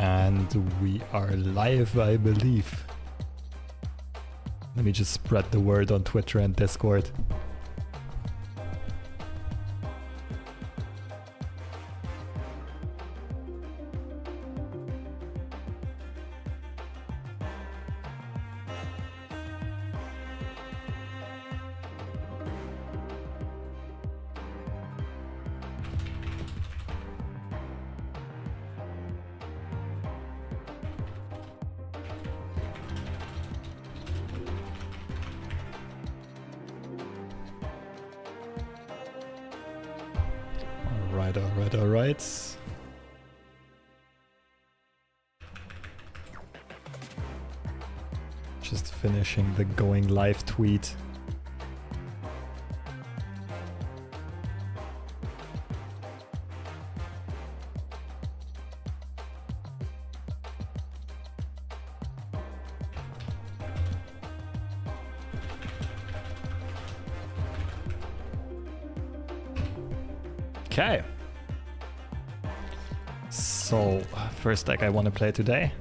And we are live, I believe. Let me just spread the word on Twitter and Discord. Alright. Just finishing the going live tweet. Okay. So, first deck I want to play today.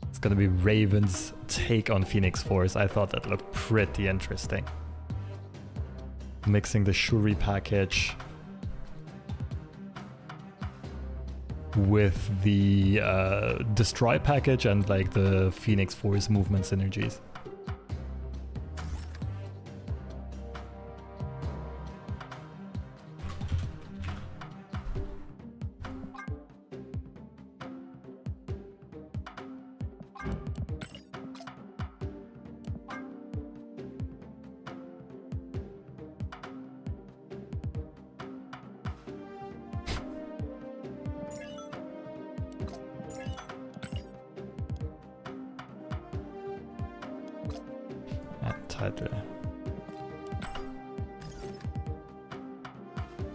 It's gonna be Raven's take on Phoenix Force. I thought that looked pretty interesting. Mixing the Shuri package with the Destroy package and like the Phoenix Force movement synergies.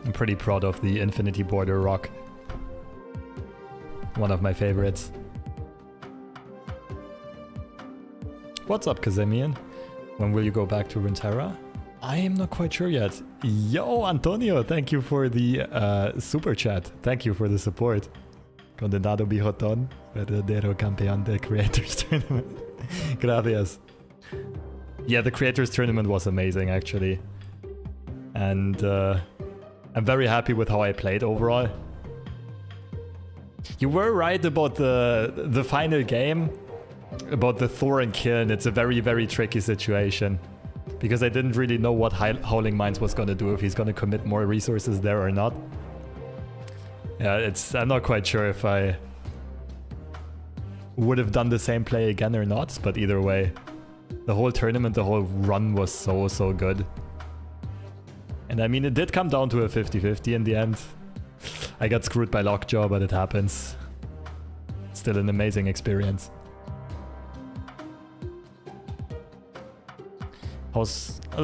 I'm pretty proud of the Infinity Border Rock. One of my favorites. What's up, Kazemian? When will you go back to Runeterra? I am not quite sure yet. Yo, Antonio, thank you for the super chat. Thank you for the support. Condenado Bijotón, verdadero campeón de Creators Tournament. Gracias. Yeah, the Creators Tournament was amazing, actually. And I'm very happy with how I played overall. You were right about the final game, about the Thor and Kiln. It's a very, very tricky situation. Because I didn't really know what Howling Minds was going to do, if he's going to commit more resources there or not. Yeah, I'm not quite sure if I would have done the same play again or not, but either way, the whole tournament, the whole run was so good. And I mean, it did come down to a 50-50 in the end. I got screwed by Lockjaw, but it happens. Still an amazing experience.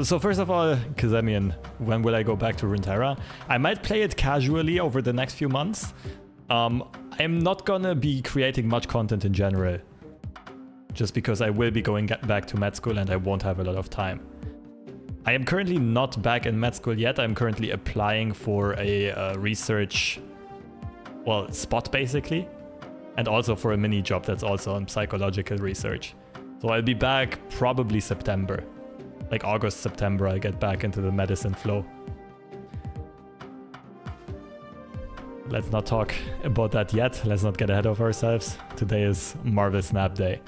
So first of all, Kazemian, when will I go back to Runeterra? I might play it casually over the next few months. I'm not gonna be creating much content in general. Just because I will be going back to med school and I won't have a lot of time. I am currently not back in med school yet. I'm currently applying for a research, well, spot basically. And also for a mini job that's also on psychological research. So I'll be back probably September. Like August, September, I'll get back into the medicine flow. Let's not talk about that yet. Let's not get ahead of ourselves. Today is Marvel Snap Day.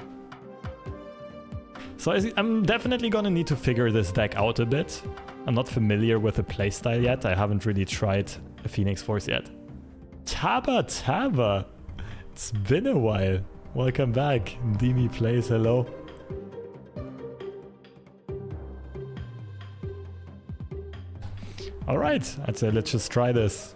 So I'm definitely gonna need to figure this deck out a bit. I'm not familiar with the playstyle yet. I haven't really tried a Phoenix Force yet. Taba! It's been a while. Welcome back. Dimi plays, hello. Alright, I'd say let's just try this.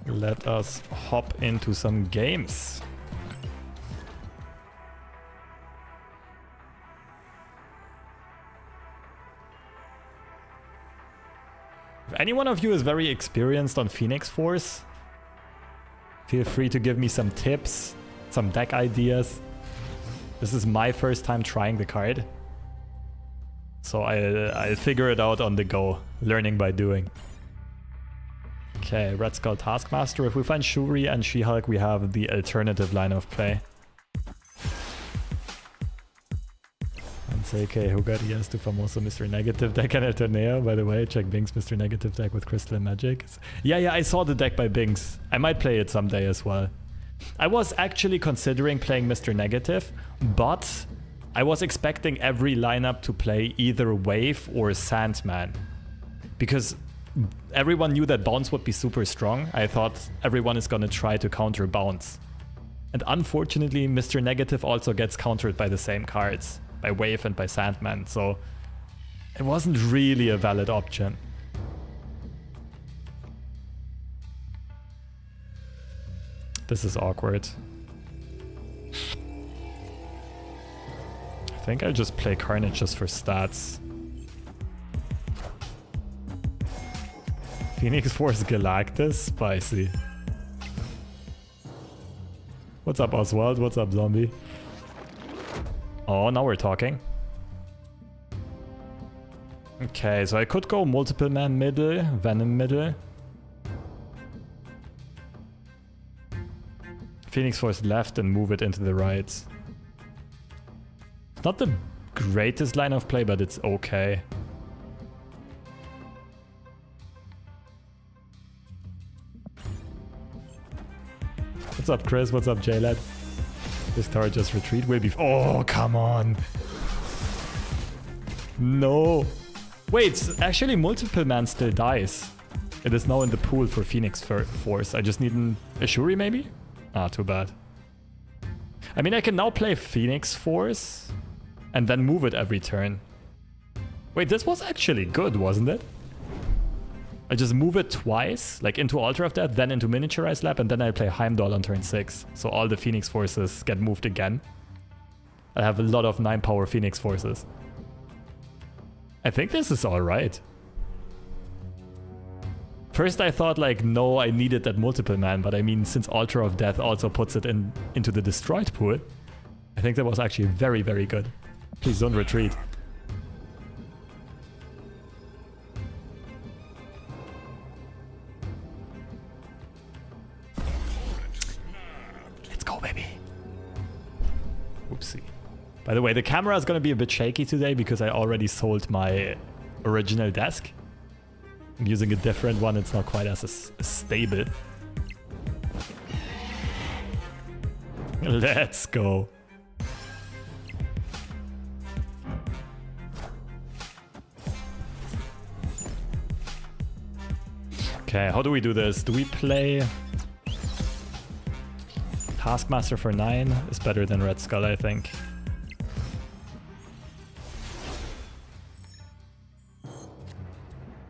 Let us hop into some games. If any one of you is very experienced on Phoenix Force, feel free to give me some tips, some deck ideas. This is my first time trying the card. So I'll figure it out on the go, learning by doing. Okay, Red Skull Taskmaster. If we find Shuri and She-Hulk, we have the alternative line of play. And say, okay, who got yes to Famoso Mr. Negative deck and El Torneo? By the way, check Bing's Mr. Negative deck with Crystal and Magic. Yeah, I saw the deck by Bing's. I might play it someday as well. I was actually considering playing Mr. Negative, but I was expecting every lineup to play either Wave or Sandman. Because everyone knew that Bounce would be super strong. I thought everyone is gonna try to counter Bounce. And unfortunately, Mr. Negative also gets countered by the same cards, by Wave and by Sandman, so it wasn't really a valid option. This is awkward. I think I'll just play Carnage just for stats. Phoenix Force Galactus? Spicy. What's up, Oswald? What's up, Zombie? Oh, now we're talking. Okay, so I could go Multiple Man middle, Venom middle. Phoenix Force left and move it into the right. It's not the greatest line of play, but it's okay. What's up, Chris? What's up, J-Lad? This tower just retreat will be... Oh, come on. No. Wait, actually Multiple Man still dies. It is now in the pool for Phoenix Force. I just need an Ashuri maybe? Ah, too bad. I mean, I can now play Phoenix Force and then move it every turn. Wait, this was actually good, wasn't it? I just move it twice, like into Altar of Death, then into Miniaturized Lab, and then I play Heimdall on turn 6. So all the Phoenix Forces get moved again. I have a lot of 9-power Phoenix Forces. I think this is alright. First I thought like, no, I needed that Multiple Man, but I mean, since Altar of Death also puts it into the Destroyed pool, I think that was actually very, very good. Please don't retreat. Let's go, baby. Oopsie. By the way, the camera is going to be a bit shaky today because I already sold my original desk. I'm using a different one, it's not quite as stable. Let's go. Okay, how do we do this? Do we play... Taskmaster for 9 is better than Red Skull, I think.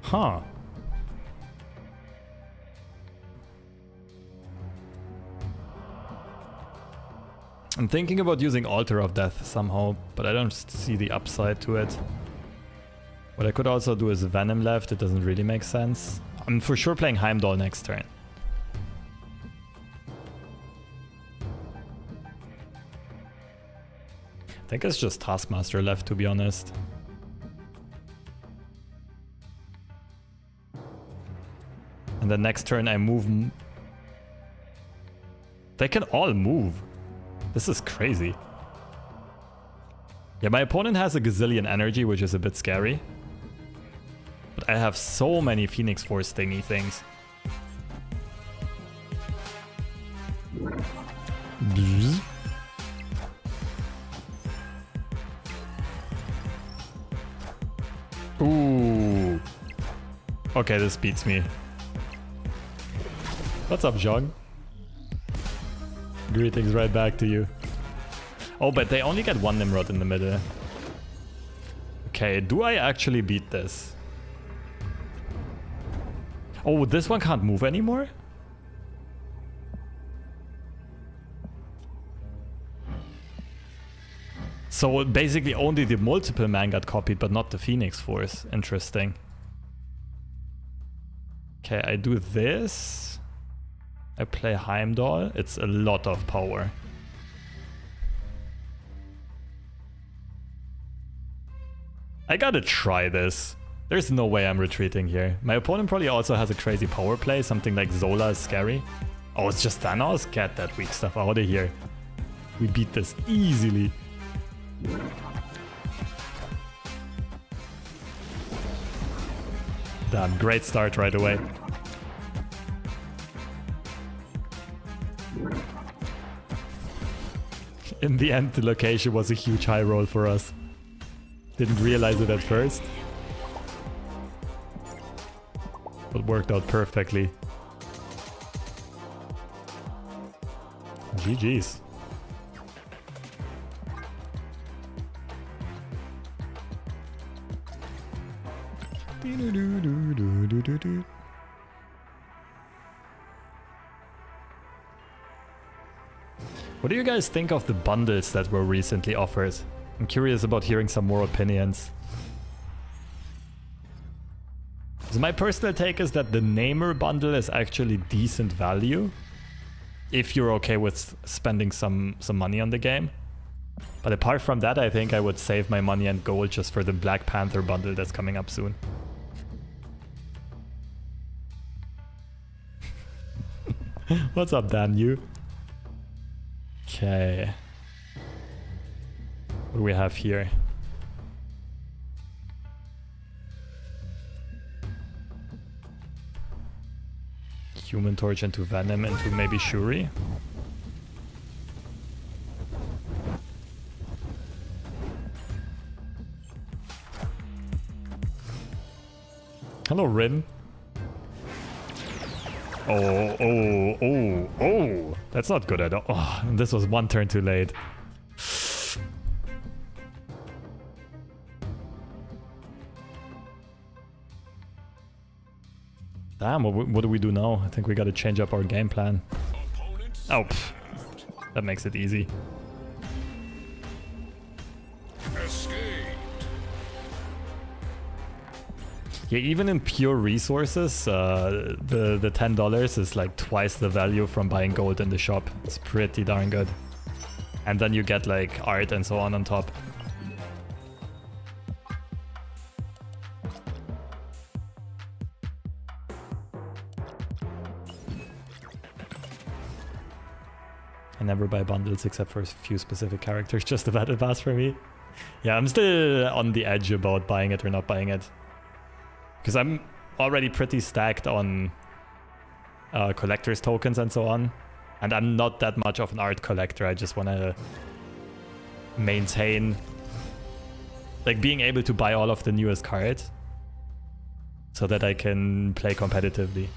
Huh. I'm thinking about using Altar of Death somehow, but I don't see the upside to it. What I could also do is Venom left, it doesn't really make sense. I'm for sure playing Heimdall next turn. I think it's just Taskmaster left, to be honest. And then next turn I move... They can all move. This is crazy. Yeah, my opponent has a gazillion energy, which is a bit scary. But I have so many Phoenix Force thingy things. Ooh. Okay, this beats me. What's up, Jong? Greetings right back to you. Oh, but they only get one Nimrod in the middle. Okay, do I actually beat this? Oh, this one can't move anymore? So basically only the Multiple Man got copied, but not the Phoenix Force. Interesting. Okay, I do this. I play Heimdall. It's a lot of power. I gotta try this. There's no way I'm retreating here. My opponent probably also has a crazy power play. Something like Zola is scary. Oh, it's just Thanos? Get that weak stuff out of here. We beat this easily. Damn, great start right away. In the end, the location was a huge high roll for us. Didn't realize it at first. But worked out perfectly. GG's. What do you guys think of the bundles that were recently offered? I'm curious about hearing some more opinions. So my personal take is that the Namer bundle is actually decent value if you're okay with spending some money on the game. But apart from that, I think I would save my money and gold just for the Black Panther bundle that's coming up soon. What's up, Dan? You? Okay. What do we have here? Human Torch into Venom into maybe Shuri. Hello, Rin. Oh. That's not good at all. Oh, and this was one turn too late. Damn, what do we do now? I think we gotta change up our game plan. Oh, pff. That makes it easy. Yeah, even in pure resources, the $10 is like twice the value from buying gold in the shop. It's pretty darn good. And then you get like art and so on top. I never buy bundles except for a few specific characters, just the battle pass for me. Yeah, I'm still on the edge about buying it or not buying it. Because I'm already pretty stacked on collector's tokens and so on. And I'm not that much of an art collector. I just want to maintain like being able to buy all of the newest cards so that I can play competitively.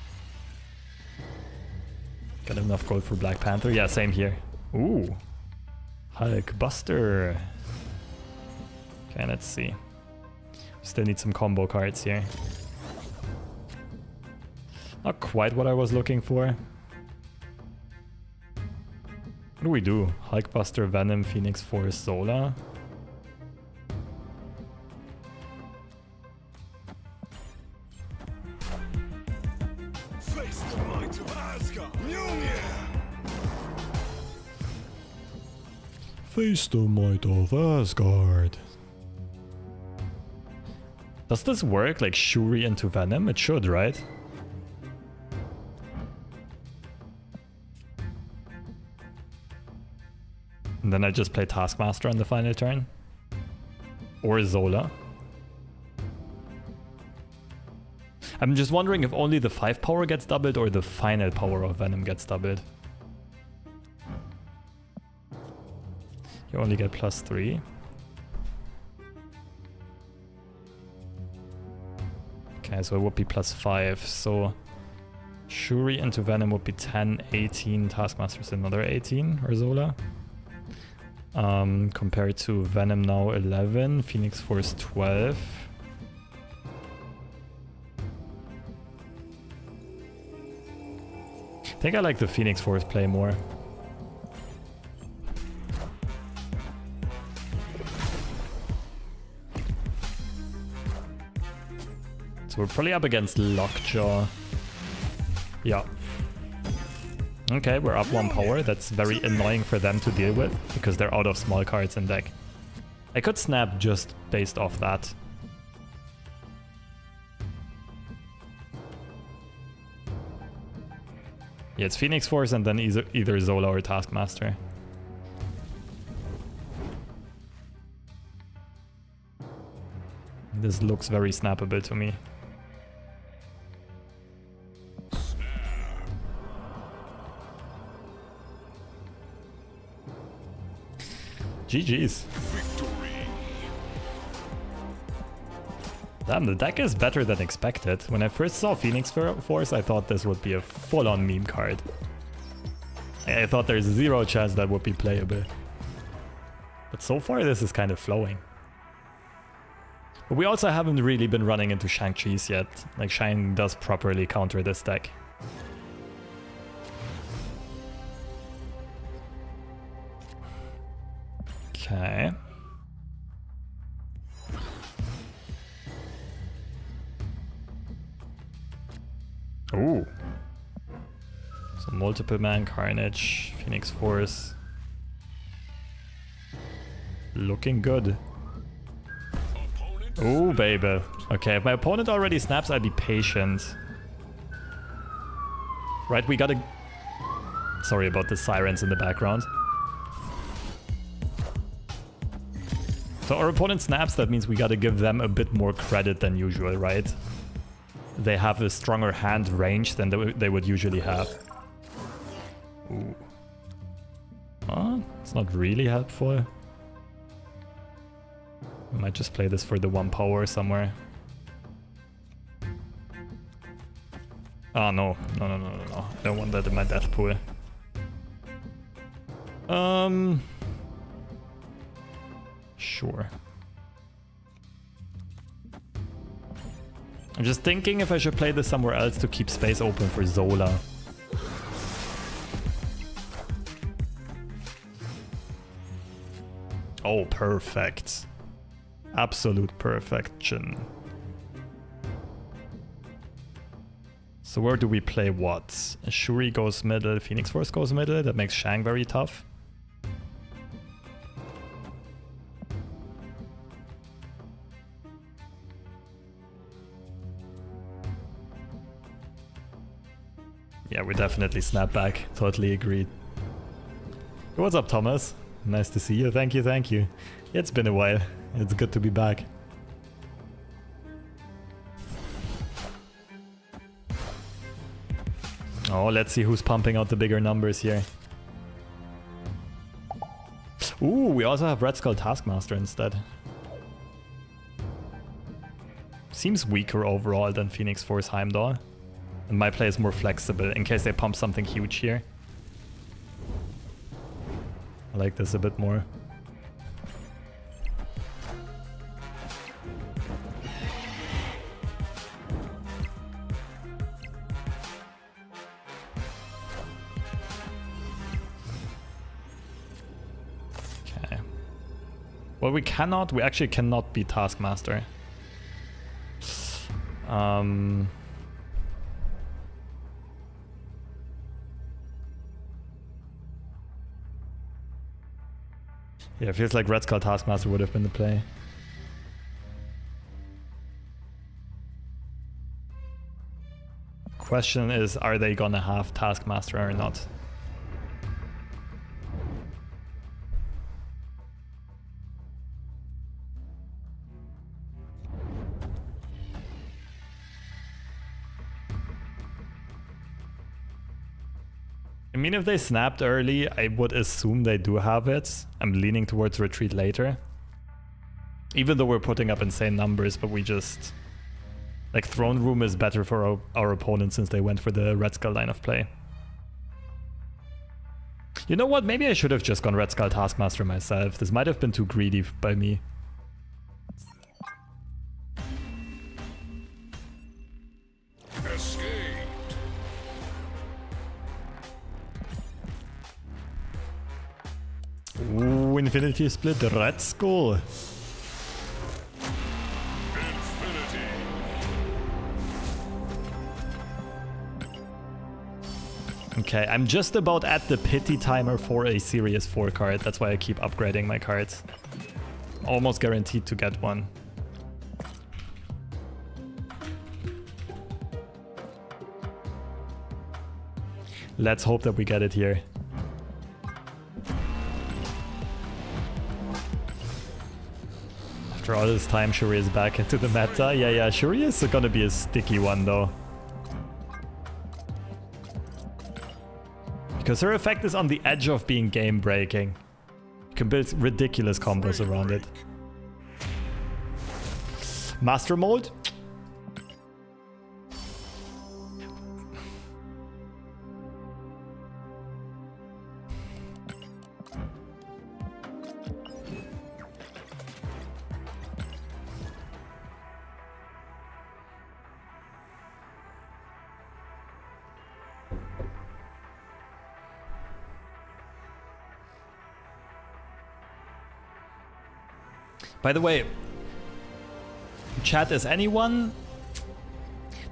Got enough gold for Black Panther? Yeah, same here. Ooh. Hulk Buster. Okay, let's see. Still need some combo cards here. Not quite what I was looking for. What do we do? Hulkbuster, Venom, Phoenix Force, Zola. Face the might of Asgard. Face the might of Asgard. Does this work, like Shuri into Venom? It should, right? And then I just play Taskmaster on the final turn? Or Zola? I'm just wondering if only the 5 power gets doubled or the final power of Venom gets doubled. You only get +3. Okay, so it would be +5. So Shuri into Venom would be 10, 18. Taskmaster's another 18, or Zola. Compared to Venom now 11, Phoenix Force 12. I think I like the Phoenix Force play more. So we're probably up against Lockjaw. Yeah. Okay, we're up 1 power. That's very annoying for them to deal with, because they're out of small cards in deck. I could snap just based off that. Yeah, it's Phoenix Force and then either Zola or Taskmaster. This looks very snappable to me. GG's. Damn, the deck is better than expected. When I first saw Phoenix Force, I thought this would be a full-on meme card. I thought there's zero chance that would be playable. But so far, this is kind of flowing. But we also haven't really been running into Shang-Chi's yet. Like, Shang does properly counter this deck. Okay. Ooh. So multiple man Carnage, Phoenix Force. Looking good. Ooh, baby. Okay, if my opponent already snaps, I'll be patient. Right, we gotta... Sorry about the sirens in the background. So our opponent snaps, that means we gotta give them a bit more credit than usual, right? They have a stronger hand range than they would usually have. Ooh. Oh, it's not really helpful. I might just play this for the 1 power somewhere. Oh, no. No. I don't want that in my death pool. Sure. I'm just thinking if I should play this somewhere else to keep space open for Zola. Oh, perfect. Absolute perfection. So where do we play what? Shuri goes middle, Phoenix Force goes middle. That makes Shang very tough. Yeah, we definitely snap back. Totally agreed. What's up, Thomas? Nice to see you. Thank you. It's been a while. It's good to be back. Oh, let's see who's pumping out the bigger numbers here. Ooh, we also have Red Skull Taskmaster instead. Seems weaker overall than Phoenix Force Heimdall. And my play is more flexible in case they pump something huge here. I like this a bit more. Okay. Well, we actually cannot beat Taskmaster. Yeah, it feels like Red Skull Taskmaster would have been the play. Question is, are they gonna have Taskmaster or not? I mean, if they snapped early, I would assume they do have it. I'm leaning towards retreat later. Even though we're putting up insane numbers, but we just... Like, Throne Room is better for our opponents since they went for the Red Skull line of play. You know what? Maybe I should have just gone Red Skull Taskmaster myself. This might have been too greedy by me. Ooh, Infinity Split, Red Skull. Infinity. Okay, I'm just about at the pity timer for a Series 4 card. That's why I keep upgrading my cards. Almost guaranteed to get one. Let's hope that we get it here. After all this time, Shuri is back into the meta. Yeah, Shuri is gonna be a sticky one though. Because her effect is on the edge of being game breaking. You can build ridiculous combos around it. Master mode? By the way, chat, does anyone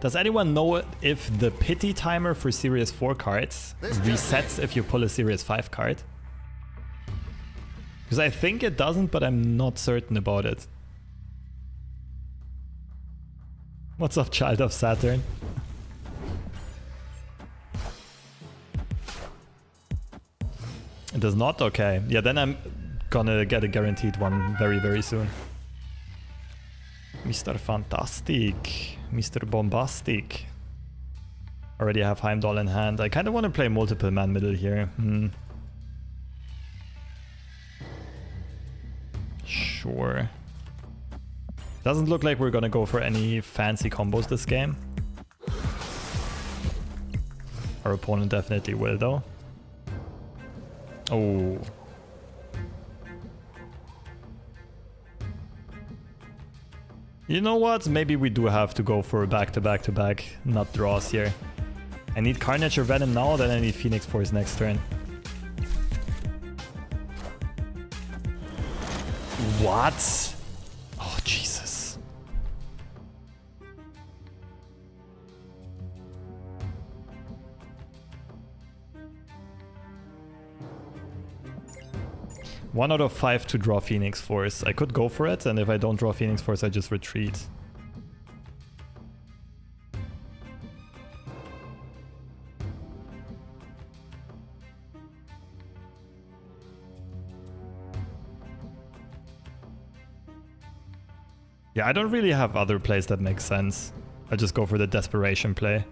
know if the pity timer for Series 4 cards resets if you pull a Series 5 card? Because I think it doesn't, but I'm not certain about it. What's up, Child of Saturn? It does not? Okay. Yeah, then I'm gonna get a guaranteed one very, very soon. Mr. Fantastic. Mr. Bombastic. Already have Heimdall in hand. I kind of want to play multiple man middle here. Sure. Doesn't look like we're gonna go for any fancy combos this game. Our opponent definitely will though. Oh. You know what? Maybe we do have to go for a back-to-back-to-back nut draws here. I need Carnage or Venom now, then I need Phoenix Force next turn. What? Oh, Jesus. One out of 5 to draw Phoenix Force. I could go for it, and if I don't draw Phoenix Force, I just retreat. Yeah, I don't really have other plays that make sense. I just go for the desperation play.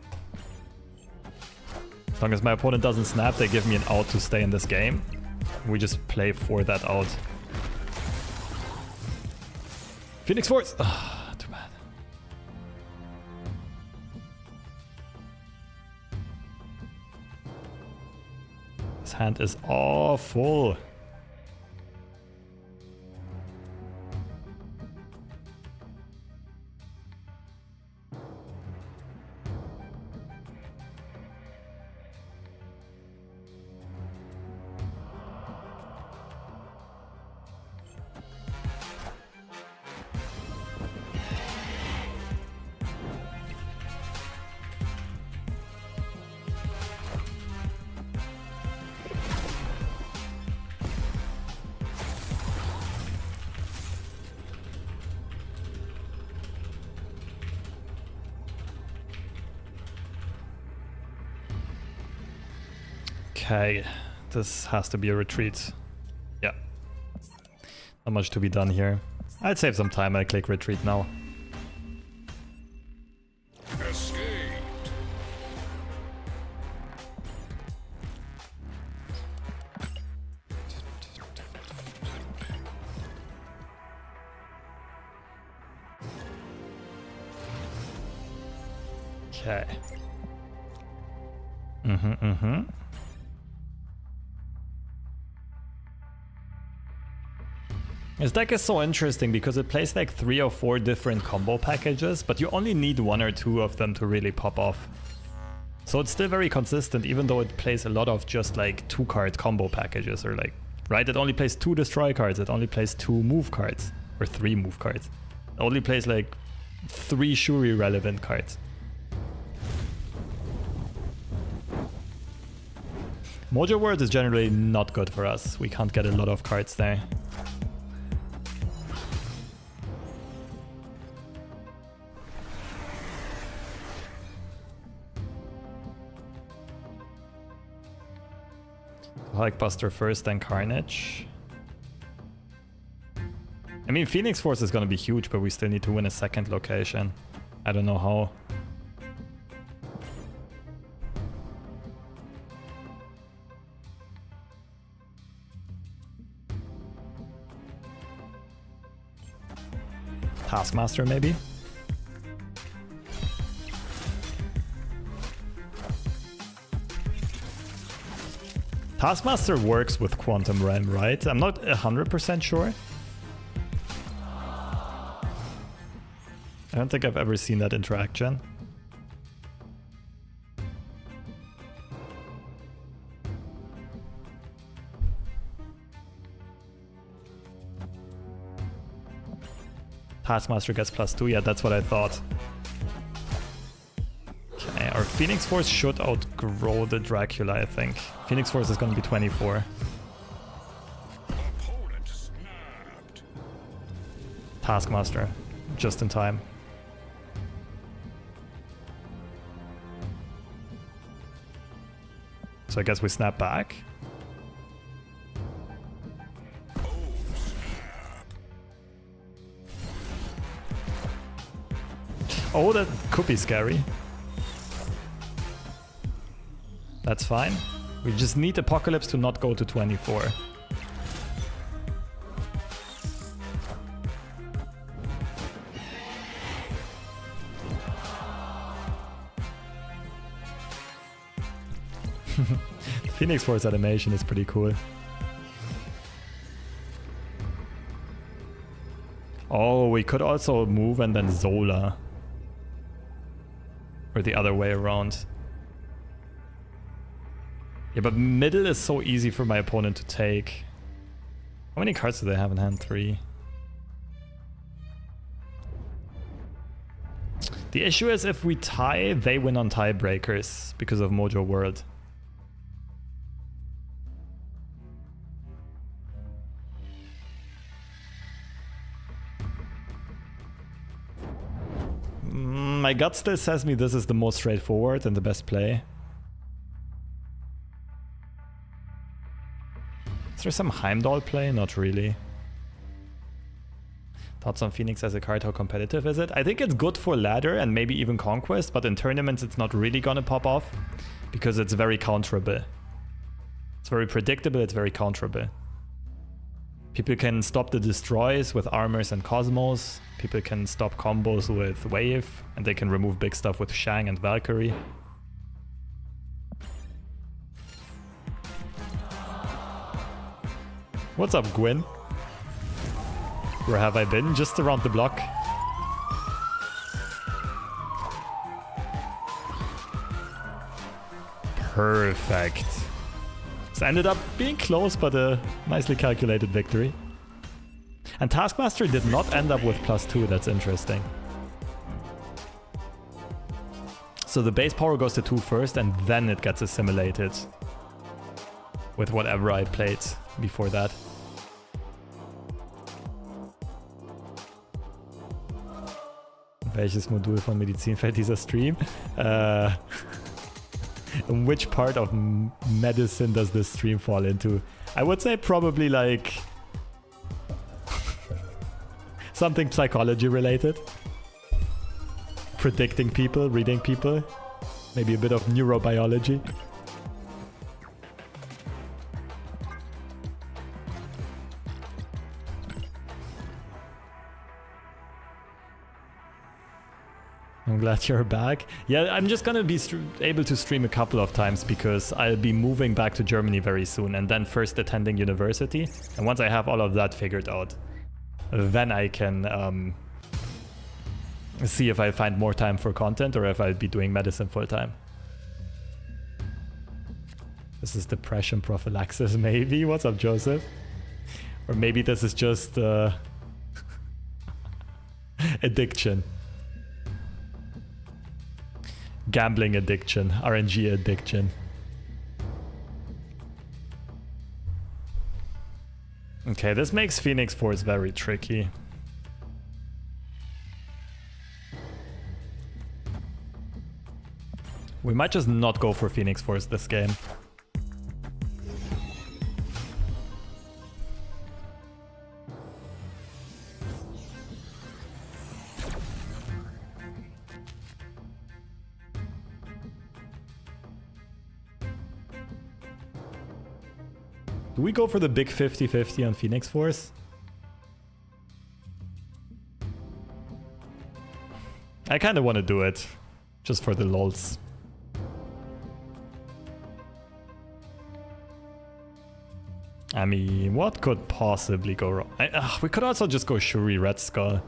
As long as my opponent doesn't snap, they give me an out to stay in this game. We just play for that out. Phoenix Force! Ah, too bad. This hand is awful. Okay, this has to be a retreat. Yeah. Not much to be done here. I'd save some time, I click retreat now. Escaped. Okay. This deck is so interesting because it plays like 3 or 4 different combo packages, but you only need 1 or 2 of them to really pop off. So it's still very consistent, even though it plays a lot of just like 2-card combo packages, or like, right? It only plays 2 destroy cards, it only plays 2 move cards, or 3 move cards. It only plays like 3 Shuri relevant cards. Mojo World is generally not good for us. We can't get a lot of cards there. Hulkbuster first, then Carnage. I mean, Phoenix Force is gonna be huge, but we still need to win a second location. I don't know how. Taskmaster, maybe? Taskmaster works with Quantum Realm, right? I'm not 100% sure. I don't think I've ever seen that interaction. Taskmaster gets +2, yeah, that's what I thought. Okay, our Phoenix Force should outgrow the Dracula, I think. Phoenix Force is gonna be 24. Opponent snapped. Taskmaster, just in time. So I guess we snap back. Oh, that could be scary. That's fine. We just need Apocalypse to not go to 24. Phoenix Force animation is pretty cool. Oh, we could also move and then Zola. Or the other way around. Yeah, but middle is so easy for my opponent to take. How many cards do they have in hand? 3. The issue is if we tie, they win on tiebreakers because of Mojo World. My gut still says me this is the most straightforward and the best play. Is there some Heimdall play? Not really. Thoughts on Phoenix as a card, how competitive is it? I think it's good for ladder and maybe even conquest, but in tournaments it's not really gonna pop off because it's very counterable. It's very predictable, it's very counterable. People can stop the destroys with armors and cosmos. People can stop combos with wave, and they can remove big stuff with Shang and Valkyrie. What's up, Gwyn? Where have I been? Just around the block. Perfect. This ended up being close, but a nicely calculated victory. And Taskmaster did not end up with +2, that's interesting. So the base power goes to 2 first, and then it gets assimilated with whatever I played before that. Welches Modul von Medizin fällt dieser Stream? In which part of medicine does this stream fall into? I would say probably like something psychology related. Predicting people, reading people. Maybe a bit of neurobiology. I'm glad you're back. Yeah, I'm just gonna be able to stream a couple of times because I'll be moving back to Germany very soon and then first attending university. And once I have all of that figured out, then I can see if I find more time for content or if I'll be doing medicine full time. This is depression prophylaxis, maybe? What's up, Joseph? Or maybe this is just addiction. Gambling addiction, RNG addiction. Okay, this makes Phoenix Force very tricky. We might just not go for Phoenix Force this game. Do we go for the big 50-50 on Phoenix Force? I kind of want to do it, just for the lols. I mean, what could possibly go wrong? We could also just go Shuri Red Skull.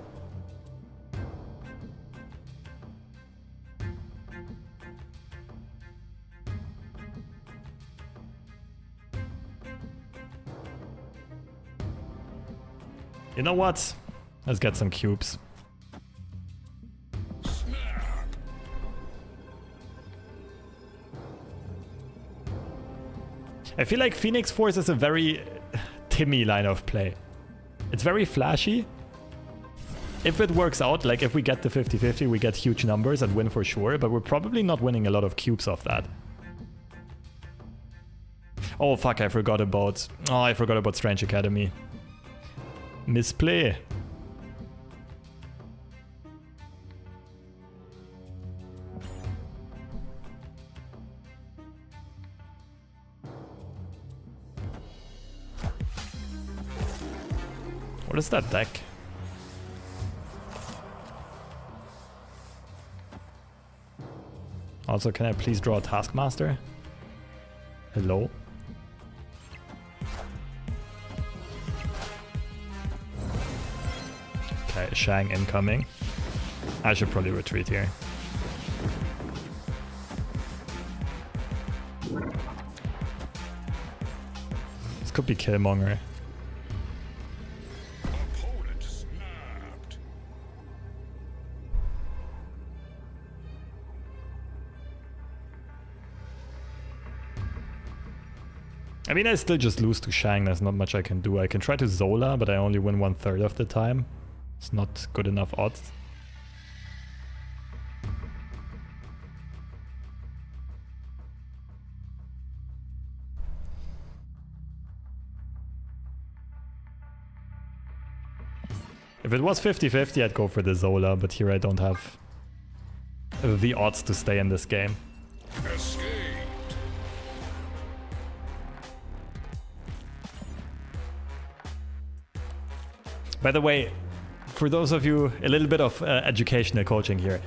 You know what? Let's get some cubes. I feel like Phoenix Force is a very Timmy line of play. It's very flashy. If it works out, like if we get the 50-50, we get huge numbers and win for sure, but we're probably not winning a lot of cubes off that. Oh fuck, I forgot about Strange Academy. Misplay. What is that deck? Also, can I please draw a Taskmaster? Hello? Okay, Shang incoming. I should probably retreat here. This could be Killmonger. Opponent snapped. I mean, I still just lose to Shang. There's not much I can do. I can try to Zola, but I only win 1/3 of the time. It's not good enough odds. If it was 50-50, I'd go for the Zola, but here I don't have the odds to stay in this game. Escaped. By the way, for those of you, a little bit of educational coaching here.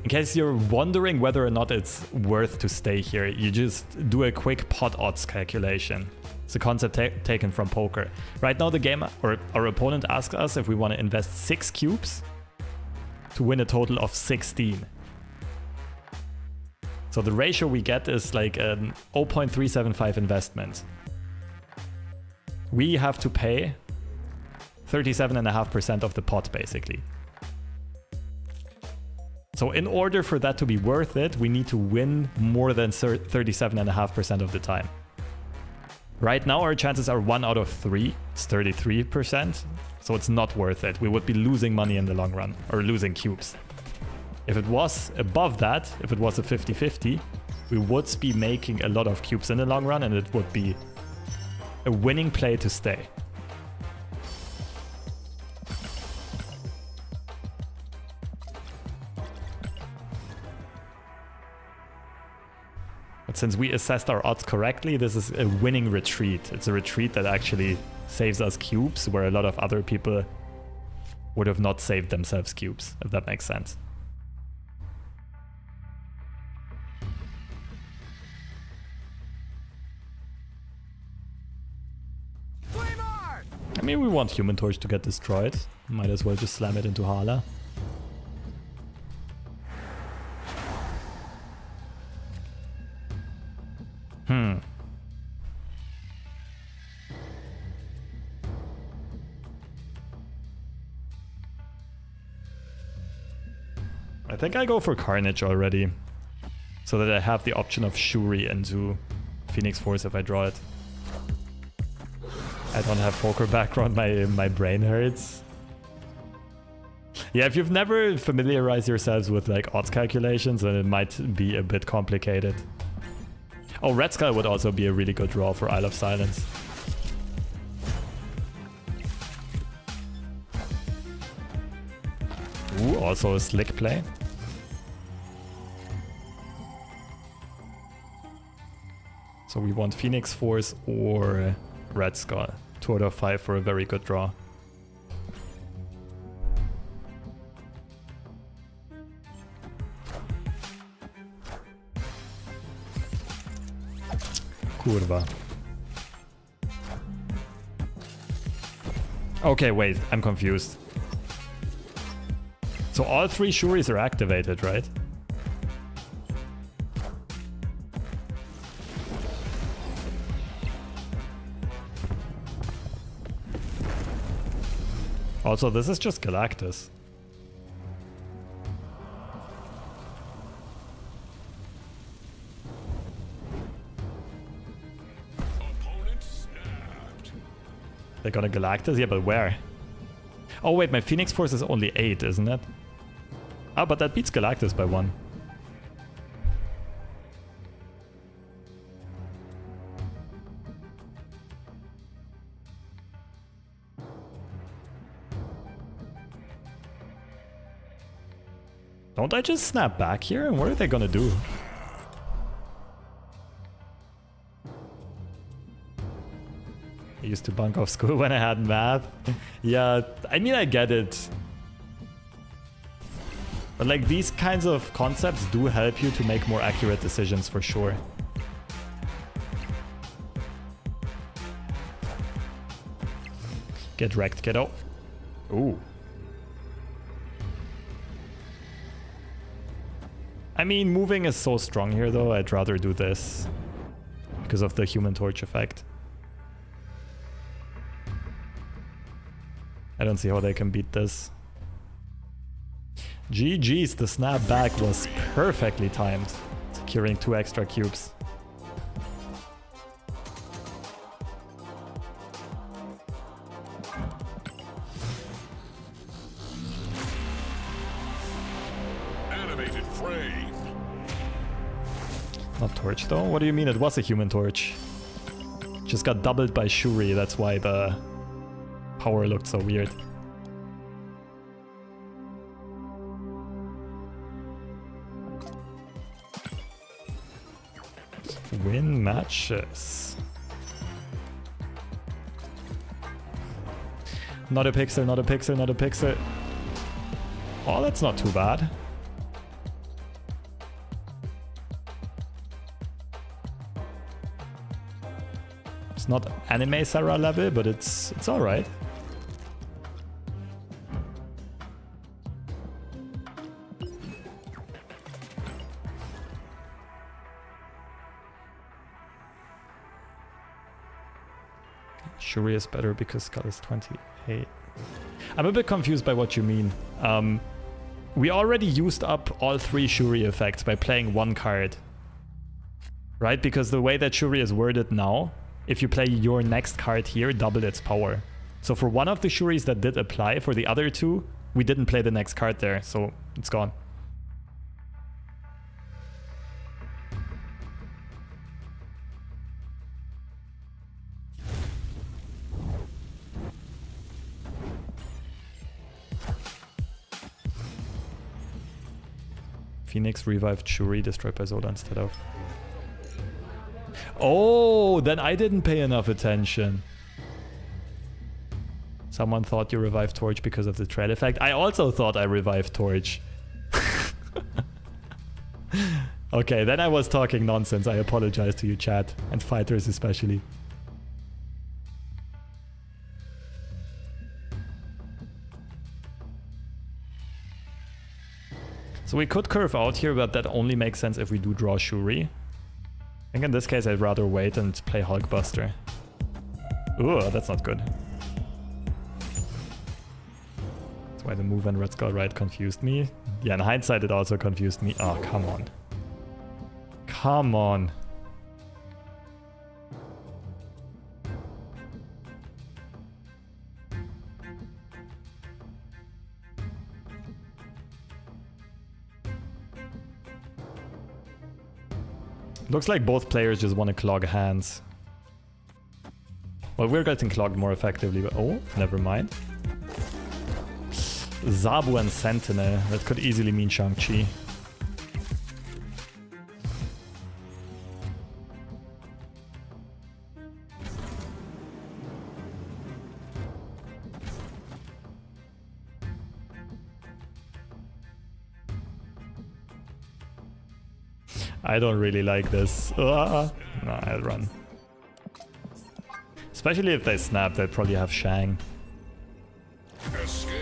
In case you're wondering whether or not it's worth to stay here, you just do a quick pot odds calculation. It's a concept taken from poker. Right now the game, or our opponent asks us if we want to invest 6 cubes to win a total of 16. So the ratio we get is like an 0.375 investment. We have to pay 37.5% of the pot, basically. So in order for that to be worth it, we need to win more than 37.5% of the time. Right now, our chances are 1 out of 3. It's 33%. So it's not worth it. We would be losing money in the long run, or losing cubes. If it was above that, if it was a 50-50, we would be making a lot of cubes in the long run, and it would be a winning play to stay. But since we assessed our odds correctly, this is a winning retreat. It's a retreat that actually saves us cubes, where a lot of other people would have not saved themselves cubes, if that makes sense. I mean, we want Human Torch to get destroyed. Might as well just slam it into Hala. I think I go for Carnage already, so that I have the option of Shuri into Phoenix Force if I draw it. I don't have poker background, my brain hurts. Yeah, if you've never familiarized yourselves with like odds calculations, then it might be a bit complicated. Oh, Red Skull would also be a really good draw for Isle of Silence. Ooh, also a slick play. So we want Phoenix Force or Red Skull. 2 out of 5 for a very good draw. Kurwa. Okay, wait, I'm confused. So all 3 Shuris are activated, right? Also, this is just Galactus. Opponent snapped. They got a Galactus? Yeah, but where? Oh wait, my Phoenix Force is only 8, isn't it? Ah, but that beats Galactus by 1. Don't I just snap back here? And what are they gonna do? I used to bunk off school when I had math. Yeah, I mean, I get it. But like, these kinds of concepts do help you to make more accurate decisions for sure. Get wrecked, kiddo. Ooh. I mean, moving is so strong here though, I'd rather do this. Because of the Human Torch effect. I don't see how they can beat this. GG's, the snap back was perfectly timed, securing 2 extra cubes. Animated frame. Not torch though? What do you mean it was a Human Torch? Just got doubled by Shuri, that's why the power looked so weird. Win matches. Not a pixel, not a pixel, not a pixel. Oh, that's not too bad. It's not anime Sarah level, but it's alright. Shuri is better because Skull is 28. I'm a bit confused by what you mean. We already used up all 3 Shuri effects by playing 1 card. Right? Because the way that Shuri is worded now, if you play your next card here, double its power. So for one of the Shuris that did apply, for the other 2, we didn't play the next card there, so it's gone. Phoenix revived Shuri, destroyed by Zola instead of... Oh, then I didn't pay enough attention. Someone thought you revived Torch because of the trail effect. I also thought I revived Torch. Okay, then I was talking nonsense. I apologize to you, chat, and fighters especially. So we could curve out here, but that only makes sense if we do draw Shuri. I think in this case I'd rather wait and play Hulkbuster. Ooh, that's not good. That's why the move on Red Skull Ride confused me. Yeah, in hindsight it also confused me. Oh, come on. Come on. Looks like both players just want to clog hands. Well, we're getting clogged more effectively, but oh, never mind. Zabu and Sentinel, that could easily mean Shang-Chi. I don't really like this. No, I'll run. Especially if they snap, they'll probably have Shang. Escaped.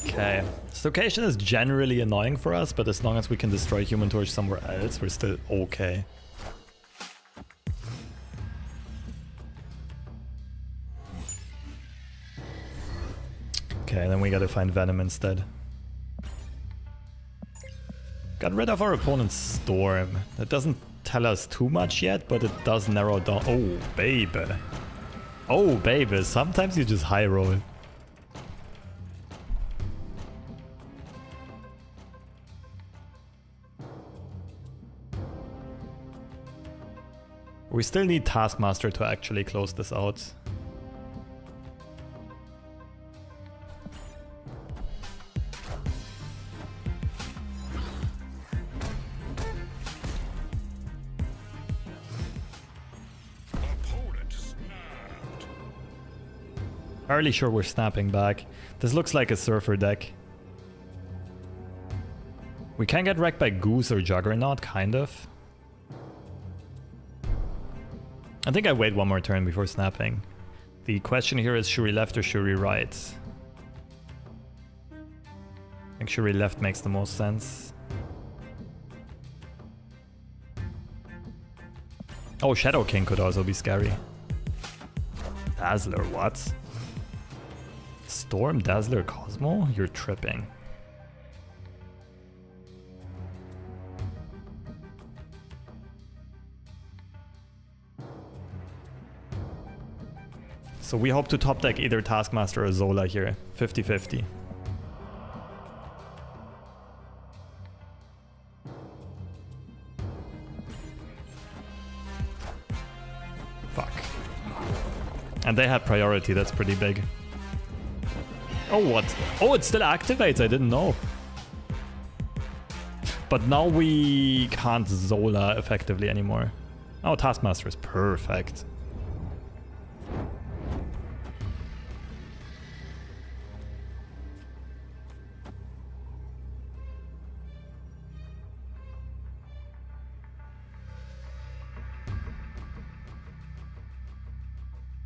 Okay, this location is generally annoying for us, but as long as we can destroy Human Torch somewhere else, we're still okay. Okay, then we gotta find Venom instead. Got rid of our opponent's Storm. That doesn't tell us too much yet, but it does narrow down. Oh, baby. Oh, baby. Sometimes you just high roll. We still need Taskmaster to actually close this out. Opponent snapped. Fairly sure we're snapping back. This looks like a Surfer deck. We can get wrecked by Goose or Juggernaut, kind of. I think I wait one more turn before snapping. The question here is Shuri left or Shuri right? I think Shuri left makes the most sense. Oh, Shadow King could also be scary. Dazzler, what? Storm, Dazzler, Cosmo? You're tripping. So we hope to top deck either Taskmaster or Zola here. 50-50. Fuck. And they had priority, that's pretty big. Oh, what? Oh, it still activates, I didn't know. But now we can't Zola effectively anymore. Oh, Taskmaster is perfect.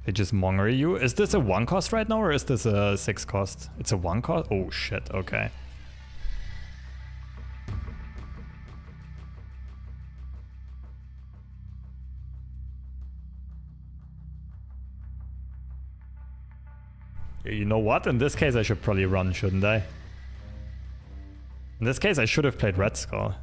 They just monger you. Is this a 1 cost right now or is this a 6 cost? It's a 1 cost? Oh shit, okay. You know what? In this case I should probably run, shouldn't I? In this case I should have played Red Skull.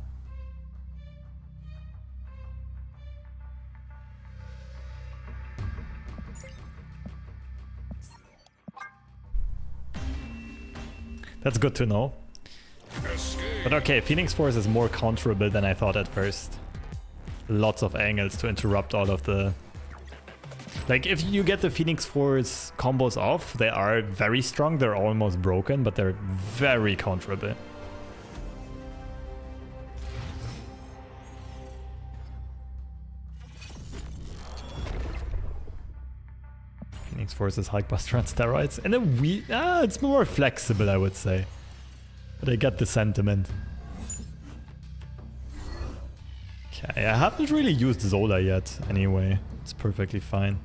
That's good to know. But okay, Phoenix Force is more counterable than I thought at first. Lots of angles to interrupt all of the... Like, if you get the Phoenix Force combos off, they are very strong, they're almost broken, but they're very counterable. Phoenix Force is Hulkbuster on steroids. And then it's more flexible, I would say. But I get the sentiment. Okay, I haven't really used Zola yet, anyway. It's perfectly fine.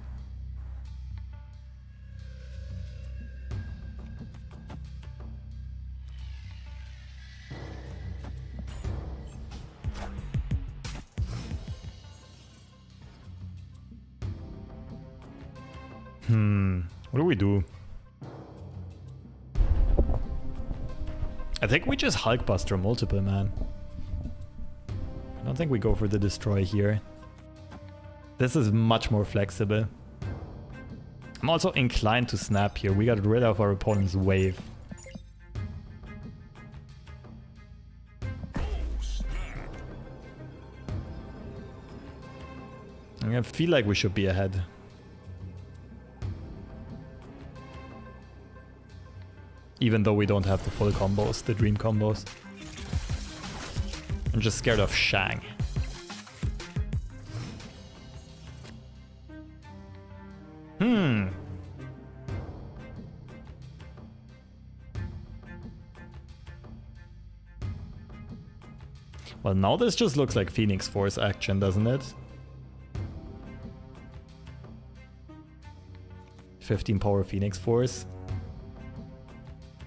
What do we do? I think we just Hulkbuster multiple, man. I don't think we go for the destroy here. This is much more flexible. I'm also inclined to snap here. We got rid of our opponent's wave. I feel like we should be ahead. Even though we don't have the full combos, the dream combos. I'm just scared of Shang. Well, now this just looks like Phoenix Force action, doesn't it? 15 power Phoenix Force.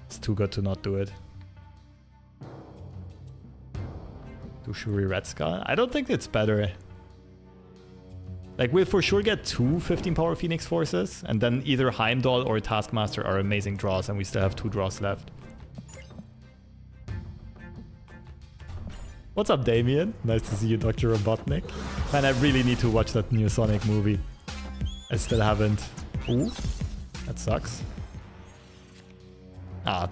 It's too good to not do it. Do Shuri Red Skull? I don't think it's better. Like, we'll for sure get two 15 power Phoenix Forces, and then either Heimdall or Taskmaster are amazing draws, and we still have 2 draws left. What's up, Damien? Nice to see you, Dr. Robotnik. Man, I really need to watch that new Sonic movie. I still haven't. Ooh, that sucks. Ah,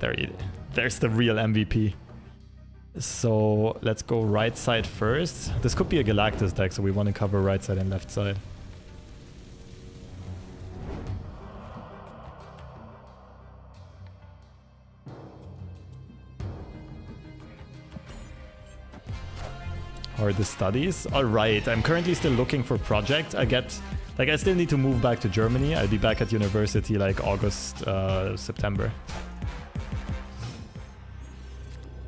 there's the real MVP. So let's go right side first. This could be a Galactus deck, so we want to cover right side and left side. Or the studies. Alright, I'm currently still looking for projects. I still need to move back to Germany. I'll be back at university like August, September.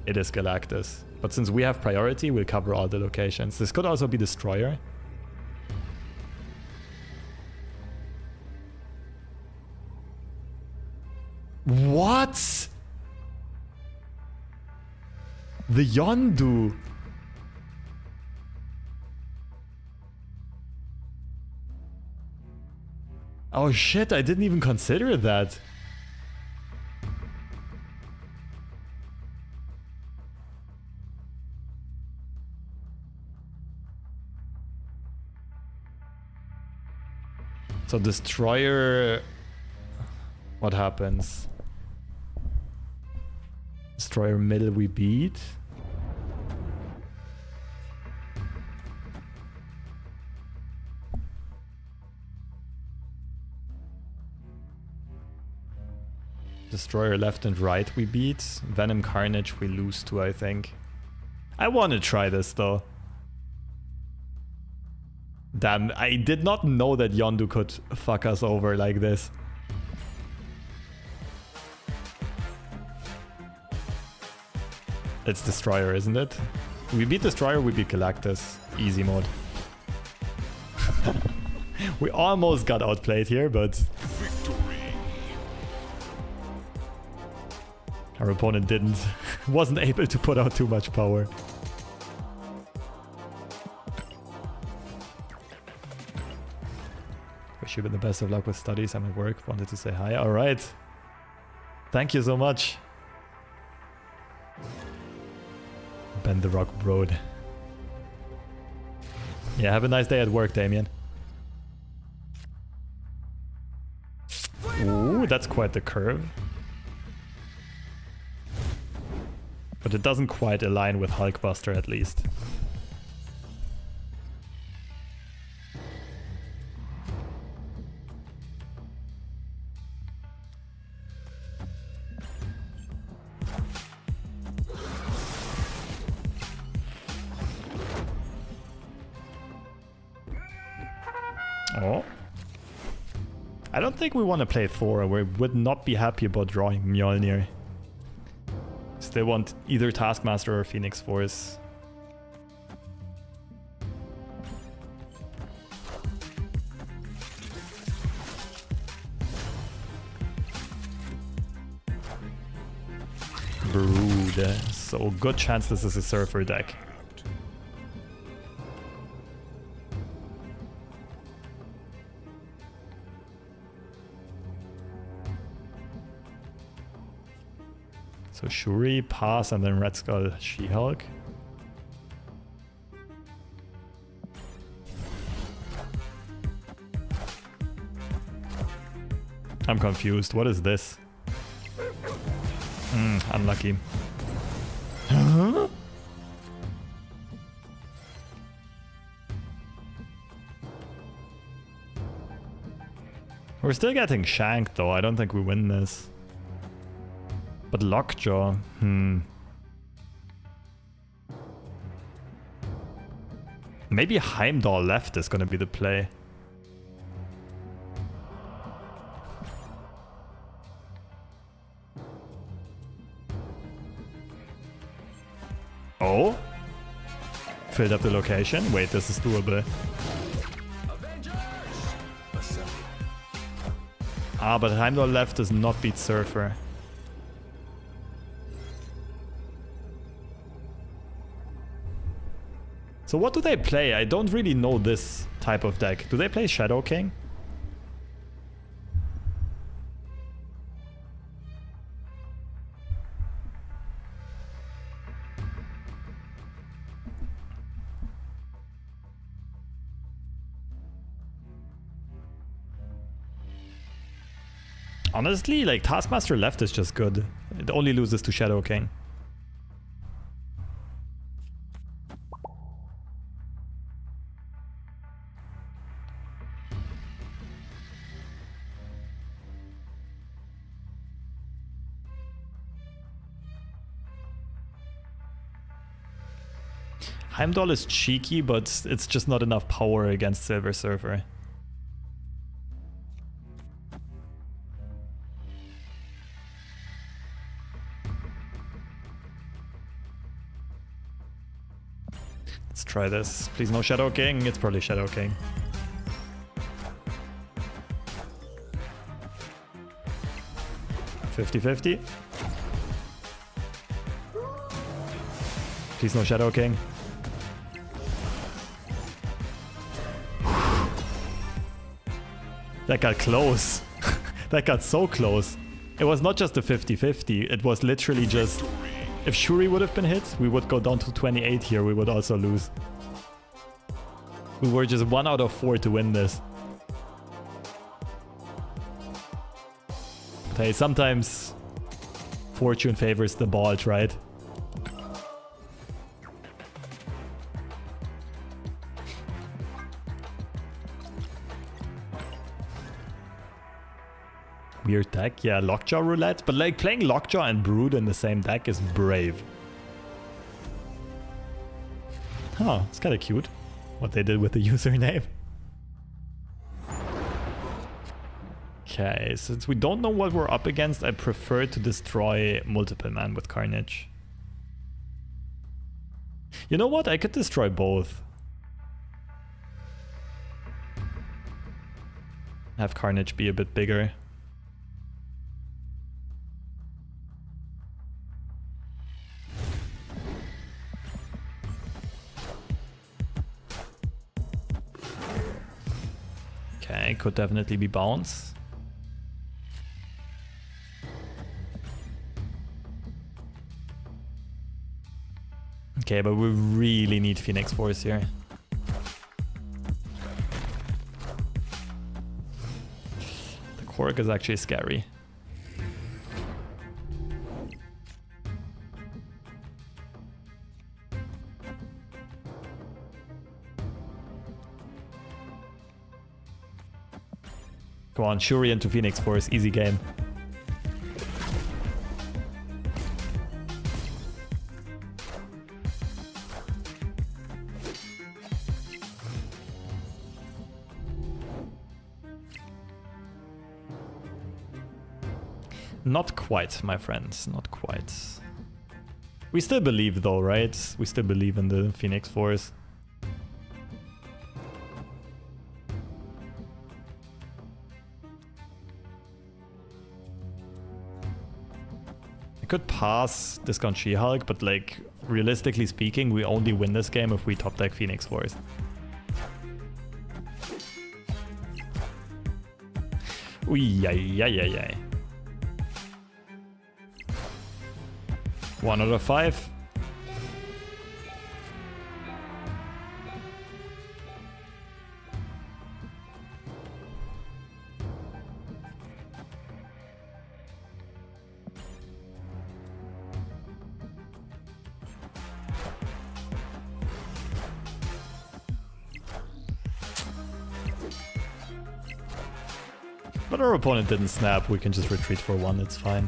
It is Galactus. But since we have priority, we'll cover all the locations. This could also be Destroyer. What? The Yondu. Oh shit, I didn't even consider that. So Destroyer... What happens? Destroyer middle we beat. Destroyer left and right we beat. Venom Carnage we lose to, I think. I want to try this though. Damn, I did not know that Yondu could fuck us over like this. It's Destroyer, isn't it? We beat Destroyer, we beat Galactus. Easy mode. We almost got outplayed here, but... Our opponent wasn't able to put out too much power. Wish you the best of luck with studies. I'm at work. Wanted to say hi. All right. Thank you so much. Bend the Rock Road. Yeah, have a nice day at work, Damien. Ooh, that's quite the curve. But it doesn't quite align with Hulkbuster, at least. Oh. I don't think we want to play Thor. We would not be happy about drawing Mjolnir. They want either Taskmaster or Phoenix Force. Brood. So good chance this is a Surfer deck. So Shuri, pass, and then Red Skull, She-Hulk. I'm confused. What is this? Unlucky. Huh? We're still getting shanked though. I don't think we win this. But Lockjaw, Maybe Heimdall left is gonna be the play. Oh? Filled up the location? Wait, this is doable. Ah, but Heimdall left does not beat Surfer. So what do they play? I don't really know this type of deck. Do they play Shadow King? Honestly, like, Taskmaster left is just good. It only loses to Shadow King. Heimdall is cheeky, but it's just not enough power against Silver Surfer. Let's try this. Please no Shadow King. It's probably Shadow King. $50-50. Please no Shadow King. That got close. That got so close. It was not just a 50-50. It was literally just... If Shuri would have been hit, we would go down to 28 here. We would also lose. We were just 1 out of 4 to win this. But hey, sometimes fortune favors the bald, right? Weird deck. Yeah, Lockjaw Roulette. But like playing Lockjaw and Brood in the same deck is brave. Huh, it's kind of cute what they did with the username. Okay, since we don't know what we're up against, I prefer to destroy multiple man with Carnage. You know what? I could destroy both. Have Carnage be a bit bigger. Okay, could definitely be bounce. Okay, but we really need Phoenix Force here. The Korg is actually scary. Come on, Shuri into Phoenix Force, easy game. Not quite, my friends, not quite. We still believe though, right? We still believe in the Phoenix Force. Could pass discount She-Hulk, but like realistically speaking, we only win this game if we top deck Phoenix Force. Ooh, yay. 1 out of 5. But our opponent didn't snap, we can just retreat for 1, it's fine.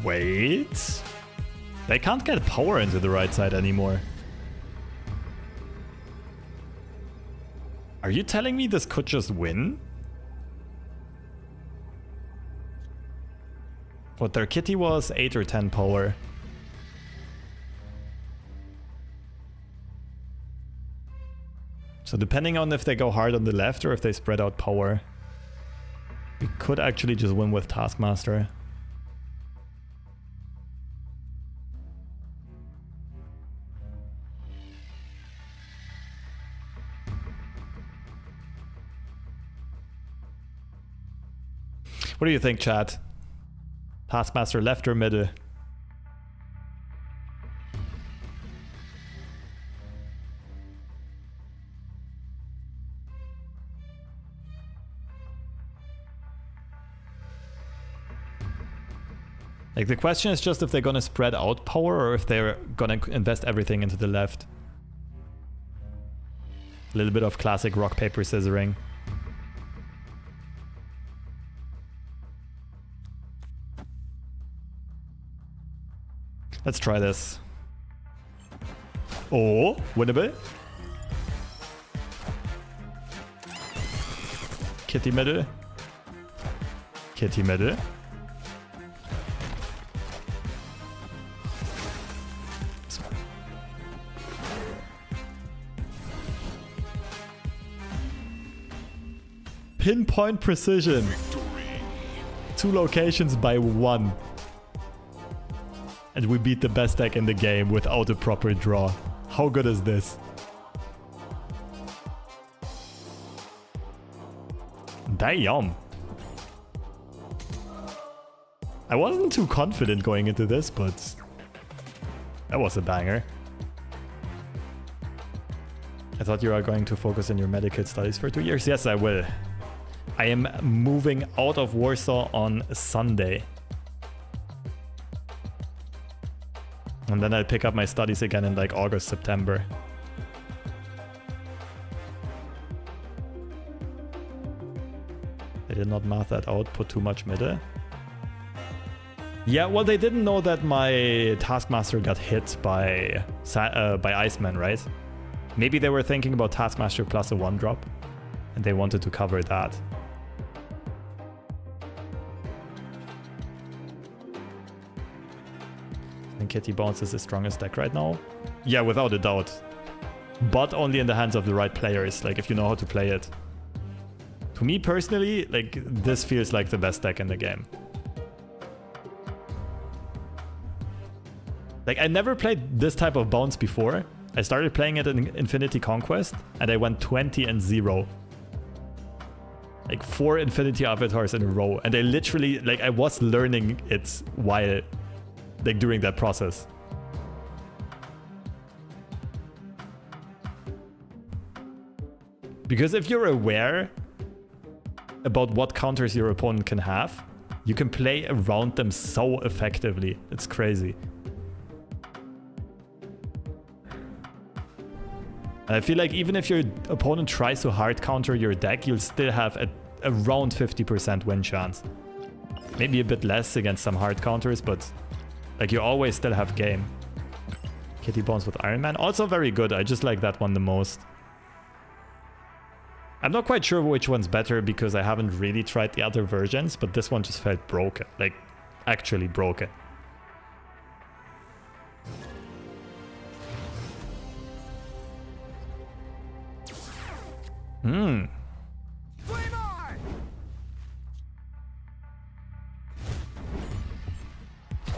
Wait... They can't get power into the right side anymore. Are you telling me this could just win? What their kitty was 8 or 10 power. So depending on if they go hard on the left or if they spread out power, we could actually just win with Taskmaster. What do you think, chat? Taskmaster left or middle? Like, the question is just if they're gonna spread out power or if they're gonna invest everything into the left. A little bit of classic rock, paper, scissoring. Let's try this. Oh, winnable. Kitty middle. Kitty middle. Pinpoint precision. Victory. 2 locations by 1. And we beat the best deck in the game without a proper draw. How good is this? Damn. I wasn't too confident going into this, but that was a banger. I thought you were going to focus on your medical studies for 2 years. Yes, I will. I am moving out of Warsaw on Sunday. And then I'll pick up my studies again in like August, September. They did not math that out, put too much middle. Yeah, well, they didn't know that my Taskmaster got hit by Iceman, right? Maybe they were thinking about Taskmaster plus a 1-drop, and they wanted to cover that. And Kitty Bounce is the strongest deck right now. Yeah, without a doubt. But only in the hands of the right players, like if you know how to play it. To me personally, like this feels like the best deck in the game. Like I never played this type of bounce before. I started playing it in Infinity Conquest and I went 20-0. Like 4 Infinity Avatars in a row. And I literally, like I was learning it while, like during that process. Because if you're aware about what counters your opponent can have, you can play around them so effectively. It's crazy. I feel like even if your opponent tries to hard counter your deck, you'll still have around 50% win chance. Maybe a bit less against some hard counters, but like you always still have game. Kitty Bones with Iron Man, also very good. I just like that one the most. I'm not quite sure which one's better because I haven't really tried the other versions, but this one just felt broken, like actually broken.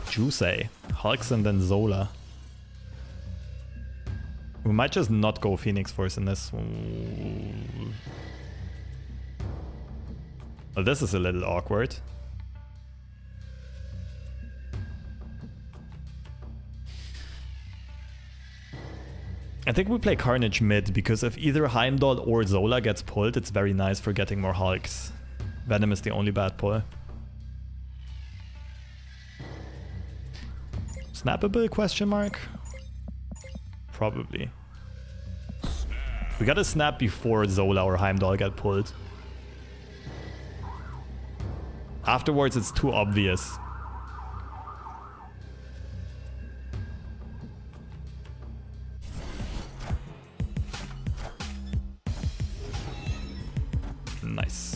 Juicy. Hulks and then Zola. We might just not go Phoenix Force in this. Well, this is a little awkward. I think we play Carnage mid, because if either Heimdall or Zola gets pulled, it's very nice for getting more Hulks. Venom is the only bad pull. Snappable question mark? Probably. We gotta snap before Zola or Heimdall get pulled. Afterwards, it's too obvious. Nice.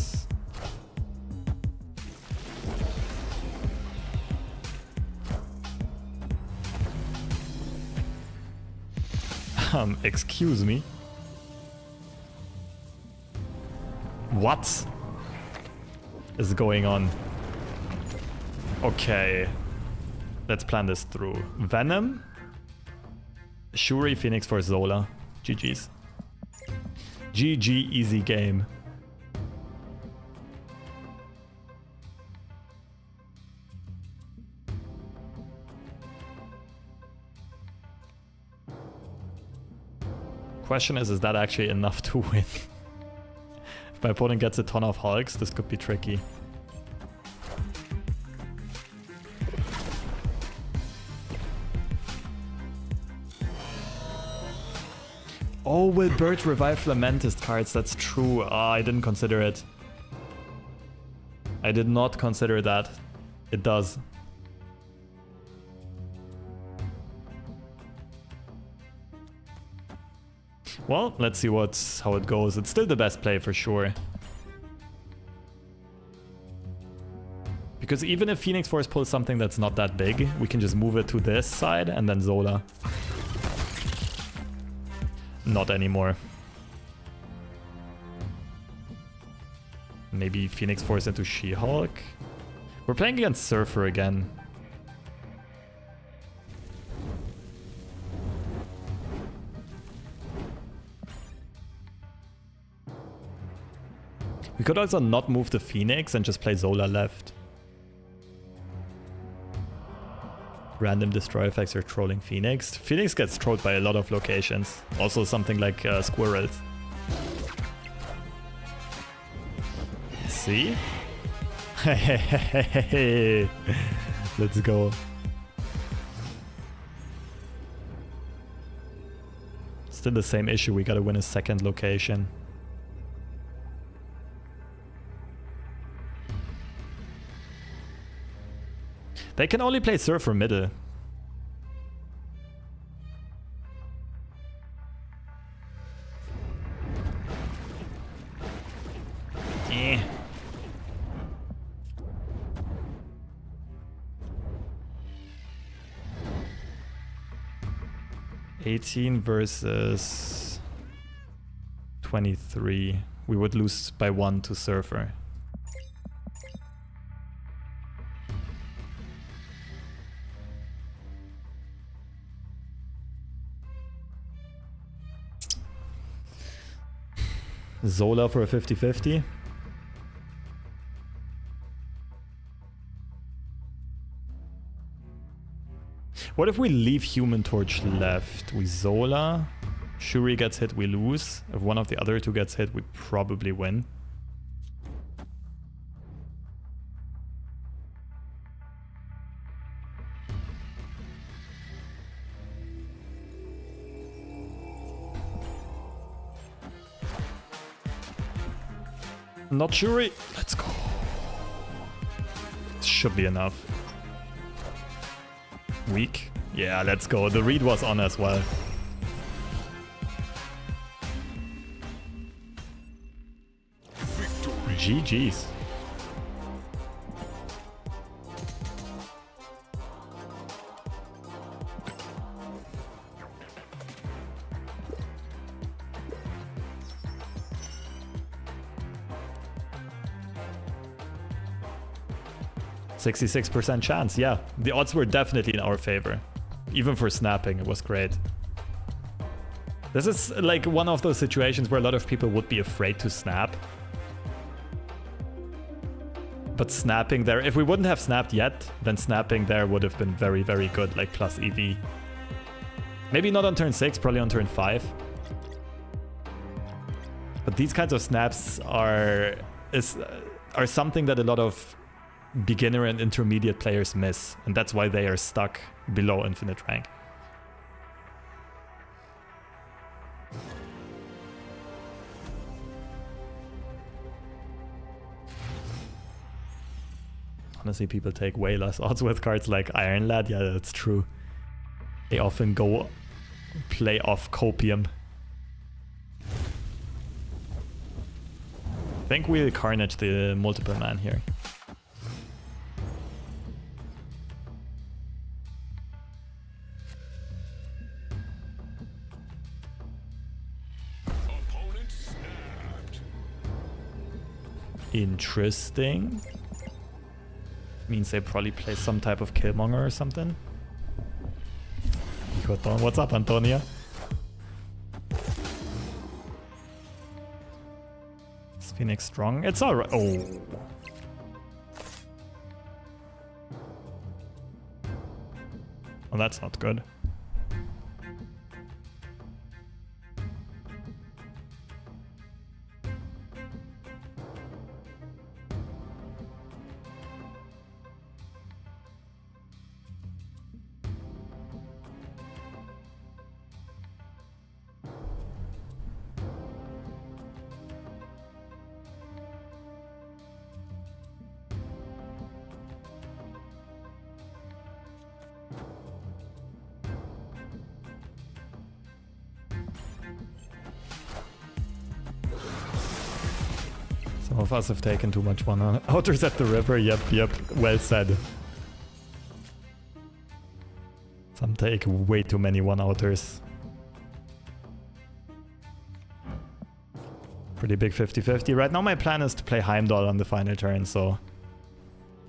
Excuse me. What is going on? Okay. Let's plan this through. Venom. Shuri, Phoenix for Zola. GG's. GG, easy game. Question is that actually enough to win? If my opponent gets a ton of Hulks, this could be tricky. Oh, will Bird revive Lamentist cards? That's true. I didn't consider it. I did not consider that. It does. Well, let's see how it goes. It's still the best play for sure. Because even if Phoenix Force pulls something that's not that big, we can just move it to this side and then Zola. Not anymore. Maybe Phoenix Force into She-Hulk. We're playing against Surfer again. We could also not move the Phoenix and just play Zola left. Random destroy effects are trolling Phoenix. Phoenix gets trolled by a lot of locations. Also something like squirrels. See? Let's go. Still the same issue. We gotta win a second location. They can only play Surfer middle. Eh. $18 versus 23. We would lose by 1 to Surfer. Zola for a 50-50. What if we leave Human Torch left? We Zola. Shuri gets hit, we lose. If one of the other two gets hit, we probably win. Not Shuri. Let's go. Should be enough. Weak. Yeah, let's go. The read was on as well. Victory. GG's. %66% chance, yeah. The odds were definitely in our favor. Even for snapping, it was great. This is like one of those situations where a lot of people would be afraid to snap. But snapping there, if we wouldn't have snapped yet, then snapping there would have been very, very good, like plus EV. Maybe not on turn 6, probably on turn 5. But these kinds of snaps are something that a lot of beginner and intermediate players miss, and that's why they are stuck below infinite rank. Honestly, people take way less odds with cards like Iron Lad. Yeah, that's true. They often go play off Copium. I think we'll Carnage the multiple man here. Opponent snapped. Interesting. Means they probably play some type of Killmonger or something. What's up, Antonia? Is Phoenix strong? It's alright. Oh. Well, that's not good. Some of us have taken too much one outers at the river. Yep, well said. Some take way too many one outers. Pretty big 50-50. Right now my plan is to play Heimdall on the final turn, so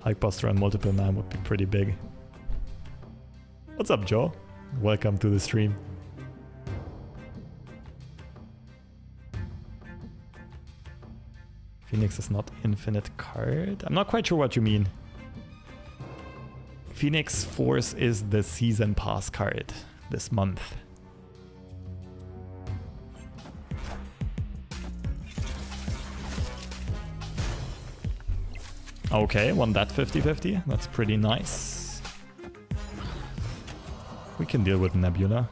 Hulkbuster and multiple man would be pretty big. What's up, Joe? Welcome to the stream. Phoenix is not infinite card. I'm not quite sure what you mean. Phoenix Force is the season pass card this month. Okay, won that 50-50. That's pretty nice. We can deal with Nebula.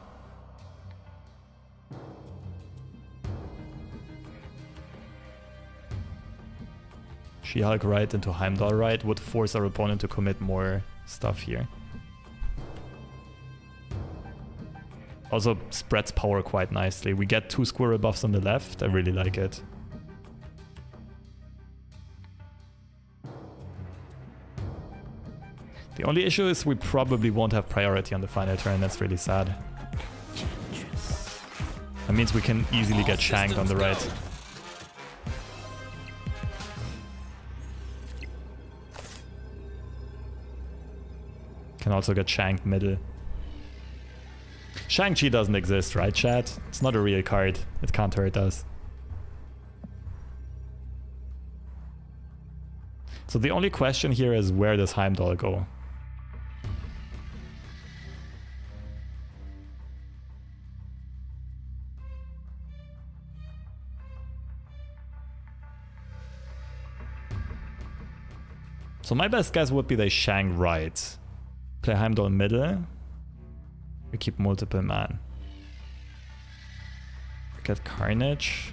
She-Hulk right into Heimdall right would force our opponent to commit more stuff here. Also spreads power quite nicely. We get 2 squirrel buffs on the left. I really like it. The only issue is we probably won't have priority on the final turn. That's really sad. That means we can easily get shanked on the right. Can also get shanked middle. Shang-Chi doesn't exist, right, chat? It's not a real card. It can't hurt us. So the only question here is, where does Heimdall go? So my best guess would be they Shang right. Play Heimdall middle. We keep multiple man. We get Carnage.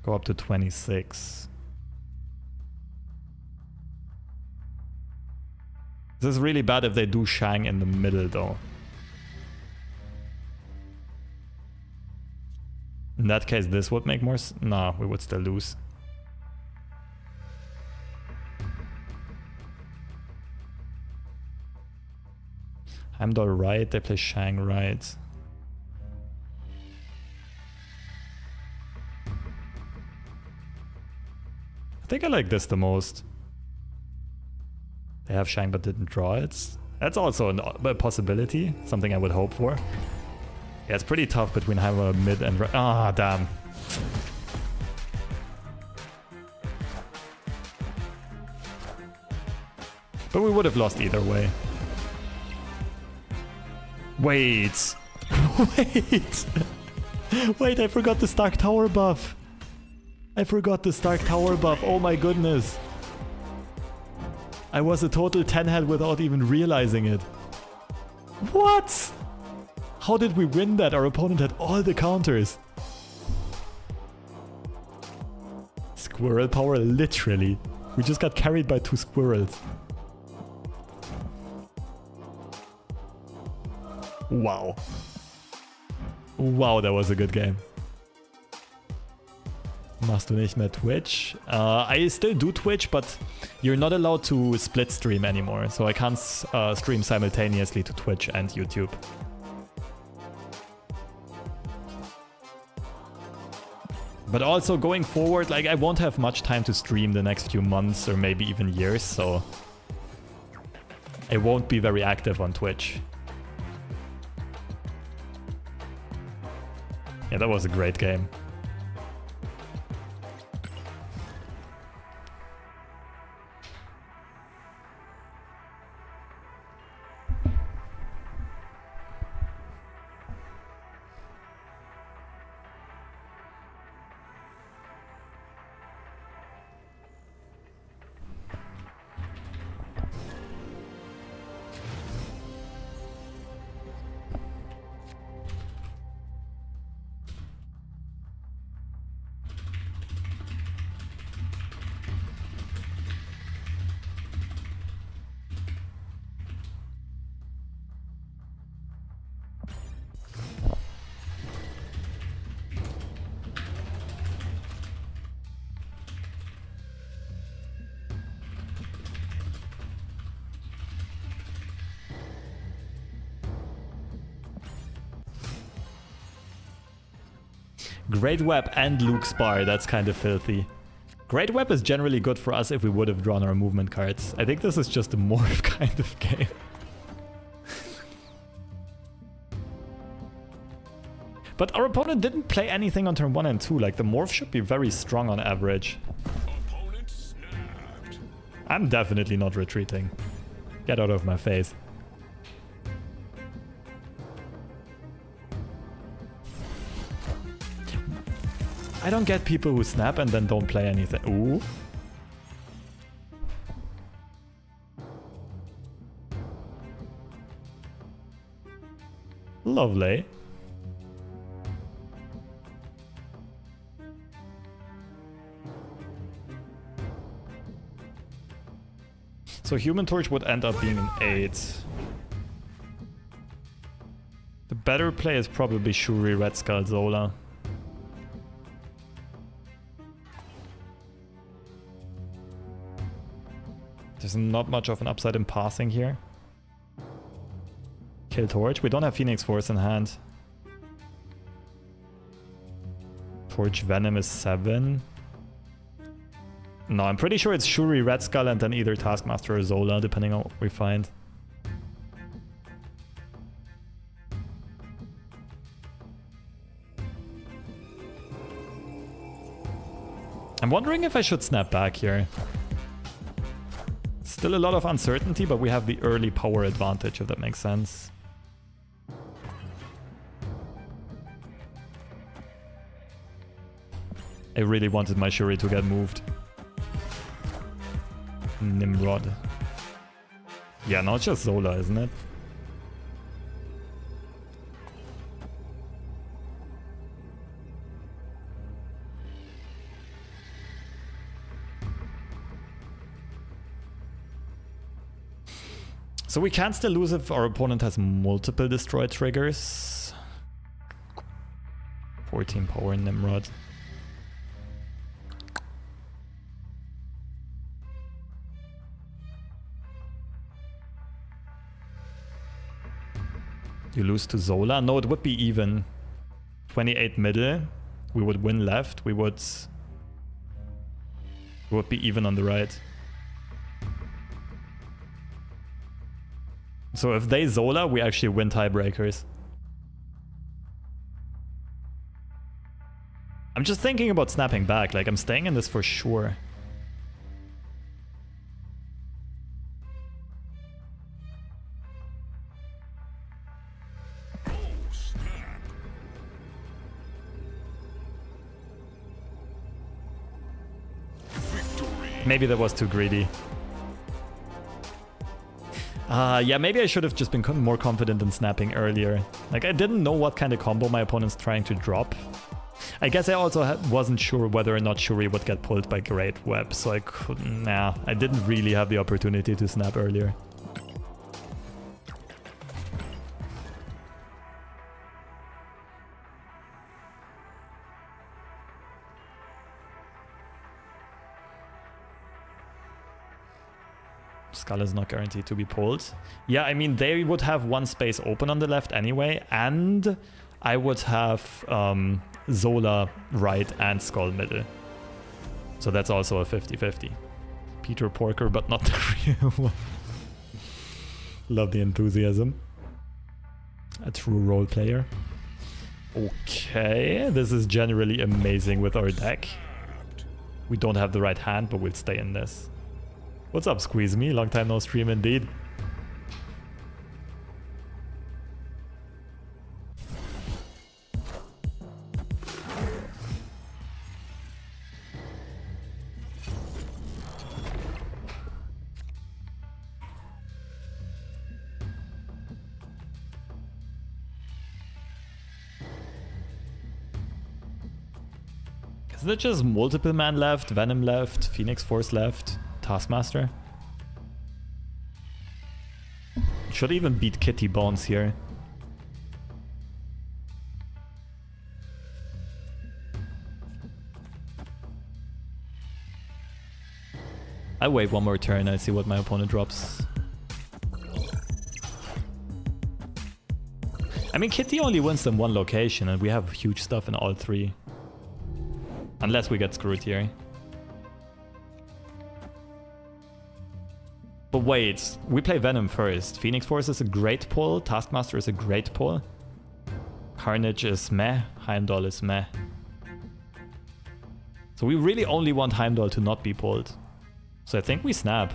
Go up to 26. This is really bad if they do Shang in the middle though. In that case, this would make more sense. No, we would still lose. Heimdall right, they play Shang right. I think I like this the most. They have Shang but didn't draw it. That's also a possibility, something I would hope for. Yeah, it's pretty tough between Heimdall mid and right. Ah, damn. But we would have lost either way. Wait. Wait. Wait, I forgot the Stark Tower buff. I forgot the Stark Tower buff. Oh my goodness. I was a total 10 head without even realizing it. What? How did we win that? Our opponent had all the counters. Squirrel power, literally. We just got carried by 2 squirrels. Wow. Wow, that was a good game. Machst du nicht mehr Twitch? I still do Twitch, but you're not allowed to split stream anymore. So I can't stream simultaneously to Twitch and YouTube. But also going forward, like I won't have much time to stream the next few months or maybe even years, so I won't be very active on Twitch. Yeah, that was a great game. Great Web and Luke's Bar, that's kind of filthy. Great Web is generally good for us if we would have drawn our movement cards. I think this is just a morph kind of game. But our opponent didn't play anything on turn 1 and 2, like the morph should be very strong on average. Opponent snapped. I'm definitely not retreating. Get out of my face. I don't get people who snap and then don't play anything. Ooh. Lovely. So Human Torch would end up being an 8. The better play is probably Shuri, Red Skull, Zola. There's not much of an upside in passing here. Kill Torch. We don't have Phoenix Force in hand. Torch Venom is 7. No, I'm pretty sure it's Shuri, Red Skull, and then either Taskmaster or Zola, depending on what we find. I'm wondering if I should snap back here. Still a lot of uncertainty, but we have the early power advantage, if that makes sense. I really wanted my Shuri to get moved. Nimrod. Yeah, now it's just Zola, isn't it? So we can still lose if our opponent has multiple destroy triggers. 14 power Nimrod. You lose to Zola? No, it would be even. 28 middle. We would win left. We would be even on the right. So if they Zola, we actually win tiebreakers. I'm just thinking about snapping back. Like, I'm staying in this for sure. Oh, snap. Victory. Maybe that was too greedy. Yeah, maybe I should have just been more confident in snapping earlier. Like, I didn't know what kind of combo my opponent's trying to drop. I guess I also wasn't sure whether or not Shuri would get pulled by Great Web, so I couldn't... Nah, I didn't really have the opportunity to snap earlier. Skull is not guaranteed to be pulled. Yeah, I mean, they would have one space open on the left anyway, and I would have Zola right and Skull middle. So that's also a 50-50. Peter Porker, but not the real one. Love the enthusiasm. A true role player. Okay, this is generally amazing with our deck. We don't have the right hand, but we'll stay in this. What's up, Squeeze Me? Long time no stream indeed. Is it just multiple man left, Venom left, Phoenix Force left, Taskmaster? Should even beat Kitty Bones here. I wait one more turn, I see what my opponent drops. I mean, Kitty only wins in one location and we have huge stuff in all three. Unless we get screwed here. But wait, we play Venom first. Phoenix Force is a great pull, Taskmaster is a great pull. Carnage is meh, Heimdall is meh. So we really only want Heimdall to not be pulled. So I think we snap.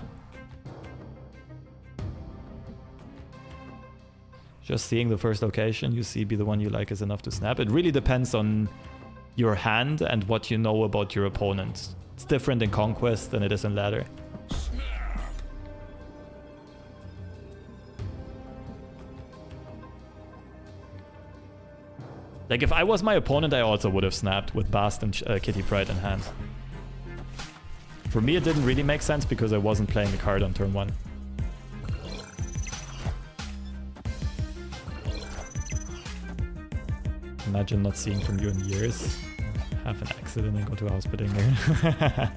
Just seeing the first location you see be the one you like is enough to snap. It really depends on your hand and what you know about your opponent. It's different in Conquest than it is in Ladder. Like, if I was my opponent, I also would have snapped with Bast and Kitty Pryde in hand. For me, it didn't really make sense because I wasn't playing a card on turn 1. Imagine not seeing from you in years. Have an accident and go to a hospital here.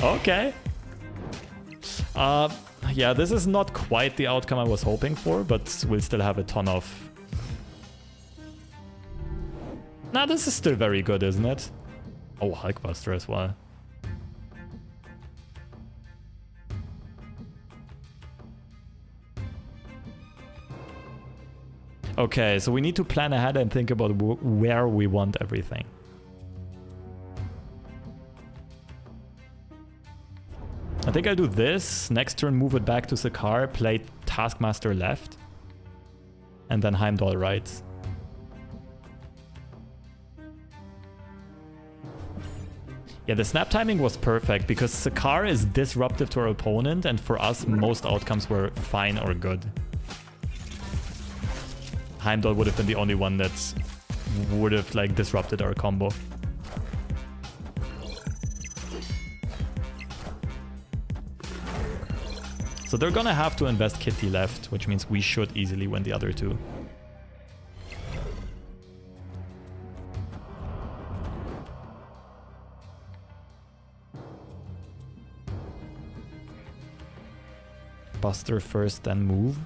Okay. Yeah, this is not quite the outcome I was hoping for, but we'll still have a ton of... Nah, this is still very good, isn't it? Oh, Hulkbuster as well. Okay, so we need to plan ahead and think about where we want everything. I think I'll do this. Next turn, move it back to Sakaar, play Taskmaster left, and then Heimdall right. Yeah, the snap timing was perfect because Sakaar is disruptive to our opponent, and for us, most outcomes were fine or good. Heimdall would have been the only one that would have like disrupted our combo. So they're gonna have to invest Kitty left, which means we should easily win the other two. Buster first, then move.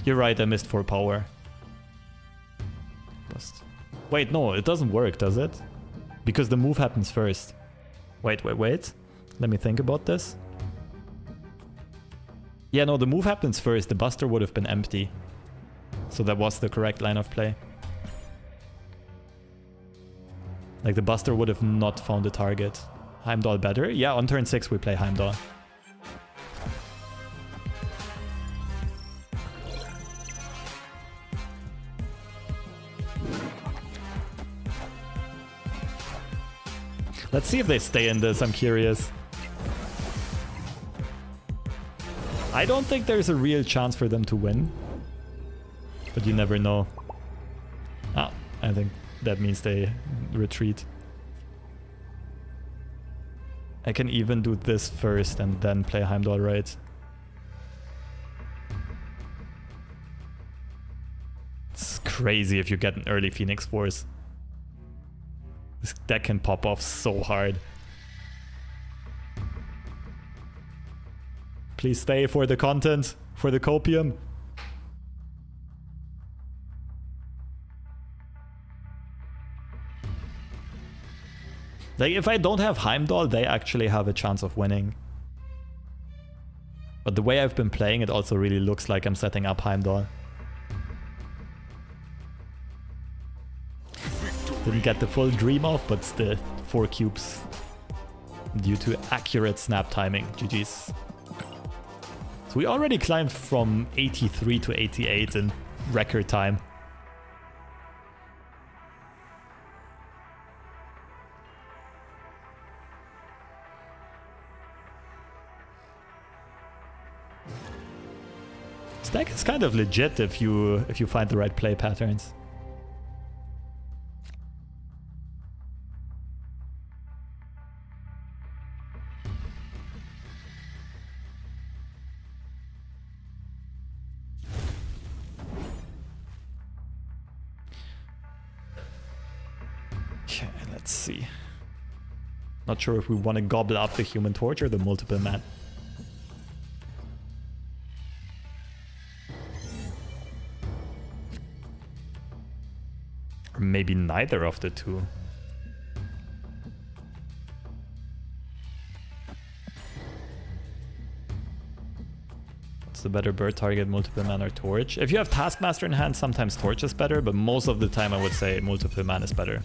You're right, I missed 4 power. Bust. Wait, no, it doesn't work, does it? Because the move happens first. Wait. Let me think about this. Yeah, no, the move happens first. The Buster would have been empty. So that was the correct line of play. Like, the Buster would have not found the target. Heimdall better? Yeah, on turn 6 we play Heimdall. Let's see if they stay in this, I'm curious. I don't think there's a real chance for them to win. But you never know. Ah, I think that means they retreat. I can even do this first and then play Heimdall, right? It's crazy if you get an early Phoenix Force. This deck can pop off so hard. Please stay for the content, for the copium. Like, if I don't have Heimdall, they actually have a chance of winning. But the way I've been playing, it also really looks like I'm setting up Heimdall. Didn't get the full dream off, but still, 4 cubes. Due to accurate snap timing. GG's. So we already climbed from 83 to 88 in record time. This deck is kind of legit if you find the right play patterns. Okay, let's see. Not sure if we want to gobble up the Human Torch or the multiple man. Or maybe neither of the two. What's the better bird target, multiple man or torch? If you have Taskmaster in hand, sometimes torch is better, but most of the time I would say multiple man is better.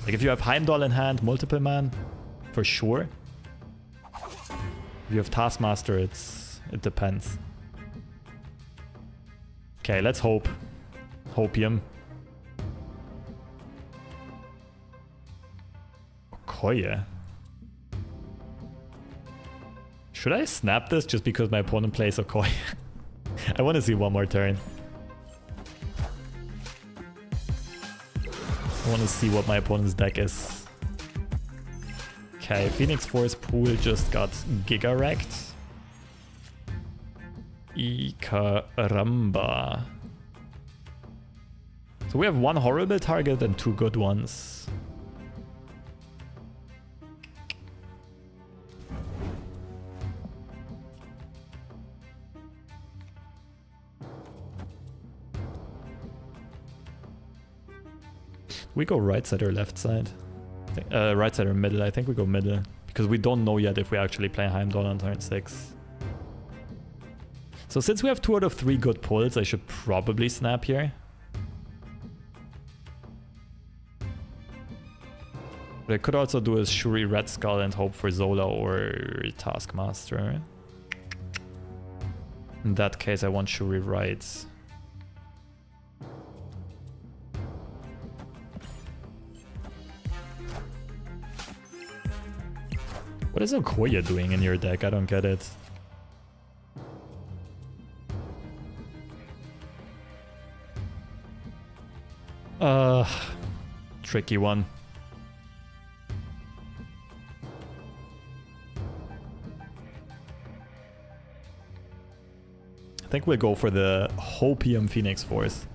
Like if you have Heimdall in hand, multiple man, for sure. If you have Taskmaster, it depends. Okay, let's hope. Hopium. Okoye. Should I snap this just because my opponent plays Okoye? I want to see one more turn. I want to see what my opponent's deck is. Okay, Phoenix Force pool just got Giga wrecked. Ikaramba. So we have one horrible target and 2 good ones. We go right side or left side? Right side or middle? I think we go middle. Because we don't know yet if we actually play Heimdall on turn 6. So since we have 2 out of 3 good pulls, I should probably snap here. What I could also do is Shuri Red Skull and hope for Zola or Taskmaster. In that case, I want Shuri Right. What is Okoye doing in your deck? I don't get it. Tricky one. I think we'll go for the Hopium Phoenix Force.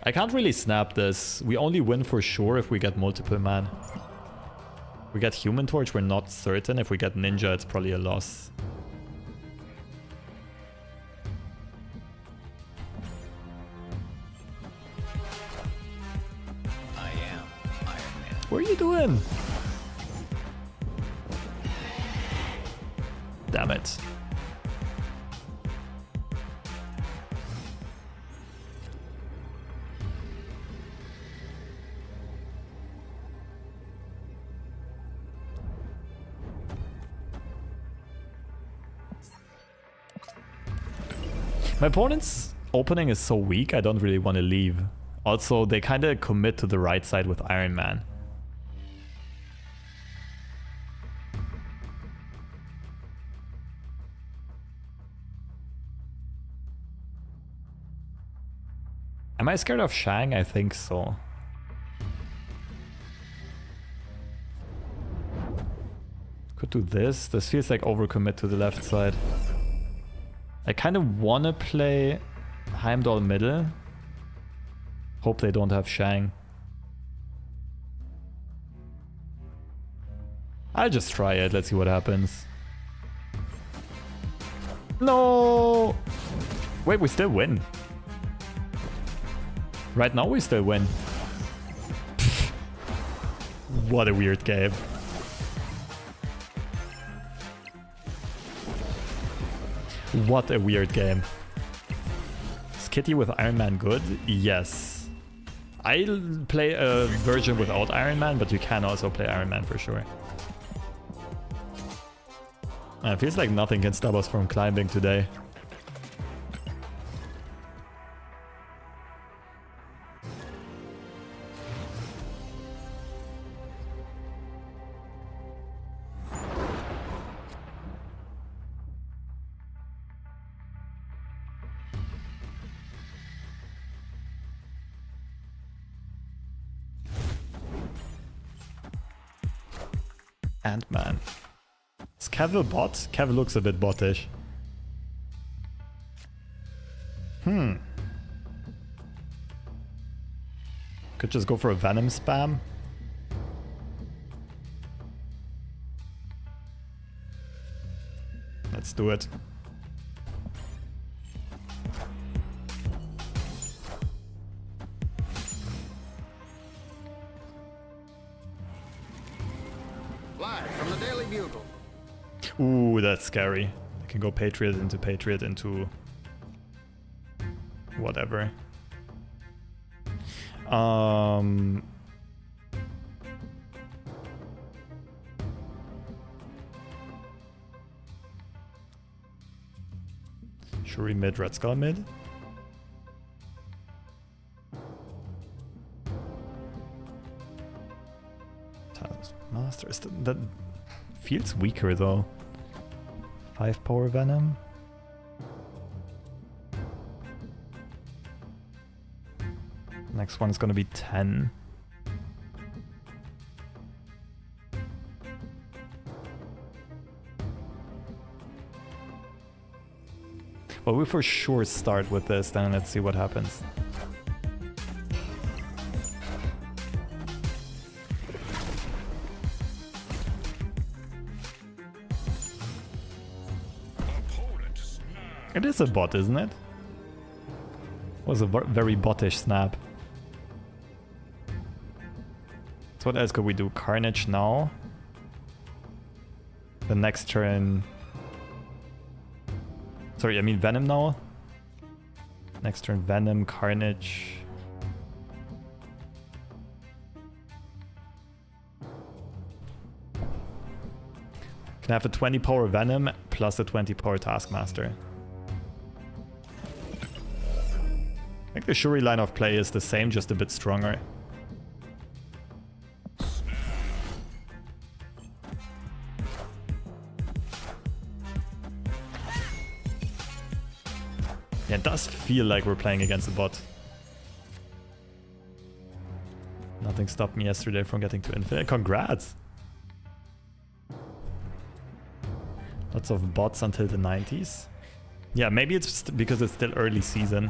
I can't really snap this. We only win for sure if we get multiple man. If we get Human Torch, we're not certain. If we get Ninja, it's probably a loss. I am Iron Man. What are you doing? Damn it. My opponent's opening is so weak, I don't really want to leave. Also, they kind of commit to the right side with Iron Man. Am I scared of Shang? I think so. Could do this. This feels like overcommit to the left side. I kind of want to play Heimdall middle. Hope they don't have Shang. I'll just try it. Let's see what happens. No! Wait, we still win. Right now we still win. What a weird game. What a weird game. Is Kitty with Iron Man good? Yes. I'll play a version without Iron Man, but you can also play Iron Man for sure. It feels like nothing can stop us from climbing today. Ant-Man. Is Cav a bot? Cav looks a bit bottish. Could just go for a Venom spam. Let's do it. Live from the Daily Bugle. Ooh, that's scary. I can go Patriot into whatever. Shuri mid, Red Skull mid. Master, that feels weaker though. 5 power Venom. Next one is gonna be 10. Well, we for sure start with this, then let's see what happens. It is a bot, isn't it? Was a very bottish snap. So what else could we do? Carnage now. The next turn... Sorry, I mean Venom now. Next turn Venom, Carnage. Can have a 20 power Venom plus a 20 power Taskmaster. I think the Shuri line of play is the same, just a bit stronger. Yeah, it does feel like we're playing against a bot. Nothing stopped me yesterday from getting to infinite. Congrats! Lots of bots until the 90s. Yeah, maybe it's because it's still early season.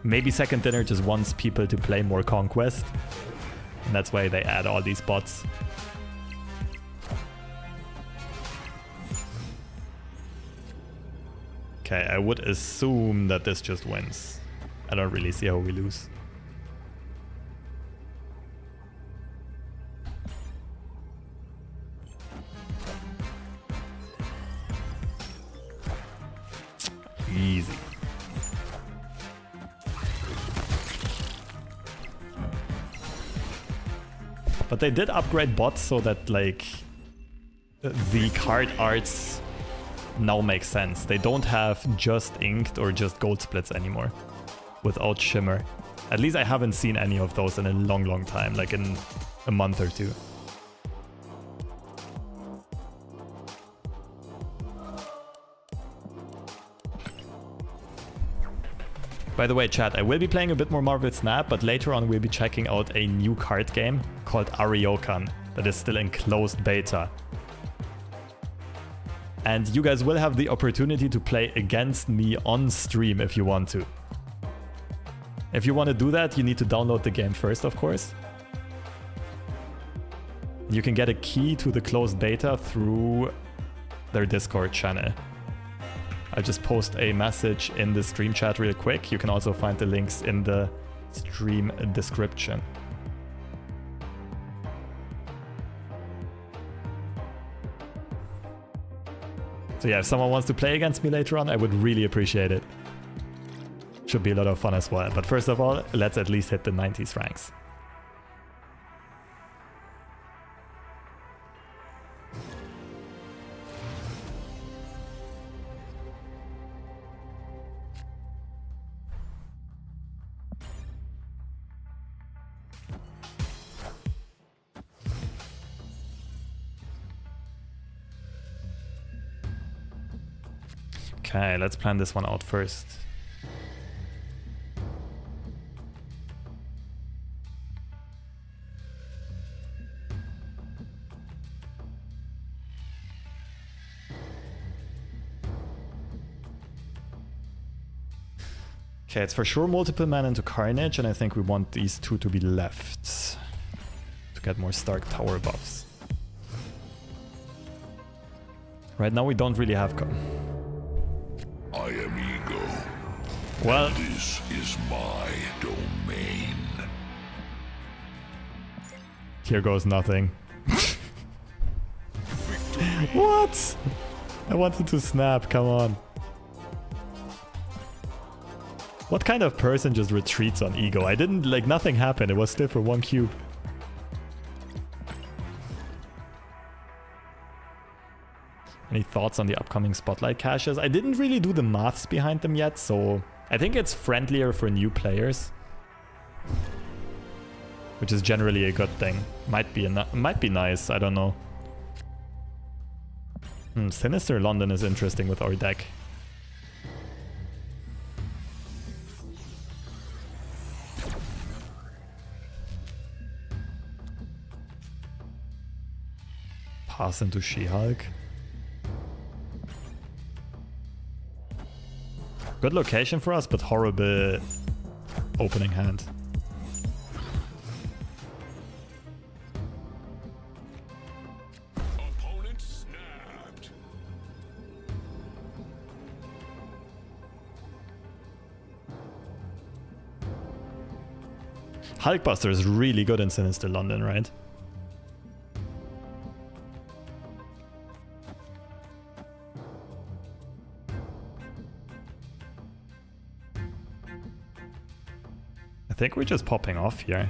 Maybe Second Dinner just wants people to play more Conquest. And that's why they add all these bots. Okay, I would assume that this just wins. I don't really see how we lose. Easy. But they did upgrade bots so that, like, the card arts now make sense. They don't have just inked or just gold splits anymore without shimmer. At least I haven't seen any of those in a long time, like in a month or two. By the way, chat, I will be playing a bit more Marvel Snap, but later on we'll be checking out a new card game called Ariokan that is still in closed beta. And you guys will have the opportunity to play against me on stream if you want to. If you want to do that, you need to download the game first, of course. You can get a key to the closed beta through their Discord channel. I'll just post a message in the stream chat real quick. You can also find the links in the stream description. So yeah, if someone wants to play against me later on, I would really appreciate it. Should be a lot of fun as well. But first of all, let's at least hit the 90s ranks. Okay, let's plan this one out first. Okay, it's for sure multiple men into Carnage, and I think we want these two to be left to get more Stark Tower buffs. Right now we don't really have... I am Ego. Well, This is my domain. here goes nothing. What? I wanted to snap, come on. What kind of person just retreats on Ego? I didn't, like, nothing happened. It was still for 1 cube. Any thoughts on the upcoming Spotlight caches? I didn't really do the maths behind them yet, so I think it's friendlier for new players, which is generally a good thing. Might be nice, I don't know. Sinister London is interesting with our deck. Pass into She-Hulk. Good location for us, but horrible opening hand. Opponent snapped. Hulkbuster is really good in Sinister London, right? I think we're just popping off here.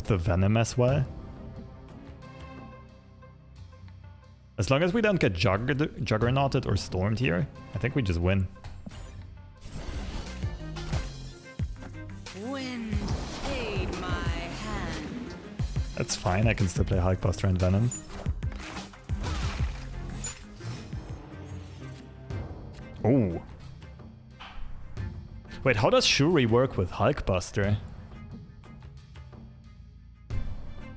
The Venom as well. As long as we don't get Juggernauted or Stormed here, I think we just win. Wind aid my hand. That's fine, I can still play Hulkbuster and Venom. Ooh. Wait, how does Shuri work with Hulkbuster?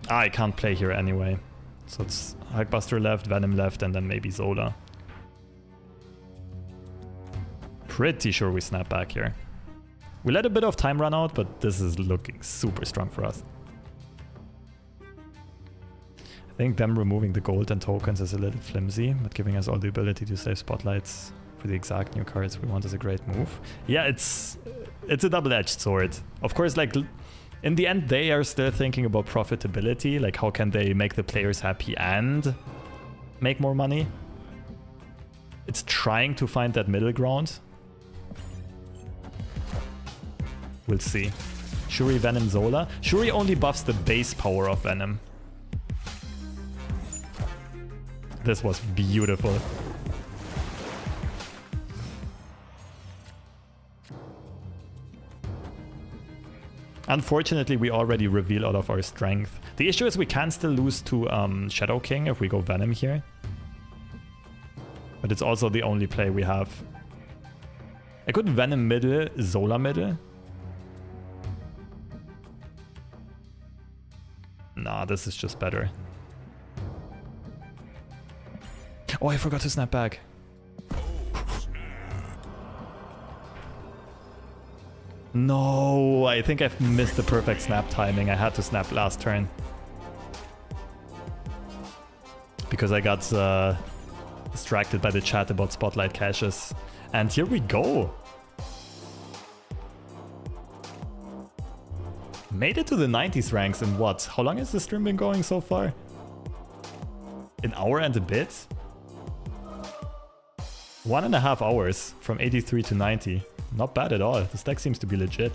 Ah, I can't play here anyway. So it's Hulkbuster left, Venom left, and then maybe Zola. Pretty sure we snap back here. We let a bit of time run out, but this is looking super strong for us. I think them removing the gold and tokens is a little flimsy, but giving us all the ability to save spotlights for the exact new cards we want is a great move. Yeah, it's a double-edged sword. Of course, like, in the end, they are still thinking about profitability, like how can they make the players happy and make more money. It's trying to find that middle ground. We'll see. Shuri, Venom, Zola. Shuri only buffs the base power of Venom. This was beautiful. Unfortunately, we already reveal all of our strength. The issue is we can still lose to Shadow King if we go Venom here. But it's also the only play we have. I could Venom middle, Zola middle. Nah, this is just better. Oh, I forgot to snap back. No, I think I've missed the perfect snap timing. I had to snap last turn. Because I got distracted by the chat about spotlight caches. And here we go. Made it to the 90s ranks in what? How long has the stream been going so far? An hour and a bit? 1.5 hours from 83 to 90. Not bad at all. This deck seems to be legit.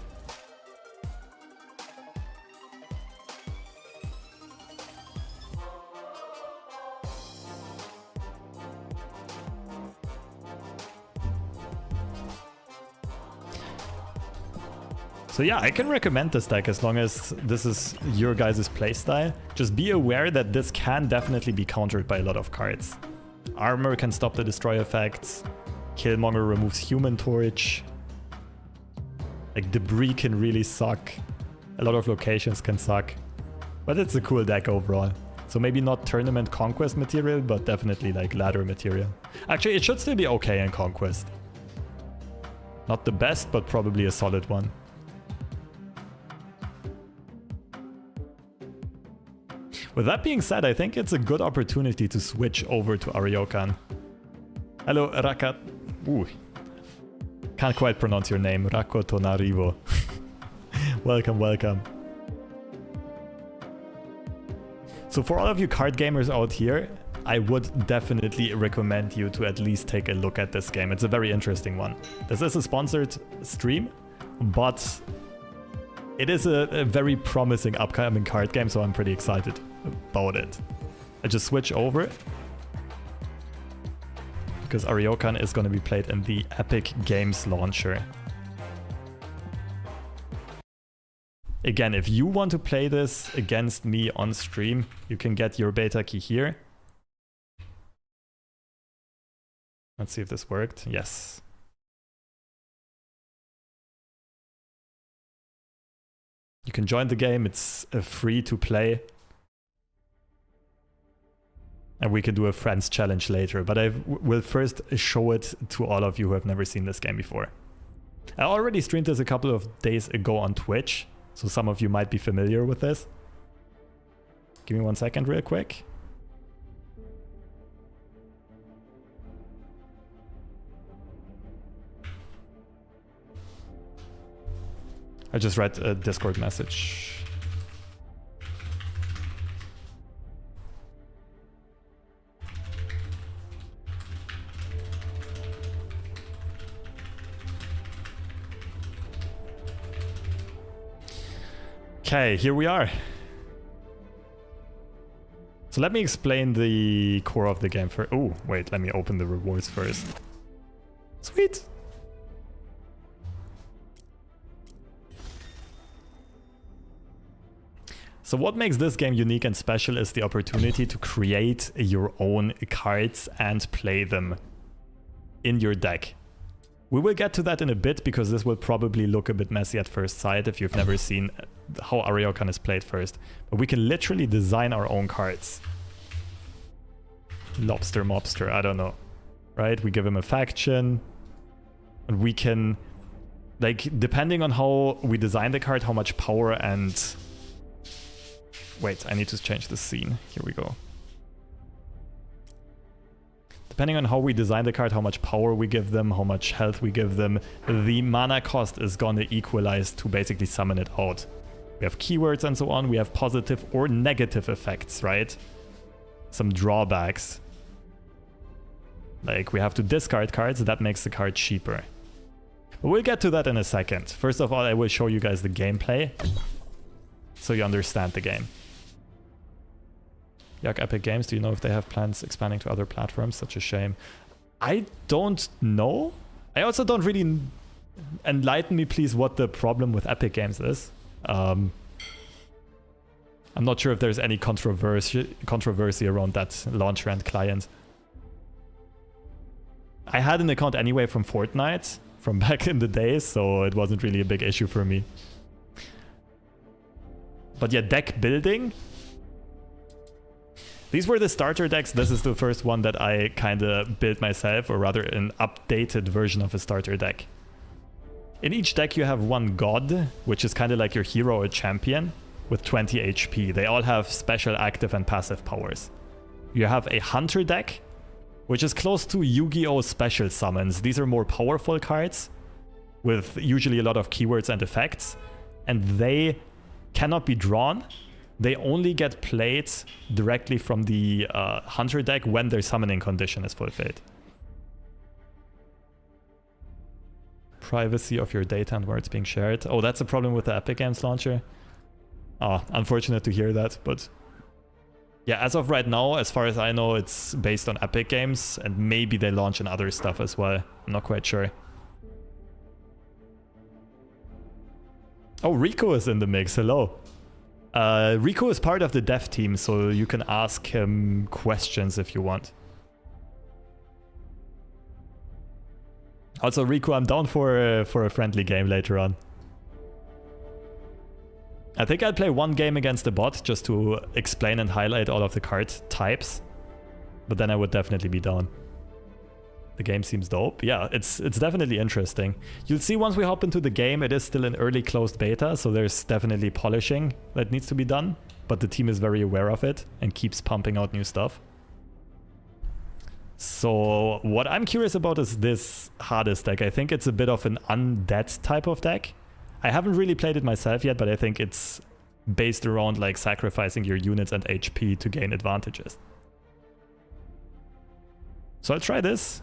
So yeah, I can recommend this deck as long as this is your guys' playstyle. Just be aware that this can definitely be countered by a lot of cards. Armor can stop the destroy effects. Killmonger removes Human Torch. Like Debris can really suck. A lot of locations can suck. But it's a cool deck overall. So maybe not tournament conquest material, but definitely like ladder material. Actually, it should still be okay in conquest. Not the best, but probably a solid one. With that being said, I think it's a good opportunity to switch over to Ariokan. Hello, Rakat. Ooh. Can't quite pronounce your name. Rakotonarivo. Welcome, welcome. So for all of you card gamers out here, I would definitely recommend you to at least take a look at this game. It's a very interesting one. This is a sponsored stream, but it is a very promising upcoming card game, so I'm pretty excited about it. I just switch over because Ariokan is going to be played in the Epic Games launcher. Again, if you want to play this against me on stream, you can get your beta key here. Let's see if this worked. Yes. You can join the game. It's free to play. And we can do a friends challenge later, but I will first show it to all of you who have never seen this game before. I already streamed this a couple of days ago on Twitch, so some of you might be familiar with this. Give me 1 second real quick. I just read a Discord message. Okay, here we are. So let me explain the core of the game first. Oh, wait, let me open the rewards first. Sweet. So what makes this game unique and special is the opportunity to create your own cards and play them in your deck. We will get to that in a bit because this will probably look a bit messy at first sight if you've never seen how Ariokan is played first. But we can literally design our own cards. Lobster Mobster, I don't know. Right? We give him a faction. And we can, like, depending on how we design the card, how much power and... Wait, I need to change the scene. Here we go. Depending on how we design the card, how much power we give them, how much health we give them, the mana cost is gonna equalize to basically summon it out. We have keywords and so on, we have positive or negative effects, right? Some drawbacks. Like we have to discard cards, that makes the card cheaper. But we'll get to that in a second. First of all, I will show you guys the gameplay, so you understand the game. Yuck, Epic Games, do you know if they have plans expanding to other platforms? Such a shame. I don't know. I also don't really... Enlighten me, please, what the problem with Epic Games is. I'm not sure if there's any controversy around that launcher and client. I had an account anyway from Fortnite, from back in the days, so it wasn't really a big issue for me. But yeah, deck building. These were the starter decks. This is the first one that I kind of built myself, or rather an updated version of a starter deck. In each deck you have one god, which is kind of like your hero or champion, with 20 HP. They all have special active and passive powers. You have a hunter deck, which is close to Yu-Gi-Oh! Special summons. These are more powerful cards, with usually a lot of keywords and effects, and they cannot be drawn. They only get played directly from the hunter deck when their summoning condition is fulfilled. Privacy of your data and where it's being shared. Oh, that's a problem with the Epic Games launcher. Oh, unfortunate to hear that, but yeah, as of right now, as far as I know, it's based on Epic Games, and maybe they launch in other stuff as well. I'm not quite sure. Oh, Rico is in the mix. Hello. Rico is part of the dev team, so you can ask him questions if you want. Also, Rico, I'm down for a friendly game later on. I think I'll play one game against the bot just to explain and highlight all of the card types, but then I would definitely be down. The game seems dope. Yeah, it's definitely interesting. You'll see once we hop into the game, it is still an early closed beta, so there's definitely polishing that needs to be done, but the team is very aware of it and keeps pumping out new stuff. So what I'm curious about is this Hades deck. I think it's a bit of an undead type of deck. I haven't really played it myself yet, but I think it's based around like sacrificing your units and HP to gain advantages. So I'll try this.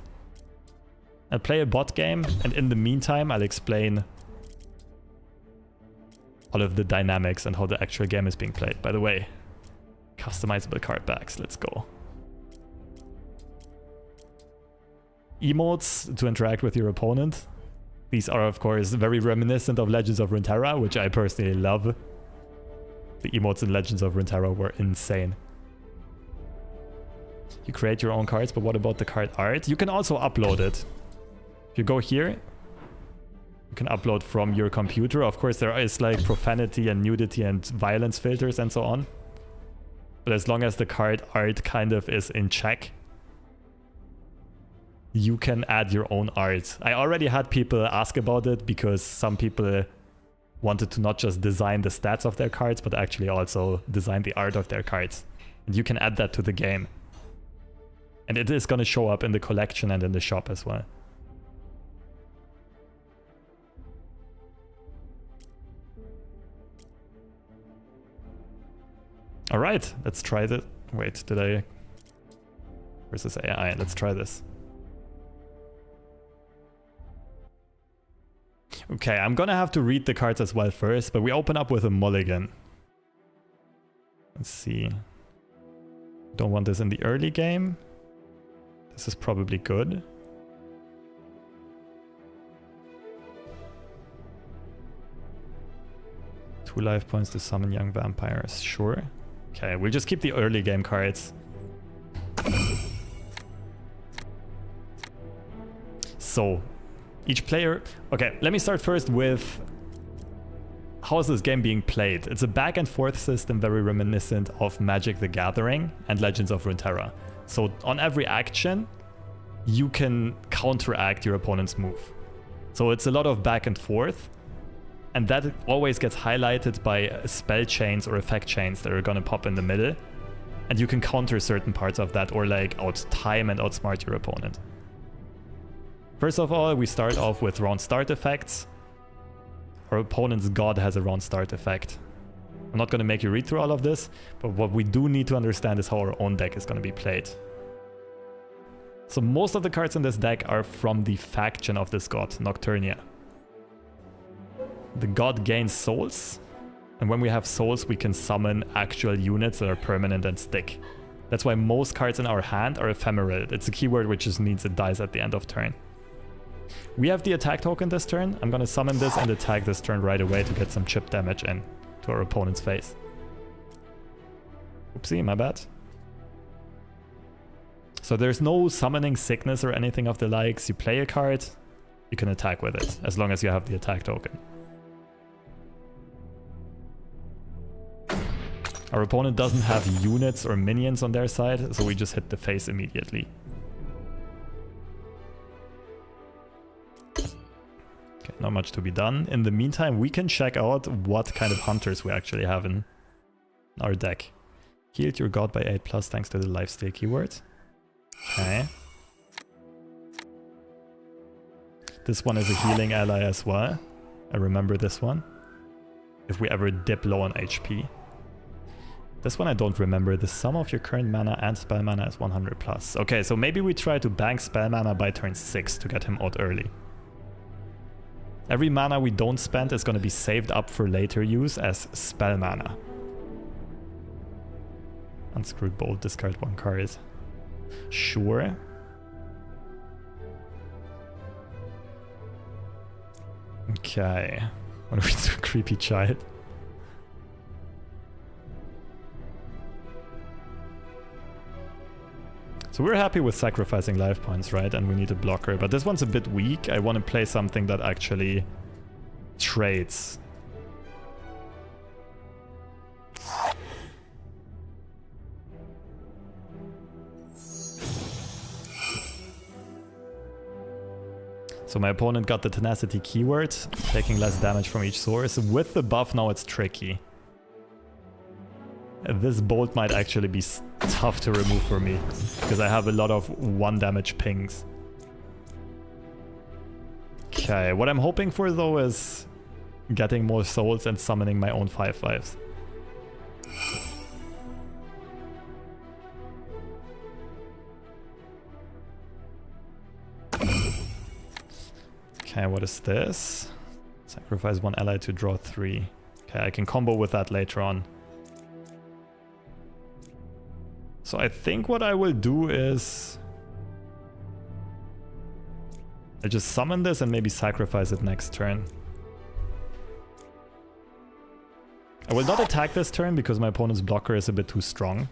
I'll play a bot game, and in the meantime, I'll explain all of the dynamics and how the actual game is being played. By the way, customizable card backs, let's go. Emotes to interact with your opponent. These are, of course, very reminiscent of Legends of Runeterra, which I personally love. The emotes in Legends of Runeterra were insane. You create your own cards, but what about the card art? You can also upload it. If you go here, you can upload from your computer. Of course, there is like profanity and nudity and violence filters and so on. But as long as the card art kind of is in check, you can add your own art. I already had people ask about it because some people wanted to not just design the stats of their cards, but actually also design the art of their cards. And you can add that to the game. And it is going to show up in the collection and in the shop as well. All right, let's try this. Wait, did I... Where's this AI? Let's try this. Okay, I'm gonna have to read the cards as well first, but we open up with a mulligan. Let's see. Don't want this in the early game. This is probably good. Two life points to summon young vampires. Sure. Okay, we'll just keep the early game cards. So, each player... Okay, let me start first with how is this game being played. It's a back and forth system very reminiscent of Magic the Gathering and Legends of Runeterra. So on every action, you can counteract your opponent's move. So it's a lot of back and forth, and that always gets highlighted by spell chains or effect chains that are gonna pop in the middle, and you can counter certain parts of that or like out-time and outsmart your opponent. First of all, we start off with round start effects. Our opponent's god has a round start effect. I'm not going to make you read through all of this, but what we do need to understand is how our own deck is going to be played. So most of the cards in this deck are from the faction of this god, Nocturnia. The god gains souls, and when we have souls, we can summon actual units that are permanent and stick. That's why most cards in our hand are ephemeral. It's a keyword which just means it dies at the end of turn. We have the attack token this turn. I'm gonna summon this and attack this turn right away to get some chip damage in to our opponent's face. Oopsie, my bad. So there's no summoning sickness or anything of the likes. You play a card, you can attack with it, as long as you have the attack token. Our opponent doesn't have units or minions on their side, so we just hit the face immediately. Okay, not much to be done. In the meantime, we can check out what kind of hunters we actually have in our deck. Healed your god by 8+ thanks to the lifesteal keyword. Okay. This one is a healing ally as well. I remember this one. If we ever dip low on HP. This one I don't remember. The sum of your current mana and spell mana is 100+. Okay, so maybe we try to bank spell mana by turn 6 to get him out early. Every mana we don't spend is going to be saved up for later use as spell mana. Unscrewed bolt, discard 1 card. Sure. Okay. What do we do? Creepy child. So we're happy with sacrificing life points, right? And we need a blocker. But this one's a bit weak. I want to play something that actually trades. So my opponent got the tenacity keyword, taking less damage from each source. With the buff now it's tricky. This bolt might actually be tough to remove for me, because I have a lot of 1 damage pings. Okay, what I'm hoping for though is getting more souls and summoning my own 5/5s. Okay, what is this? Sacrifice 1 ally to draw 3. Okay, I can combo with that later on. So I think what I will do is I just summon this and maybe sacrifice it next turn. I will not attack this turn because my opponent's blocker is a bit too strong.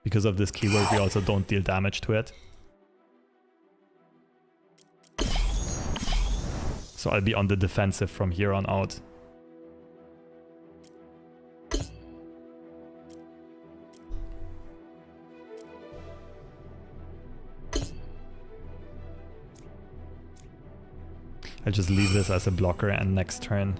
Because of this keyword we also don't deal damage to it. So I'll be on the defensive from here on out. I'll just leave this as a blocker and next turn.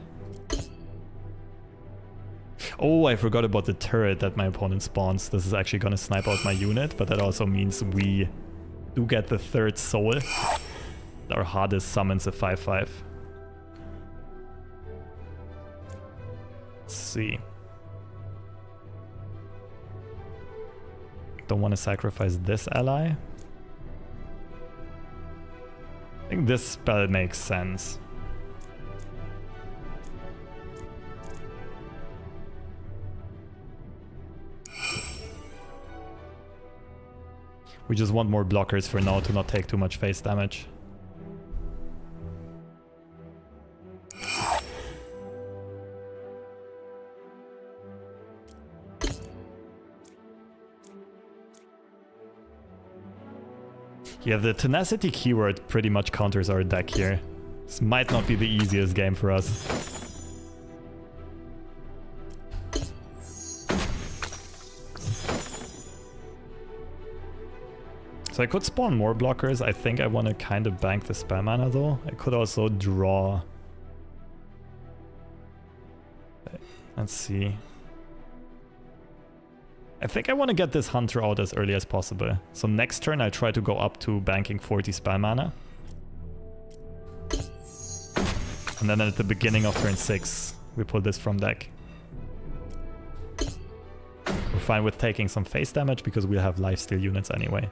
Oh, I forgot about the turret that my opponent spawns. This is actually gonna snipe out my unit, but that also means we do get the 3rd soul. Our hardest summons a 5/5. Let's see. Don't want to sacrifice this ally. I think this spell makes sense. We just want more blockers for now to not take too much face damage. Yeah, the tenacity keyword pretty much counters our deck here. This might not be the easiest game for us. So I could spawn more blockers. I think I want to kind of bank the spell mana though. I could also draw. Let's see. I think I want to get this hunter out as early as possible. So next turn I try to go up to banking 40 spell mana. And then at the beginning of turn 6, we pull this from deck. We're fine with taking some face damage because we'll have lifesteal units anyway.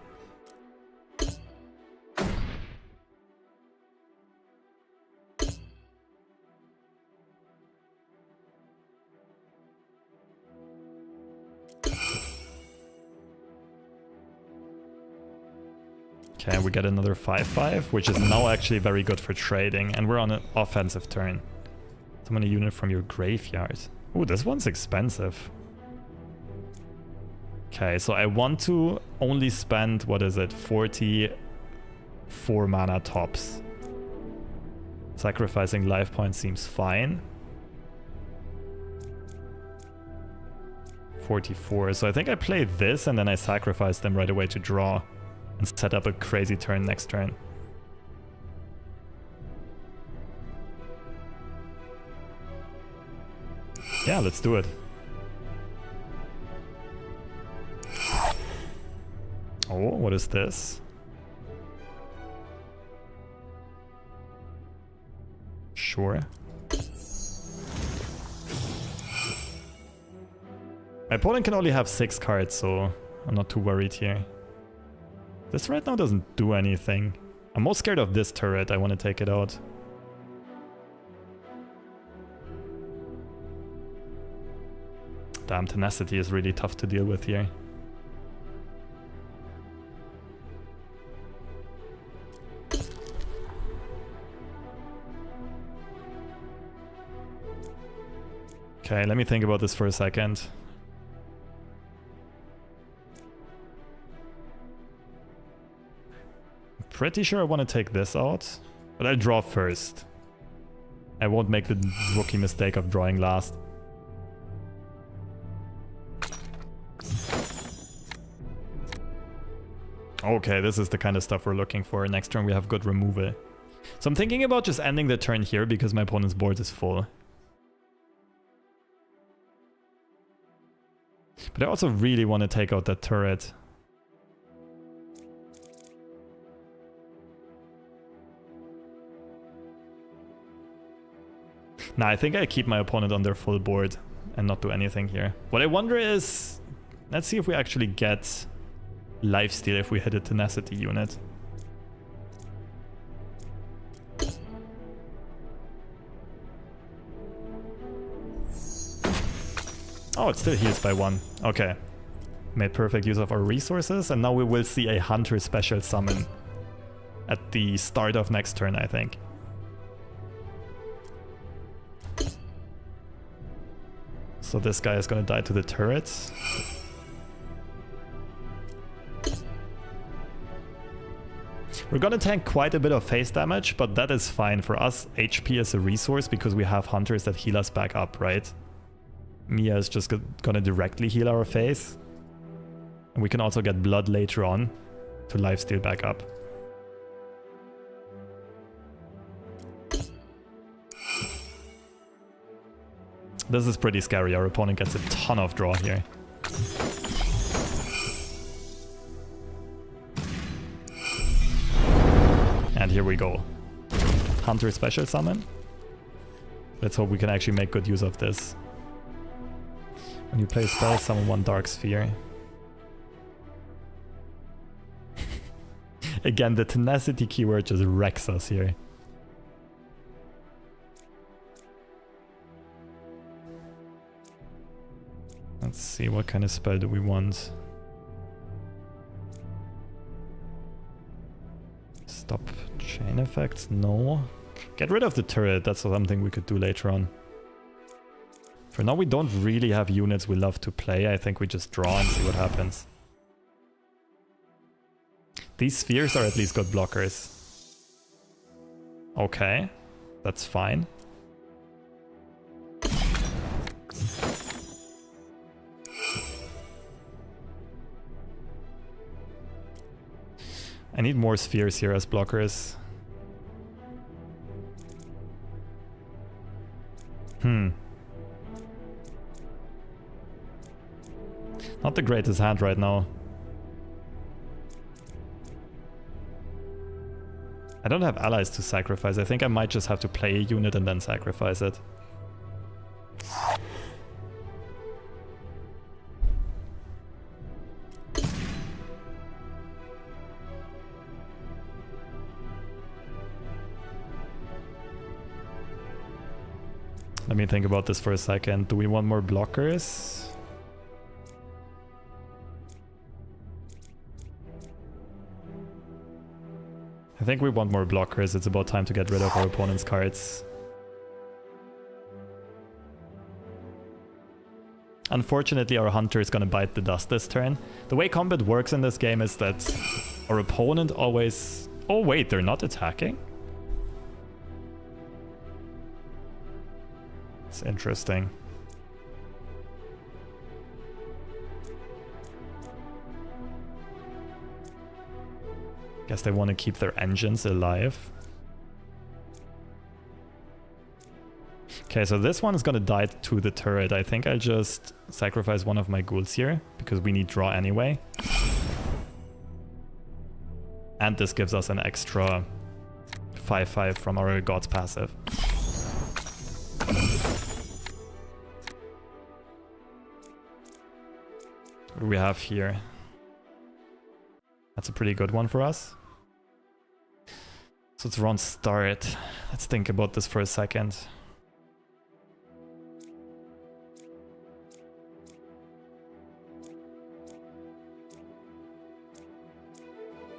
Okay, we get another 5/5, which is now actually very good for trading, and we're on an offensive turn. Summon a unit from your graveyard. Ooh, this one's expensive. Okay, so I want to only spend, what is it, 44 mana tops. Sacrificing life points seems fine. 44, so I think I play this and then I sacrifice them right away to draw and set up a crazy turn next turn. Yeah, let's do it. Oh, what is this? Sure. My opponent can only have 6 cards, so I'm not too worried here. This right now doesn't do anything. I'm most scared of this turret. I want to take it out. Damn, tenacity is really tough to deal with here. Okay, let me think about this for a second. I'm pretty sure I want to take this out, but I'll draw first. I won't make the rookie mistake of drawing last. Okay, this is the kind of stuff we're looking for. Next turn we have good removal. So I'm thinking about just ending the turn here because my opponent's board is full. But I also really want to take out that turret. Nah, I think I keep my opponent on their full board and not do anything here. What I wonder is, let's see if we actually get lifesteal if we hit a tenacity unit. Oh, it still heals by 1. Okay. Made perfect use of our resources, and now we will see a hunter special summon at the start of next turn, I think. So this guy is gonna die to the turrets. We're gonna tank quite a bit of face damage, but that is fine. For us, HP is a resource because we have hunters that heal us back up, right? Mia is just gonna directly heal our face. And we can also get blood later on to lifesteal back up. This is pretty scary. Our opponent gets a ton of draw here. And here we go. Hunter special summon. Let's hope we can actually make good use of this. When you play a spell, summon 1 dark sphere. Again, the tenacity keyword just wrecks us here. Let's see, what kind of spell do we want? Stop chain effects? No. Get rid of the turret, that's something we could do later on. For now we don't really have units we love to play. I think we just draw and see what happens. These spheres are at least good blockers. Okay, that's fine. I need more spheres here as blockers. Not the greatest hand right now. I don't have allies to sacrifice. I think I might just have to play a unit and then sacrifice it. Let me think about this for a second. Do we want more blockers? I think we want more blockers. It's about time to get rid of our opponent's cards. Unfortunately, our hunter is gonna bite the dust this turn. The way combat works in this game is that our opponent always... Oh wait, they're not attacking? It's interesting. Guess they want to keep their engines alive. Okay, so this one is gonna die to the turret. I think I'll just sacrifice one of my ghouls here, because we need draw anyway. And this gives us an extra 5/5 from our God's passive. What do we have here? That's a pretty good one for us. So it's round start. Let's think about this for a second.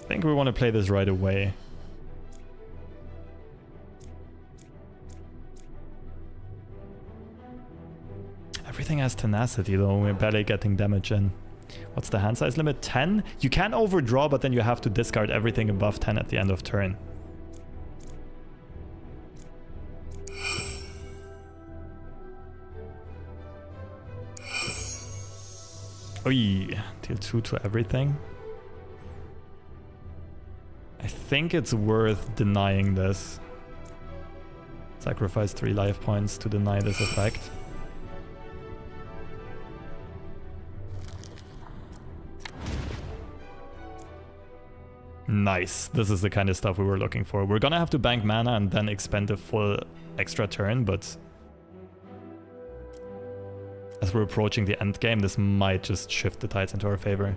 I think we want to play this right away. Everything has tenacity though, we're barely getting damage in. What's the hand size limit? 10? You can overdraw, but then you have to discard everything above 10 at the end of turn. Oy, deal 2 to everything. I think it's worth denying this. Sacrifice 3 life points to deny this effect. Nice. This is the kind of stuff we were looking for. We're gonna have to bank mana and then expend a full extra turn, but as we're approaching the end game, this might just shift the tides into our favor.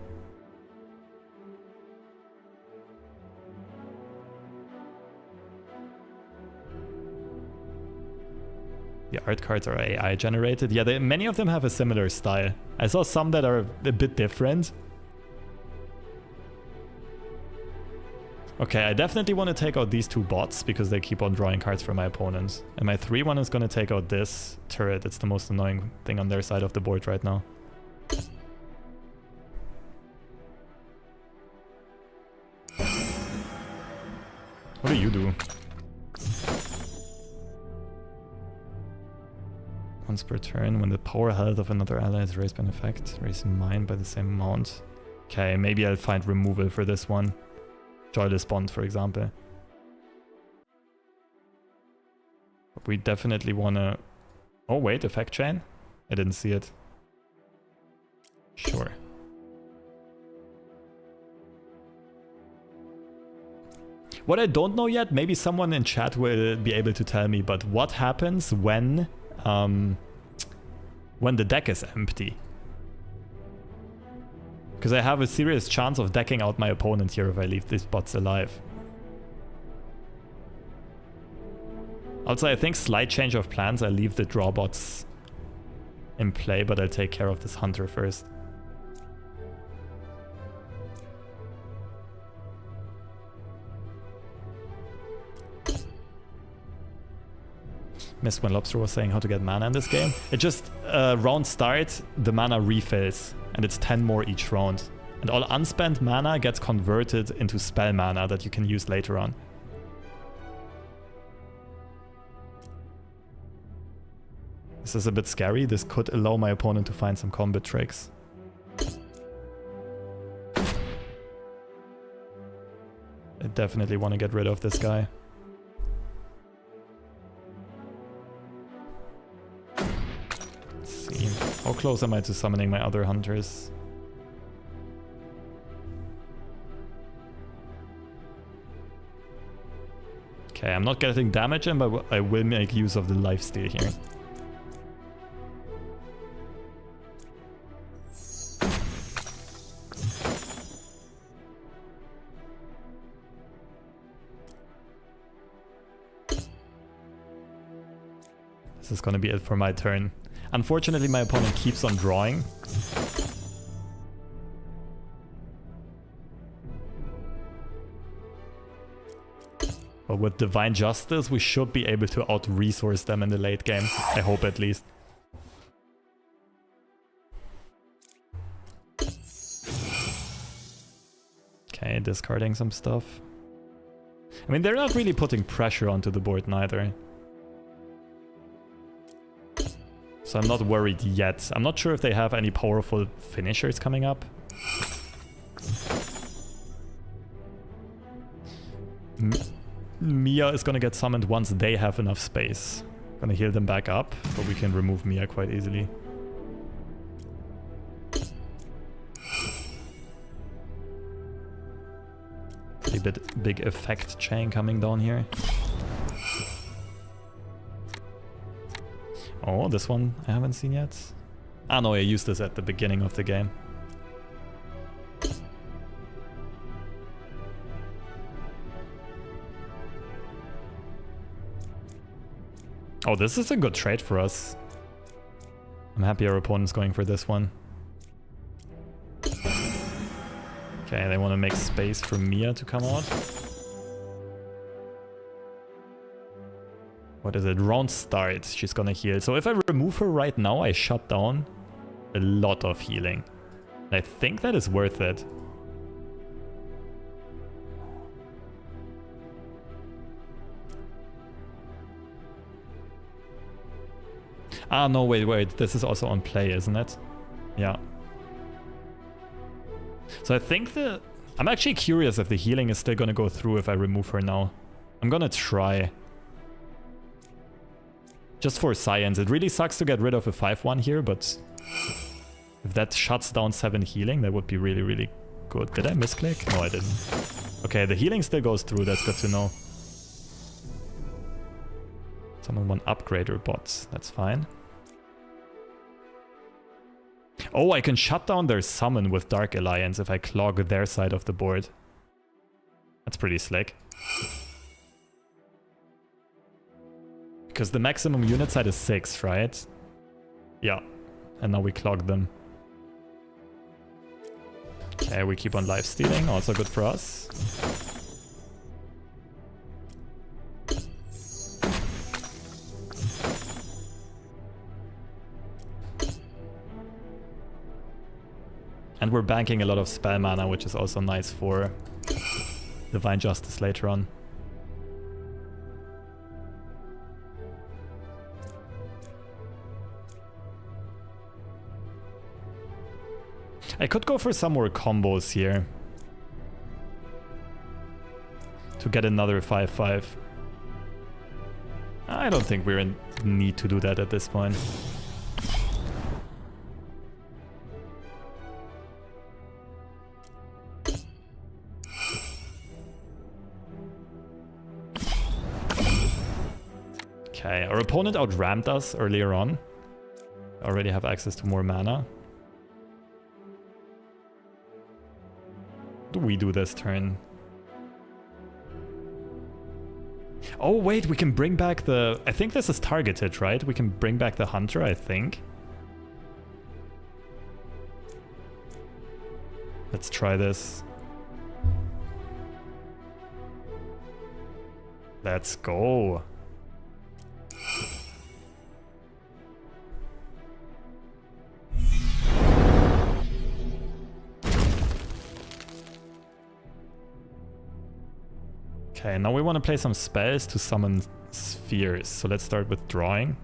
The art cards are AI generated. Yeah, many of them have a similar style. I saw some that are a bit different. Okay, I definitely want to take out these 2 bots because they keep on drawing cards from my opponents. And my 3-1 is going to take out this turret. It's the most annoying thing on their side of the board right now. What do you do? Once per turn, when the power health of another ally is raised by an effect, raise mine by the same amount. Okay, maybe I'll find removal for this one. Joyless Bond, for example. But we definitely want to... Oh wait, effect chain? I didn't see it. Sure. What I don't know yet, maybe someone in chat will be able to tell me, but what happens when the deck is empty? Because I have a serious chance of decking out my opponent here if I leave these bots alive. Also, I think slight change of plans. I leave the draw bots in play, but I'll take care of this hunter first. Missed when Lobster was saying how to get mana in this game. It just, round start, the mana refills. And it's 10 more each round. And all unspent mana gets converted into spell mana that you can use later on. This is a bit scary. This could allow my opponent to find some combat tricks. I definitely want to get rid of this guy. Let's see. How close am I to summoning my other hunters? Okay, I'm not getting damage in, but I will make use of the lifesteal here. This is gonna be it for my turn. Unfortunately, my opponent keeps on drawing. But with Divine Justice, we should be able to out-resource them in the late game. I hope at least. Okay, discarding some stuff. I mean, they're not really putting pressure onto the board neither. So I'm not worried yet. I'm not sure if they have any powerful finishers coming up. Mia is gonna get summoned once they have enough space. Gonna heal them back up, but we can remove Mia quite easily. Pretty big effect chain coming down here. Oh, this one I haven't seen yet. Ah no, I used this at the beginning of the game. Oh, this is a good trade for us. I'm happy our opponent's going for this one. Okay, they want to make space for Mia to come out. What is it? Round start. She's gonna heal. So if I remove her right now, I shut down a lot of healing. I think that is worth it. Ah, no, wait. This is also on play, isn't it? Yeah. So I think I'm actually curious if the healing is still gonna go through if I remove her now. I'm gonna try. Just for science. It really sucks to get rid of a 5-1 here, but if that shuts down 7 healing, that would be really, really good. Did I misclick? No, I didn't. Okay, the healing still goes through. That's good to know. Someone want upgrader bots. That's fine. Oh, I can shut down their summon with Dark Alliance if I clog their side of the board. That's pretty slick. Because the maximum unit size is 6, right? Yeah. And now we clog them. Okay, we keep on life stealing. Also good for us. And we're banking a lot of spell mana, which is also nice for Divine Justice later on. I could go for some more combos here to get another 5-5. I don't think we're in need to do that at this point. Okay, our opponent outrammed us earlier on. Already have access to more mana. What do we do this turn? Oh wait, we can bring back the... I think this is targeted, right? We can bring back the hunter, I think. Let's try this. Let's go. Okay, now we want to play some spells to summon spheres. So let's start with drawing.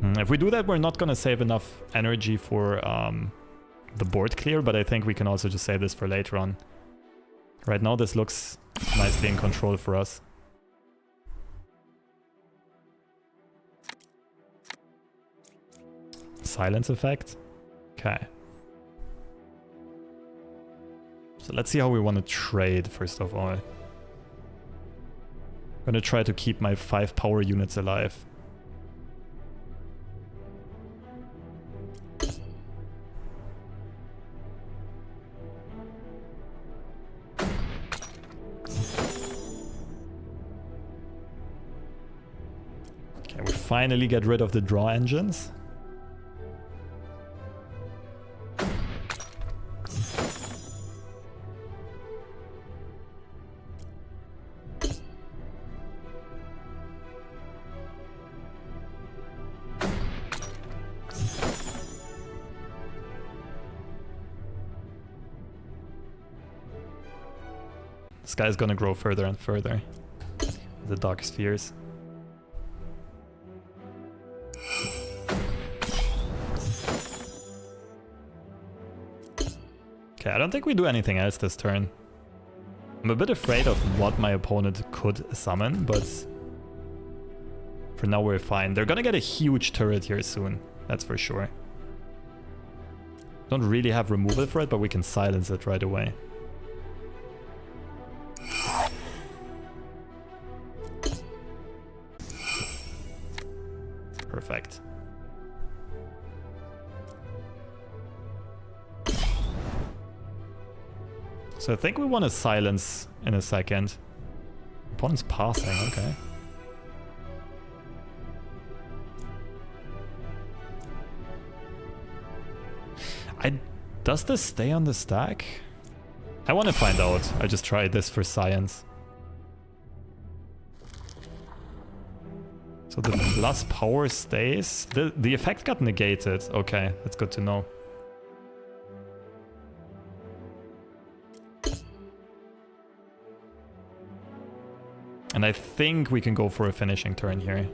If we do that, we're not going to save enough energy for the board clear, but I think we can also just save this for later on. Right now, this looks nicely in control for us. Silence effect. Okay. So let's see how we want to trade, first of all. I'm gonna try to keep my 5 power units alive. Okay, we finally get rid of the draw engines. This guy's gonna grow further and further. The dark spheres. Okay, I don't think we do anything else this turn. I'm a bit afraid of what my opponent could summon, but for now we're fine. They're gonna get a huge turret here soon, that's for sure. Don't really have removal for it, but we can silence it right away. Perfect. So I think we want to silence in a second. Opponent's passing, okay. Does this stay on the stack? I want to find out. I just tried this for science. So the plus power stays. The effect got negated. Okay, that's good to know. And I think we can go for a finishing turn here.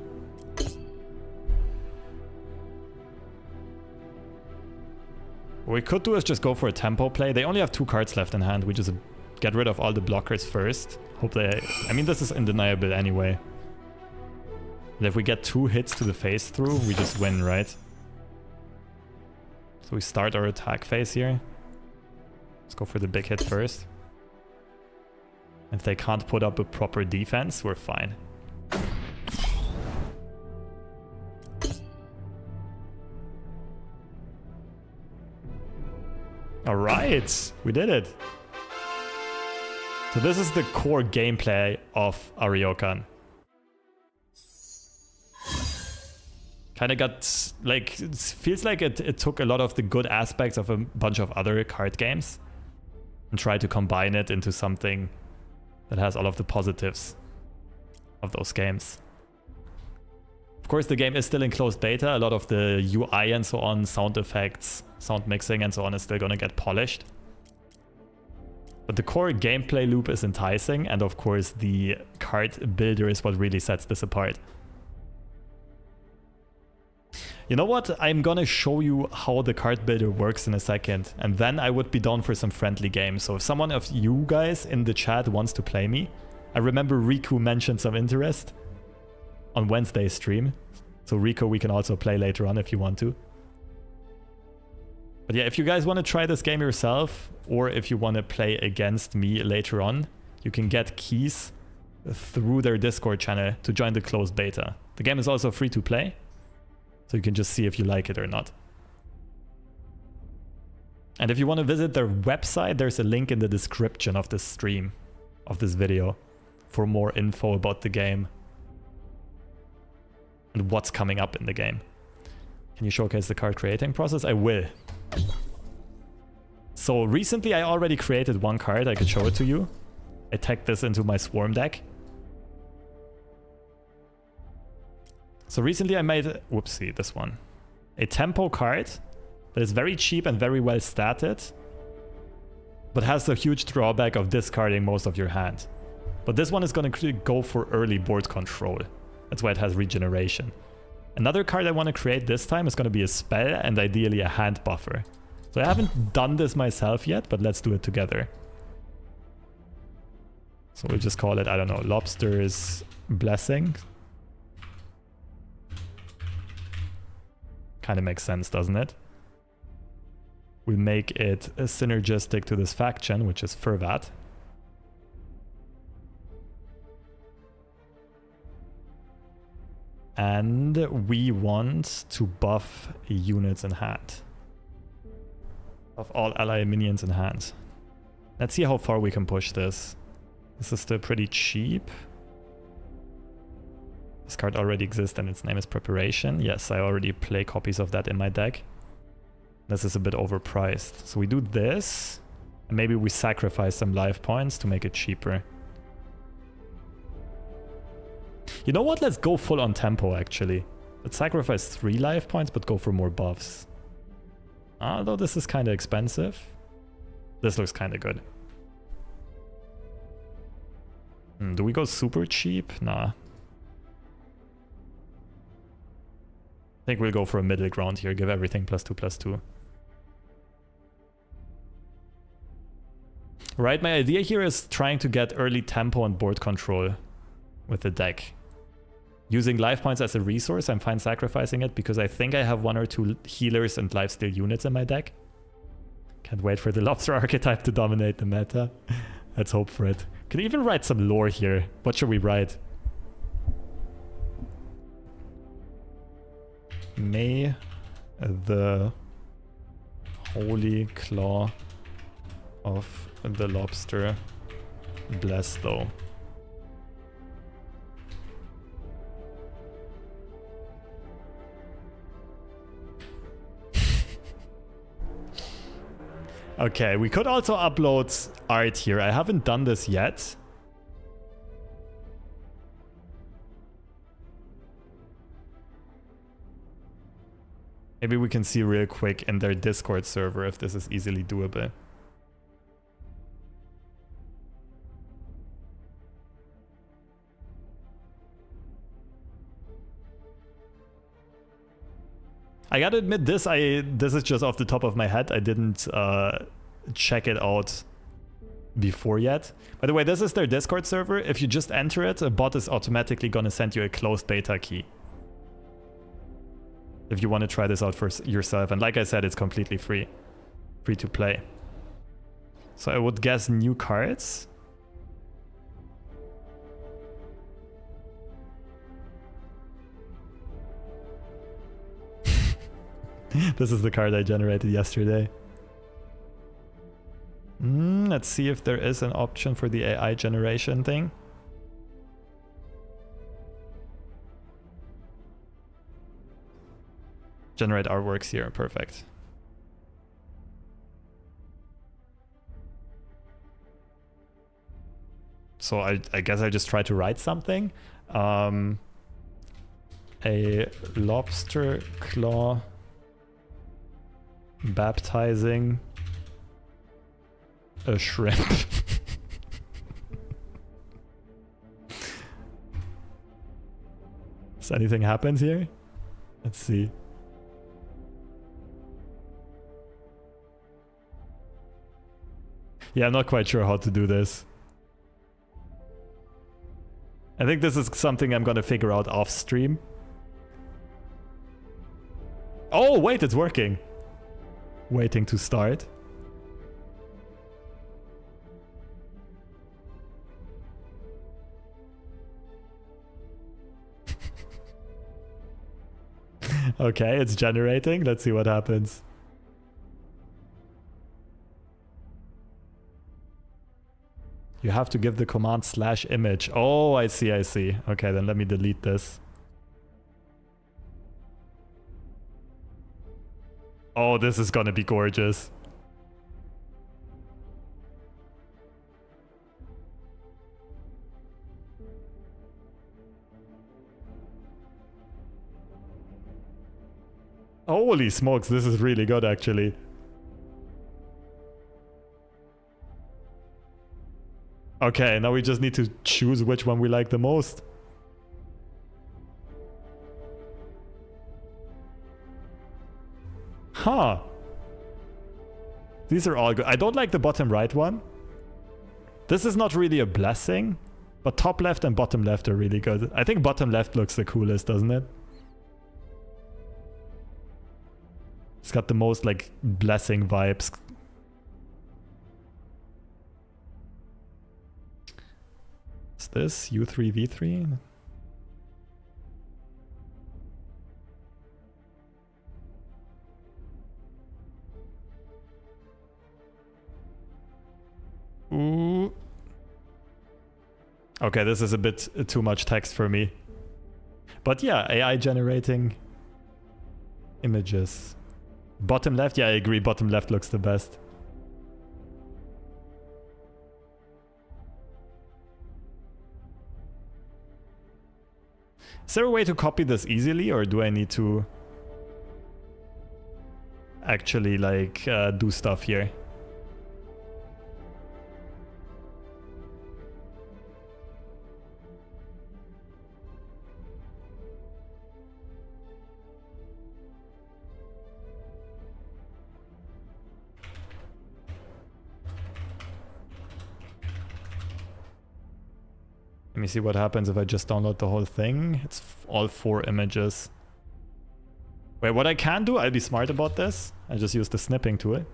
What we could do is just go for a tempo play. They only have 2 cards left in hand. We just get rid of all the blockers first. Hope they... I mean, this is undeniable anyway. And if we get 2 hits to the phase through, we just win, right? So we start our attack phase here. Let's go for the big hit first. If they can't put up a proper defense, we're fine. Alright, we did it. So this is the core gameplay of Ariokan. Kind of got, like, it feels like it took a lot of the good aspects of a bunch of other card games and tried to combine it into something that has all of the positives of those games. Of course, the game is still in closed beta. A lot of the UI and so on, sound effects, sound mixing and so on is still gonna get polished. But the core gameplay loop is enticing, and of course the card builder is what really sets this apart. You know what? I'm gonna show you how the card builder works in a second, and then I would be down for some friendly games. So if someone of you guys in the chat wants to play me, I remember Riku mentioned some interest on Wednesday's stream. So Rico, we can also play later on if you want to. But yeah, if you guys want to try this game yourself, or if you want to play against me later on, you can get keys through their Discord channel to join the closed beta. The game is also free to play, so you can just see if you like it or not. And if you want to visit their website, there's a link in the description of this stream, of this video, for more info about the game and what's coming up in the game. Can you showcase the card creating process? I will. So recently I already created one card. I could show it to you. I tagged this into my Swarm deck. So recently I made, whoopsie, this one. A tempo card that is very cheap and very well statted, but has the huge drawback of discarding most of your hand. But this one is going to go for early board control. That's why it has regeneration. Another card I want to create this time is going to be a spell and ideally a hand buffer. So I haven't done this myself yet, but let's do it together. So we'll just call it, I don't know, Lobster's Blessing. Kind of makes sense, doesn't it? We'll make it synergistic to this faction, which is Furvat. And we want to buff units in hand. Of all ally minions in hand. Let's see how far we can push this. This is still pretty cheap. This card already exists and its name is Preparation. Yes, I already play copies of that in my deck. This is a bit overpriced. So we do this. And maybe we sacrifice some life points to make it cheaper. You know what? Let's go full on tempo, actually. Let's sacrifice 3 life points, but go for more buffs. Although this is kind of expensive. This looks kind of good. Do we go super cheap? Nah. I think we'll go for a middle ground here. Give everything +2/+2. Right, my idea here is trying to get early tempo and board control with the deck. Using life points as a resource, I'm fine sacrificing it because I think I have 1 or 2 healers and lifesteal units in my deck. Can't wait for the lobster archetype to dominate the meta. Let's hope for it. Can even write some lore here. What should we write? May the holy claw of the lobster bless thou. Okay, we could also upload art here. I haven't done this yet. Maybe we can see real quick in their Discord server if this is easily doable. I gotta admit, this is just off the top of my head. I didn't check it out before yet. By the way, this is their Discord server. If you just enter it, a bot is automatically gonna send you a closed beta key. If you want to try this out for yourself. And like I said, it's completely free. Free to play. So I would guess new cards. This is the card I generated yesterday. Let's see if there is an option for the AI generation thing. Generate artworks here, perfect. So I guess I just try to write something. A lobster claw baptizing a shrimp. Does anything happen here? Let's see. Yeah, I'm not quite sure how to do this. I think this is something I'm gonna figure out off stream. Oh, wait, it's working. Waiting to start. Okay, it's generating. Let's see what happens. You have to give the command /image. Oh, I see, I see. Okay, then let me delete this. Oh, this is gonna be gorgeous. Holy smokes, this is really good actually. Okay, now we just need to choose which one we like the most. Huh. These are all good. I don't like the bottom right one. This is not really a blessing, but top left and bottom left are really good. I think bottom left looks the coolest, doesn't it? It's got the most like blessing vibes. What's this? U3, V3? Ooh. Okay, this is a bit too much text for me. But yeah, AI generating images. Bottom left? Yeah, I agree. Bottom left looks the best. Is there a way to copy this easily, or do I need to actually like do stuff here? me see what happens if I just download the whole thing. It's all 4 images. Wait, what I can do, I'll be smart about this. I just use the snipping tool.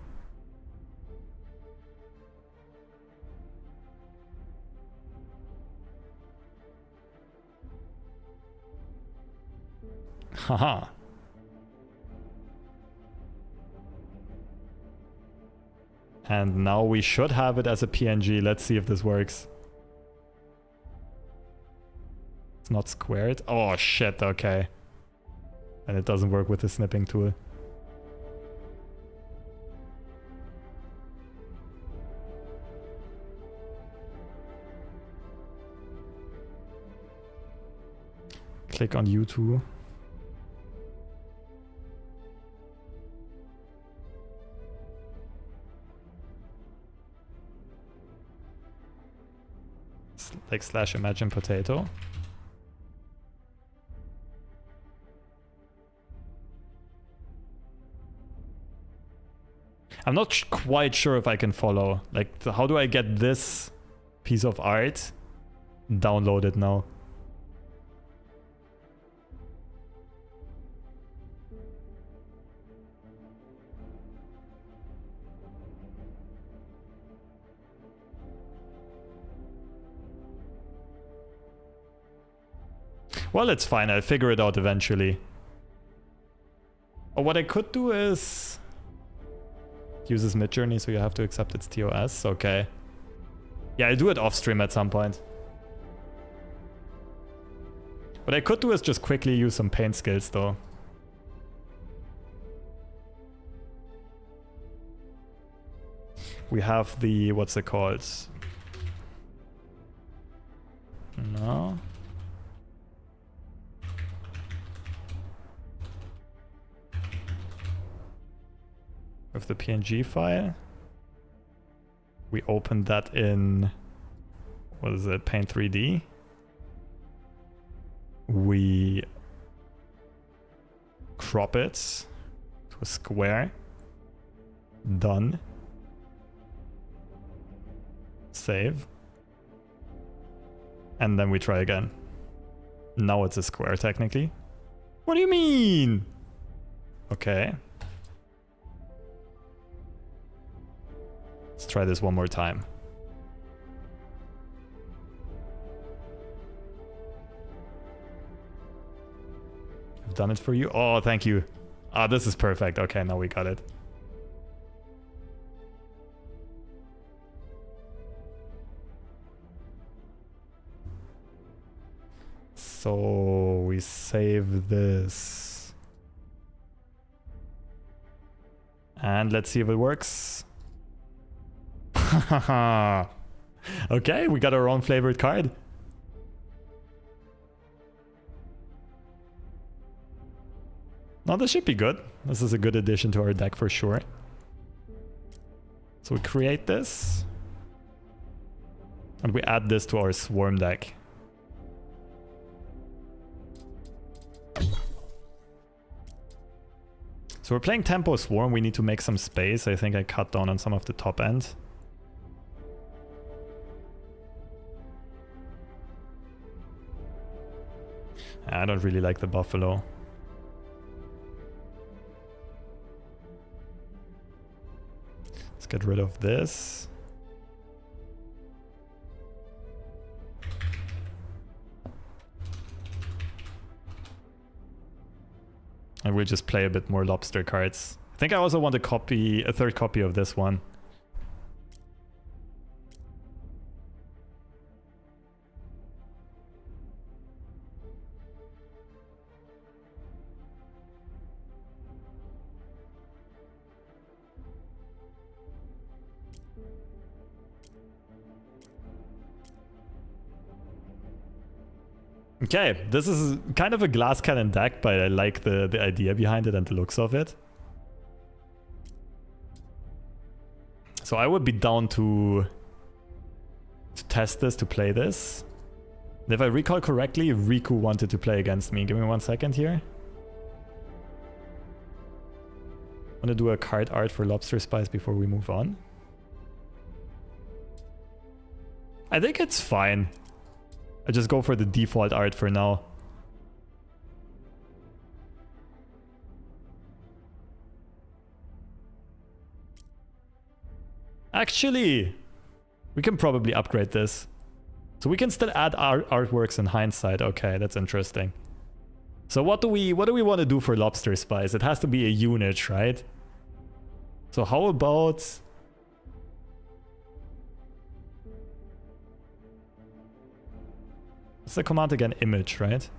Haha. And now we should have it as a PNG. Let's see if this works. It's not squared. Oh shit, okay. And it doesn't work with the snipping tool. Click on U2. Like slash imagine potato. I'm not quite sure if I can follow. Like, how do I get this piece of art downloaded now? Well, it's fine. I'll figure it out eventually. Or what I could do is uses Midjourney, so you have to accept its TOS. Okay. Yeah, I'll do it off stream at some point. What I could do is just quickly use some paint skills though. We have the, what's it called? No. With the PNG file. We open that in, what is it, Paint 3D. We crop it to a square. Done. Save. And then we try again. Now it's a square technically. What do you mean? Okay. Let's try this one more time. I've done it for you. Oh, thank you. Ah, this is perfect. Okay, now we got it. So we save this. And let's see if it works. Okay, we got our own flavored card. Now this should be good. This is a good addition to our deck for sure. So we create this. And we add this to our swarm deck. So we're playing Tempo Swarm. We need to make some space. I think I cut down on some of the top end. I don't really like the buffalo. Let's get rid of this. And we'll just play a bit more lobster cards. I think I also want a third copy of this one. Okay, this is kind of a glass cannon deck, but I like the idea behind it and the looks of it. So I would be down to test this, to play this. And if I recall correctly, Riku wanted to play against me. Give me 1 second here. I'm gonna do a card art for Lobster Spice before we move on. I think it's fine. I just go for the default art for now. Actually, we can probably upgrade this. So we can still add artworks in hindsight. Okay, that's interesting. So what do we want to do for Lobster Spice? It has to be a unit, right? So how about... What's the command again? Image, right?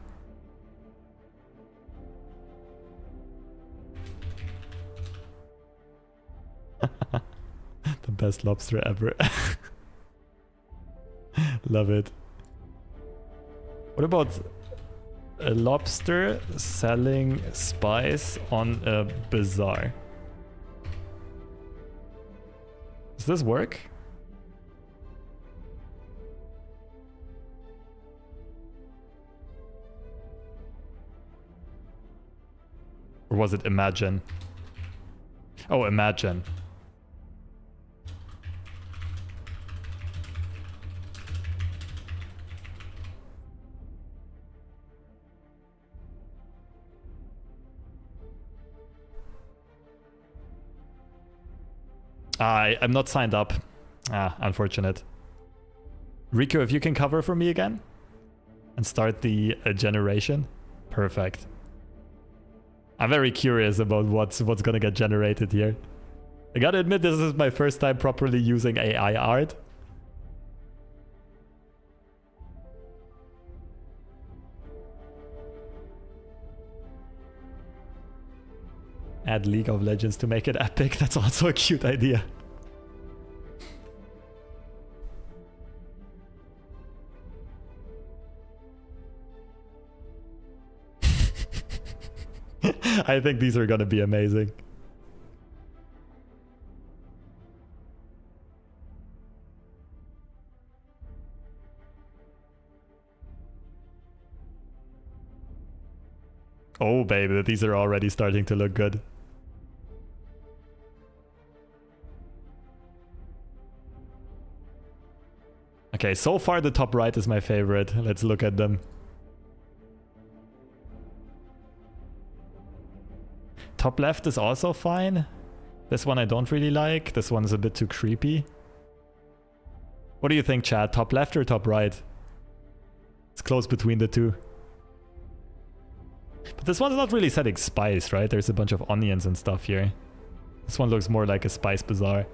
The best lobster ever. Love it. What about a lobster selling spice on a bazaar? Does this work? Or was it imagine? Oh, imagine. I'm not signed up. Unfortunate. Rico, if you can cover for me again and start the generation. Perfect. I'm very curious about what's gonna get generated here. I gotta admit, this is my first time properly using AI art. Add League of Legends to make it epic. That's also a cute idea. I think these are gonna be amazing. Oh baby, these are already starting to look good. Okay, so far the top right is my favorite. Let's look at them. Top left is also fine. This one I don't really like. This one's a bit too creepy. What do you think, chat? Top left or top right? It's close between the two. But this one's not really setting spice, right? There's a bunch of onions and stuff here. This one looks more like a spice bazaar.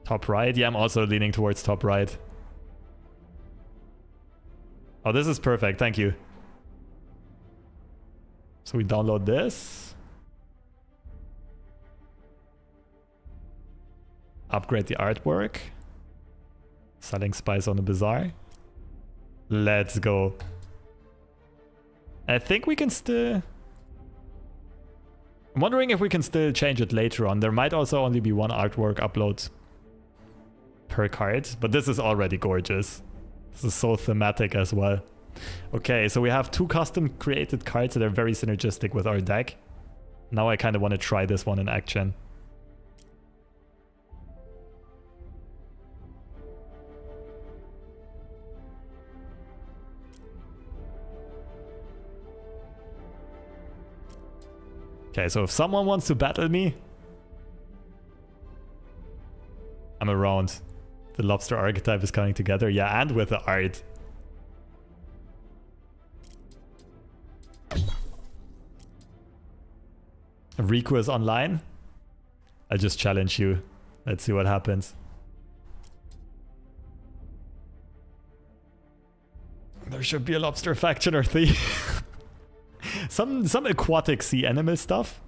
Top right? Yeah, I'm also leaning towards top right. Oh, this is perfect. Thank you. So we download this. Upgrade the artwork. Selling spice on the bazaar. Let's go. I think we can still... I'm wondering if we can still change it later on. There might also only be one artwork upload per card, but this is already gorgeous. This is so thematic as well. Okay, so we have two custom created cards that are very synergistic with our deck. Now I kind of want to try this one in action. Okay, so if someone wants to battle me, I'm around. The lobster archetype is coming together. Yeah, and with the art. Riku is online. I just challenge you. Let's see what happens. There should be a lobster faction or three. Some aquatic sea animal stuff.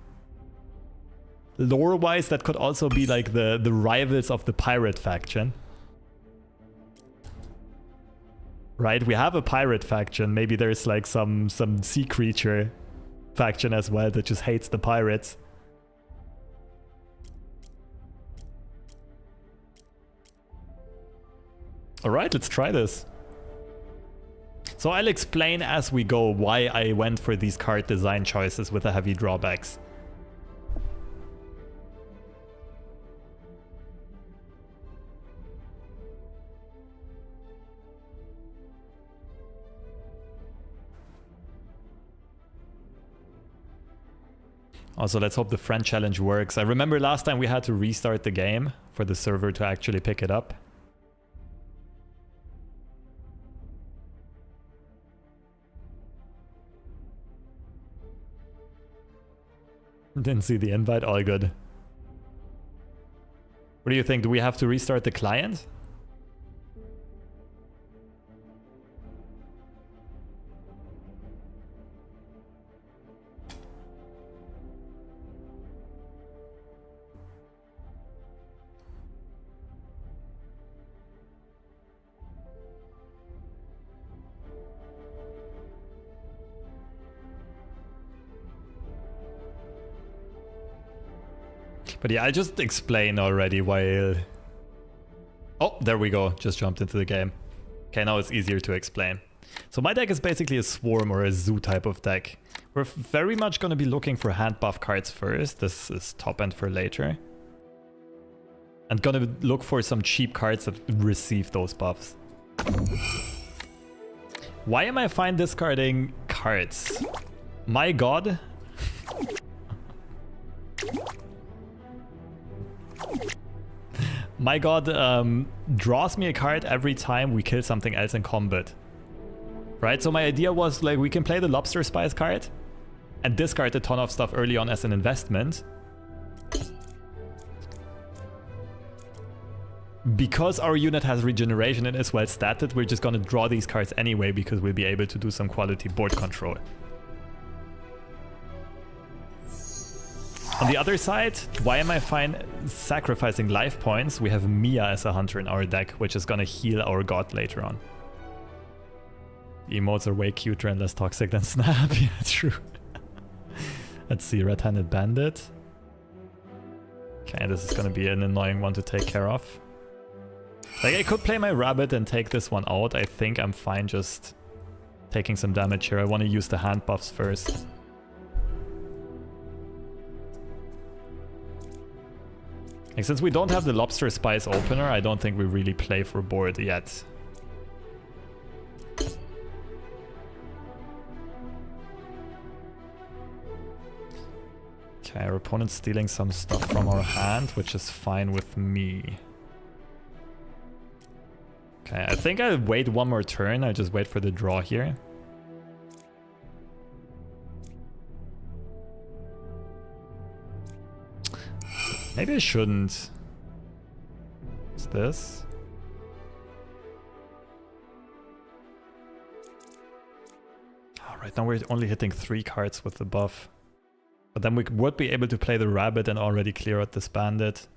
Lore-wise, that could also be like the rivals of the pirate faction. Right, we have a pirate faction. Maybe there's like some sea creature faction as well that just hates the pirates. Alright, let's try this. So I'll explain as we go why I went for these card design choices with the heavy drawbacks. Also, let's hope the friend challenge works. I remember last time we had to restart the game for the server to actually pick it up. Didn't see the invite, all good. What do you think? Do we have to restart the client? But yeah, I just explained already why... Oh, there we go. Just jumped into the game. Okay, now it's easier to explain. So my deck is basically a swarm or a zoo type of deck. We're very much going to be looking for hand buff cards first. This is top end for later. And going to look for some cheap cards that receive those buffs. Why am I fine discarding cards? My god. My god draws me a card every time we kill something else in combat. Right, so my idea was like we can play the Lobster Spice card and discard a ton of stuff early on as an investment. Because our unit has regeneration and is well statted, we're just gonna draw these cards anyway because we'll be able to do some quality board control. On the other side, why am I fine sacrificing life points? We have Mia as a hunter in our deck, which is gonna heal our god later on. The emotes are way cuter and less toxic than Snap. Yeah, true. Let's see, Red-Handed Bandit. Okay, this is gonna be an annoying one to take care of. Like, I could play my Rabbit and take this one out. I think I'm fine just taking some damage here. I want to use the hand buffs first. Like, since we don't have the Lobster Spice opener, I don't think we really play for board yet. Okay, our opponent's stealing some stuff from our hand, which is fine with me. Okay, I think I'll wait one more turn. I'll just wait for the draw here. Maybe I shouldn't. What's this? Alright, now we're only hitting 3 cards with the buff. But then we would be able to play the Rabbit and already clear out this Bandit.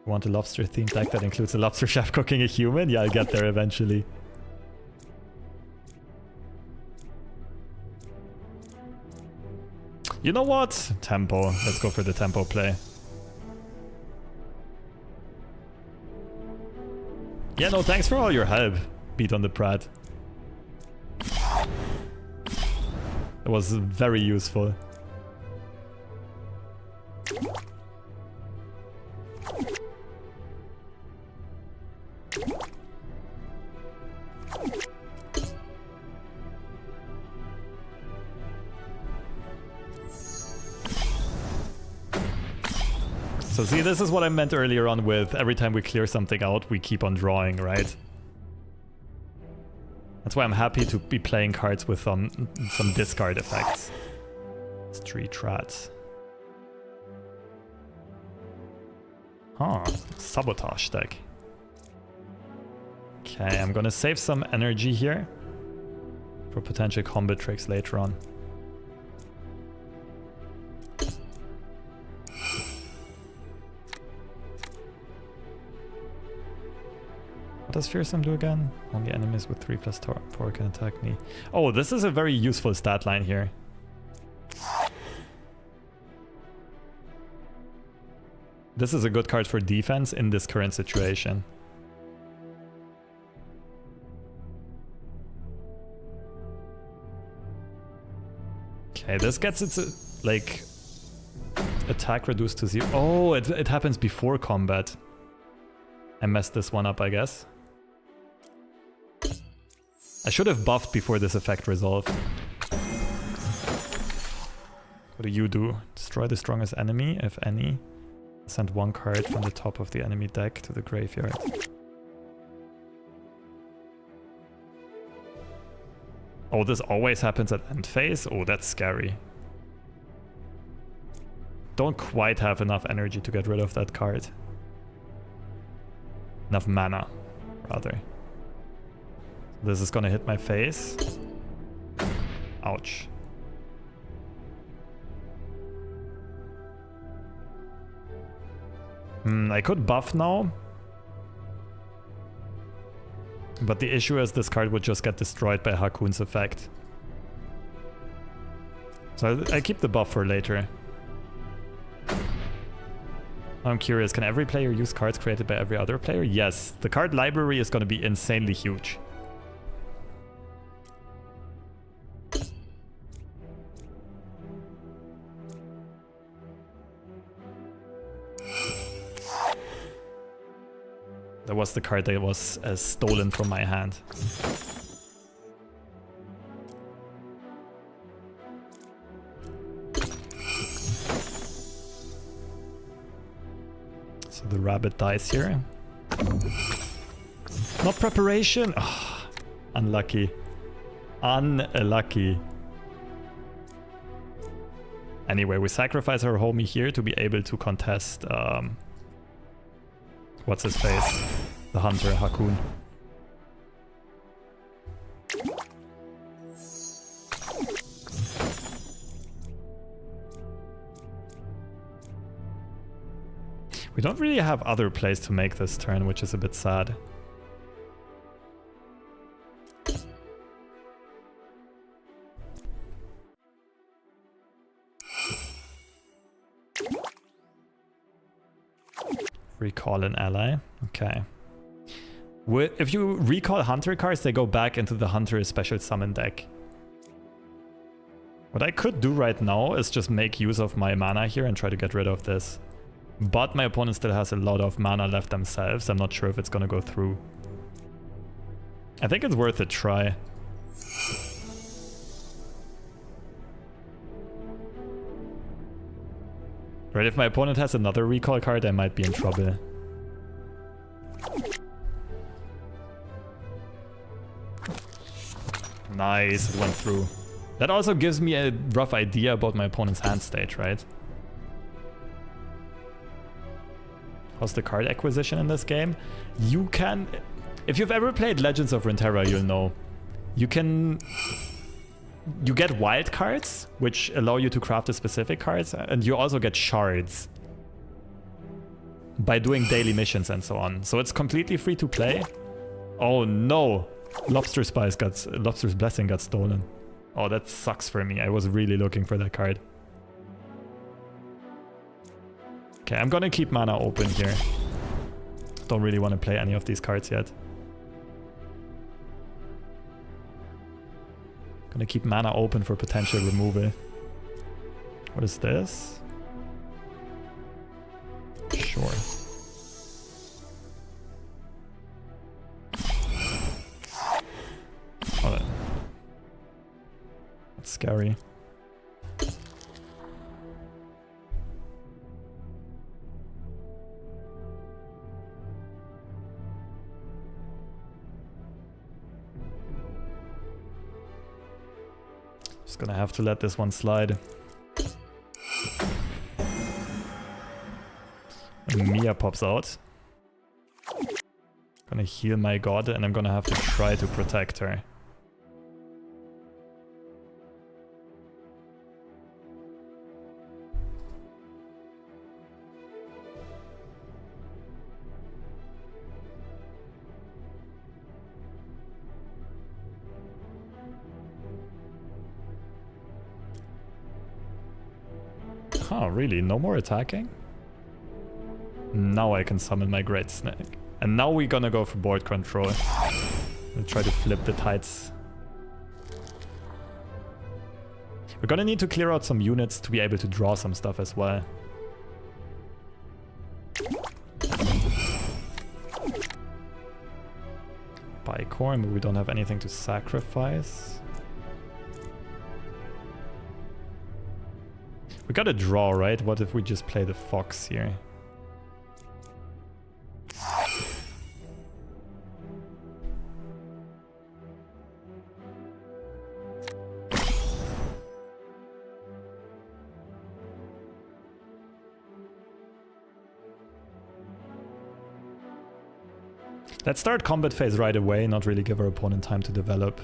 Want a lobster themed deck that includes a lobster chef cooking a human? Yeah, I'll get there eventually. You know what? Tempo. Let's go for the tempo play. Yeah, no, thanks for all your help. Beat on the Prat. It was very useful. So see, this is what I meant earlier on with every time we clear something out, we keep on drawing, right? That's why I'm happy to be playing cards with some discard effects. Street Rats. Huh, Sabotage deck. Okay, I'm gonna save some energy here for potential combat tricks later on. What does Fearsome do again? Only enemies with 3+ power can attack me. Oh, this is a very useful stat line here. This is a good card for defense in this current situation. Okay, this gets its, like, attack reduced to 0. Oh, it happens before combat. I messed this one up, I guess. I should have buffed before this effect resolved. What do you do? Destroy the strongest enemy, if any. Send one card from the top of the enemy deck to the graveyard. Oh, this always happens at end phase? Oh, that's scary. Don't quite have enough energy to get rid of that card. Enough mana, rather. This is gonna hit my face. Ouch. I could buff now. But the issue is this card would just get destroyed by Hakun's effect. So I keep the buff for later. I'm curious, can every player use cards created by every other player? Yes, the card library is going to be insanely huge. That was the card that was stolen from my hand. So the rabbit dies here. Not preparation! Oh, unlucky. Unlucky. Anyway, we sacrifice our homie here to be able to contest... what's his face? The hunter, Hakun. We don't really have other plays to make this turn, which is a bit sad. Recall an ally. Okay. If you recall hunter cards, they go back into the hunter special summon deck. What I could do right now is just make use of my mana here and try to get rid of this. But my opponent still has a lot of mana left themselves. I'm not sure if it's gonna go through. I think it's worth a try. Right, if my opponent has another recall card, I might be in trouble. Nice, it went through. That also gives me a rough idea about my opponent's hand state, right? How's the card acquisition in this game? You can... If you've ever played Legends of Runeterra, you'll know. You get wild cards, which allow you to craft a specific cards, and you also get shards by doing daily missions and so on. So it's completely free to play. Oh no! Lobster's Blessing got stolen. Oh, that sucks for me. I was really looking for that card. Okay, I'm gonna keep mana open here. Don't really want to play any of these cards yet. Gonna keep mana open for potential removal. What is this? Sure. Oh, that's scary. Just gonna have to let this one slide. And Mia pops out. Gonna heal my god and I'm gonna have to try to protect her. Oh, really? No more attacking? Now I can summon my Great Snake. And now we're gonna go for board control. We'll try to flip the tides. We're gonna need to clear out some units to be able to draw some stuff as well. Buy Bicorn, but we don't have anything to sacrifice. We got a draw, right? What if we just play the fox here? Let's start combat phase right away, not really give our opponent time to develop.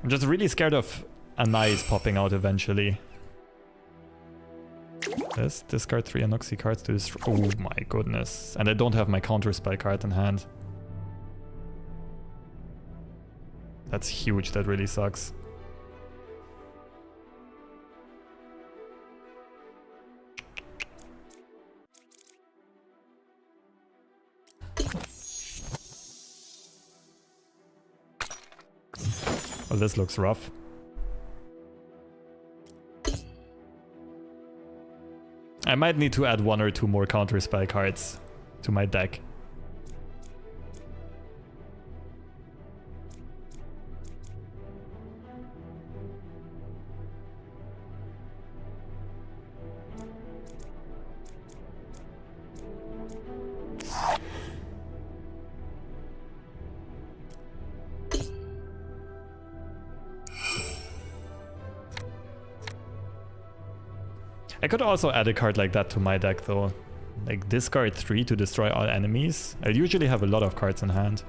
I'm just really scared of Anais popping out eventually. Let's discard 3 Anoxi cards to destroy. Oh my goodness. And I don't have my counter spell card in hand. That's huge, that really sucks. Well, this looks rough. I might need to add 1 or 2 more counter spell cards to my deck. I could also add a card like that to my deck though. Like discard 3 to destroy all enemies. I usually have a lot of cards in hand.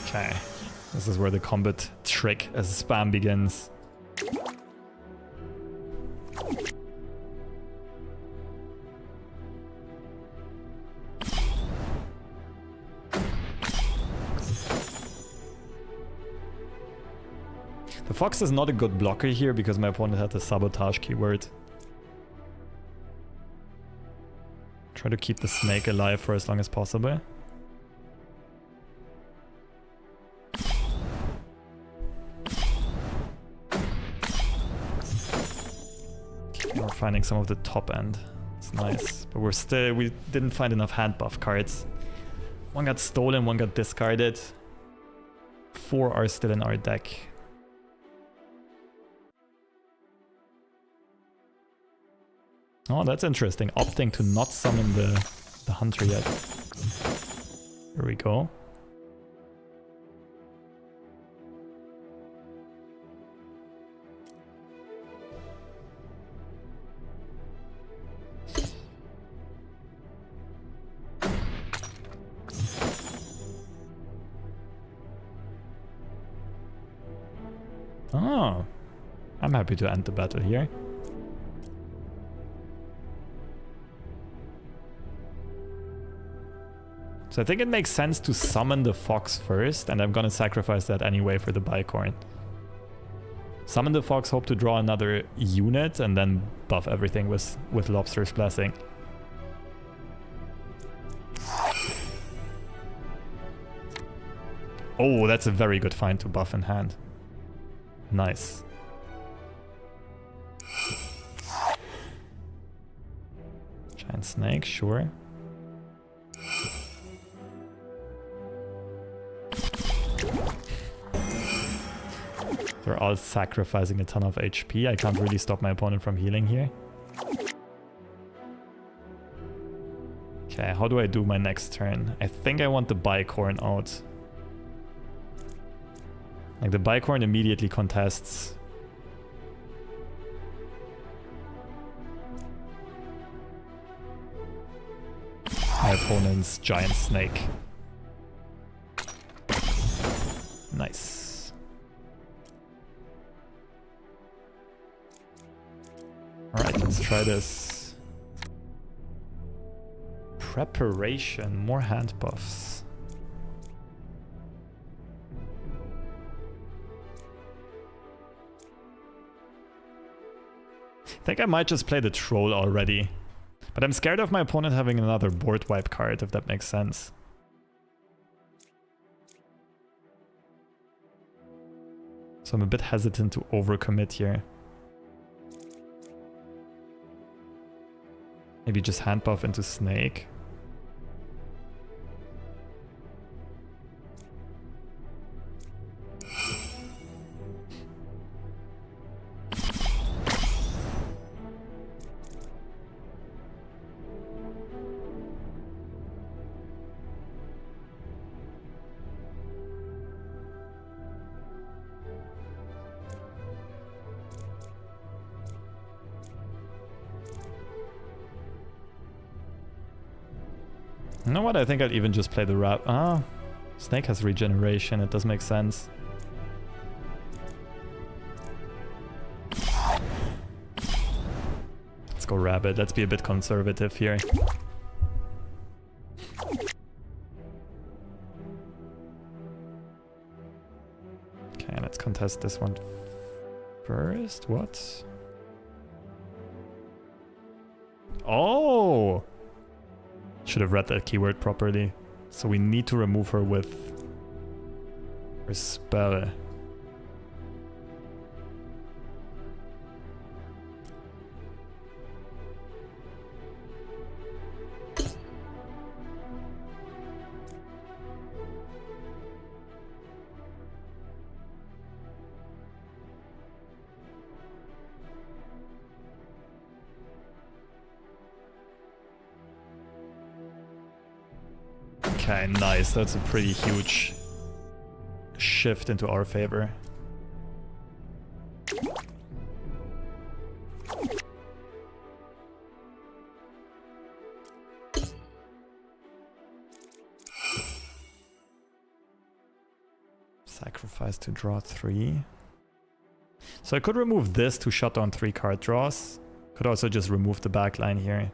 Okay, this is where the combat trick as spam begins. The fox is not a good blocker here because my opponent had the sabotage keyword. Try to keep the snake alive for as long as possible. We're finding some of the top end. It's nice. But we didn't find enough hand buff cards. 1 got stolen, 1 got discarded. 4 are still in our deck. Oh, that's interesting. Opting to not summon the hunter yet. Here we go. Oh, I'm happy to end the battle here. So I think it makes sense to summon the fox first, and I'm gonna sacrifice that anyway for the Bicorn. Summon the fox, hope to draw another unit, and then buff everything with Lobster's Blessing. Oh, that's a very good find to buff in hand. Nice. Giant snake, sure. They're all sacrificing a ton of HP. I can't really stop my opponent from healing here. Okay, how do I do my next turn? I think I want the Bicorn out. Like the Bicorn immediately contests. My opponent's giant snake. try this. Preparation, more hand buffs. I think I might just play the troll already. But I'm scared of my opponent having another board wipe card, if that makes sense. So I'm a bit hesitant to overcommit here. Maybe just hand buff into Snake. You know what? I think I'd even just play the wrap. Ah, Snake has regeneration. It does make sense. Let's go rabbit. Let's be a bit conservative here. Okay, let's contest this one first. What? Oh! Should have read that keyword properly. So we need to remove her with her spell. Okay, nice. That's a pretty huge shift into our favor. Sacrifice to draw 3. So I could remove this to shut down 3 card draws. Could also just remove the backline here.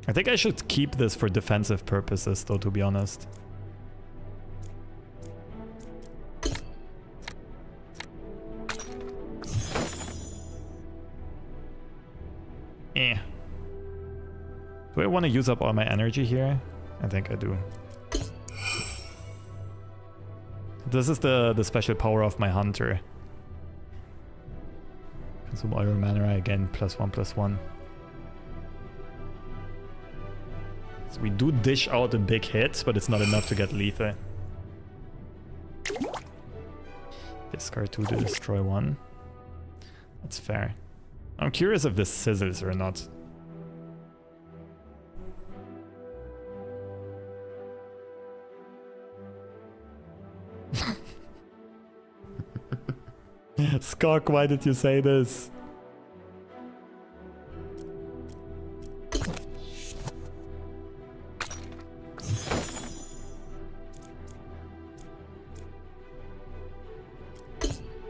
I think I should keep this for defensive purposes, though, to be honest. Eh. Do I want to use up all my energy here? I think I do. This is the special power of my hunter. Consume all your mana again, +1/+1. So we do dish out a big hit, but it's not enough to get lethal. Discard 2 to destroy 1. That's fair. I'm curious if this sizzles or not. Skok, why did you say this?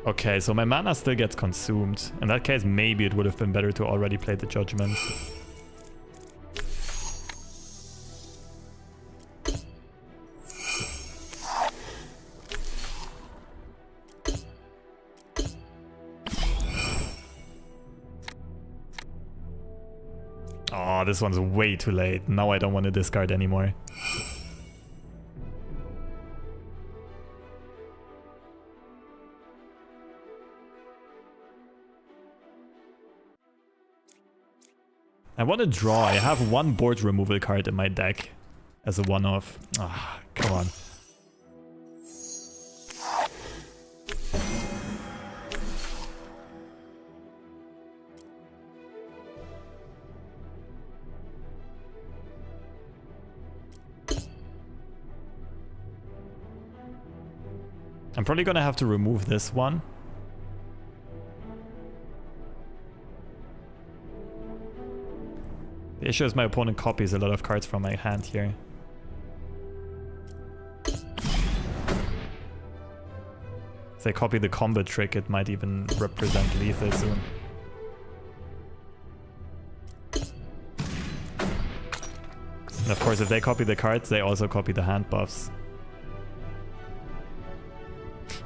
Okay, so my mana still gets consumed. In that case, maybe it would have been better to already play the Judgment. Oh, this one's way too late. Now I don't want to discard anymore. I want to draw. I have one board removal card in my deck as a one-off. Ah, come on. I'm probably gonna have to remove this one. The issue is my opponent copies a lot of cards from my hand here. If they copy the combat trick, it might even represent lethal soon. And of course, if they copy the cards, they also copy the hand buffs.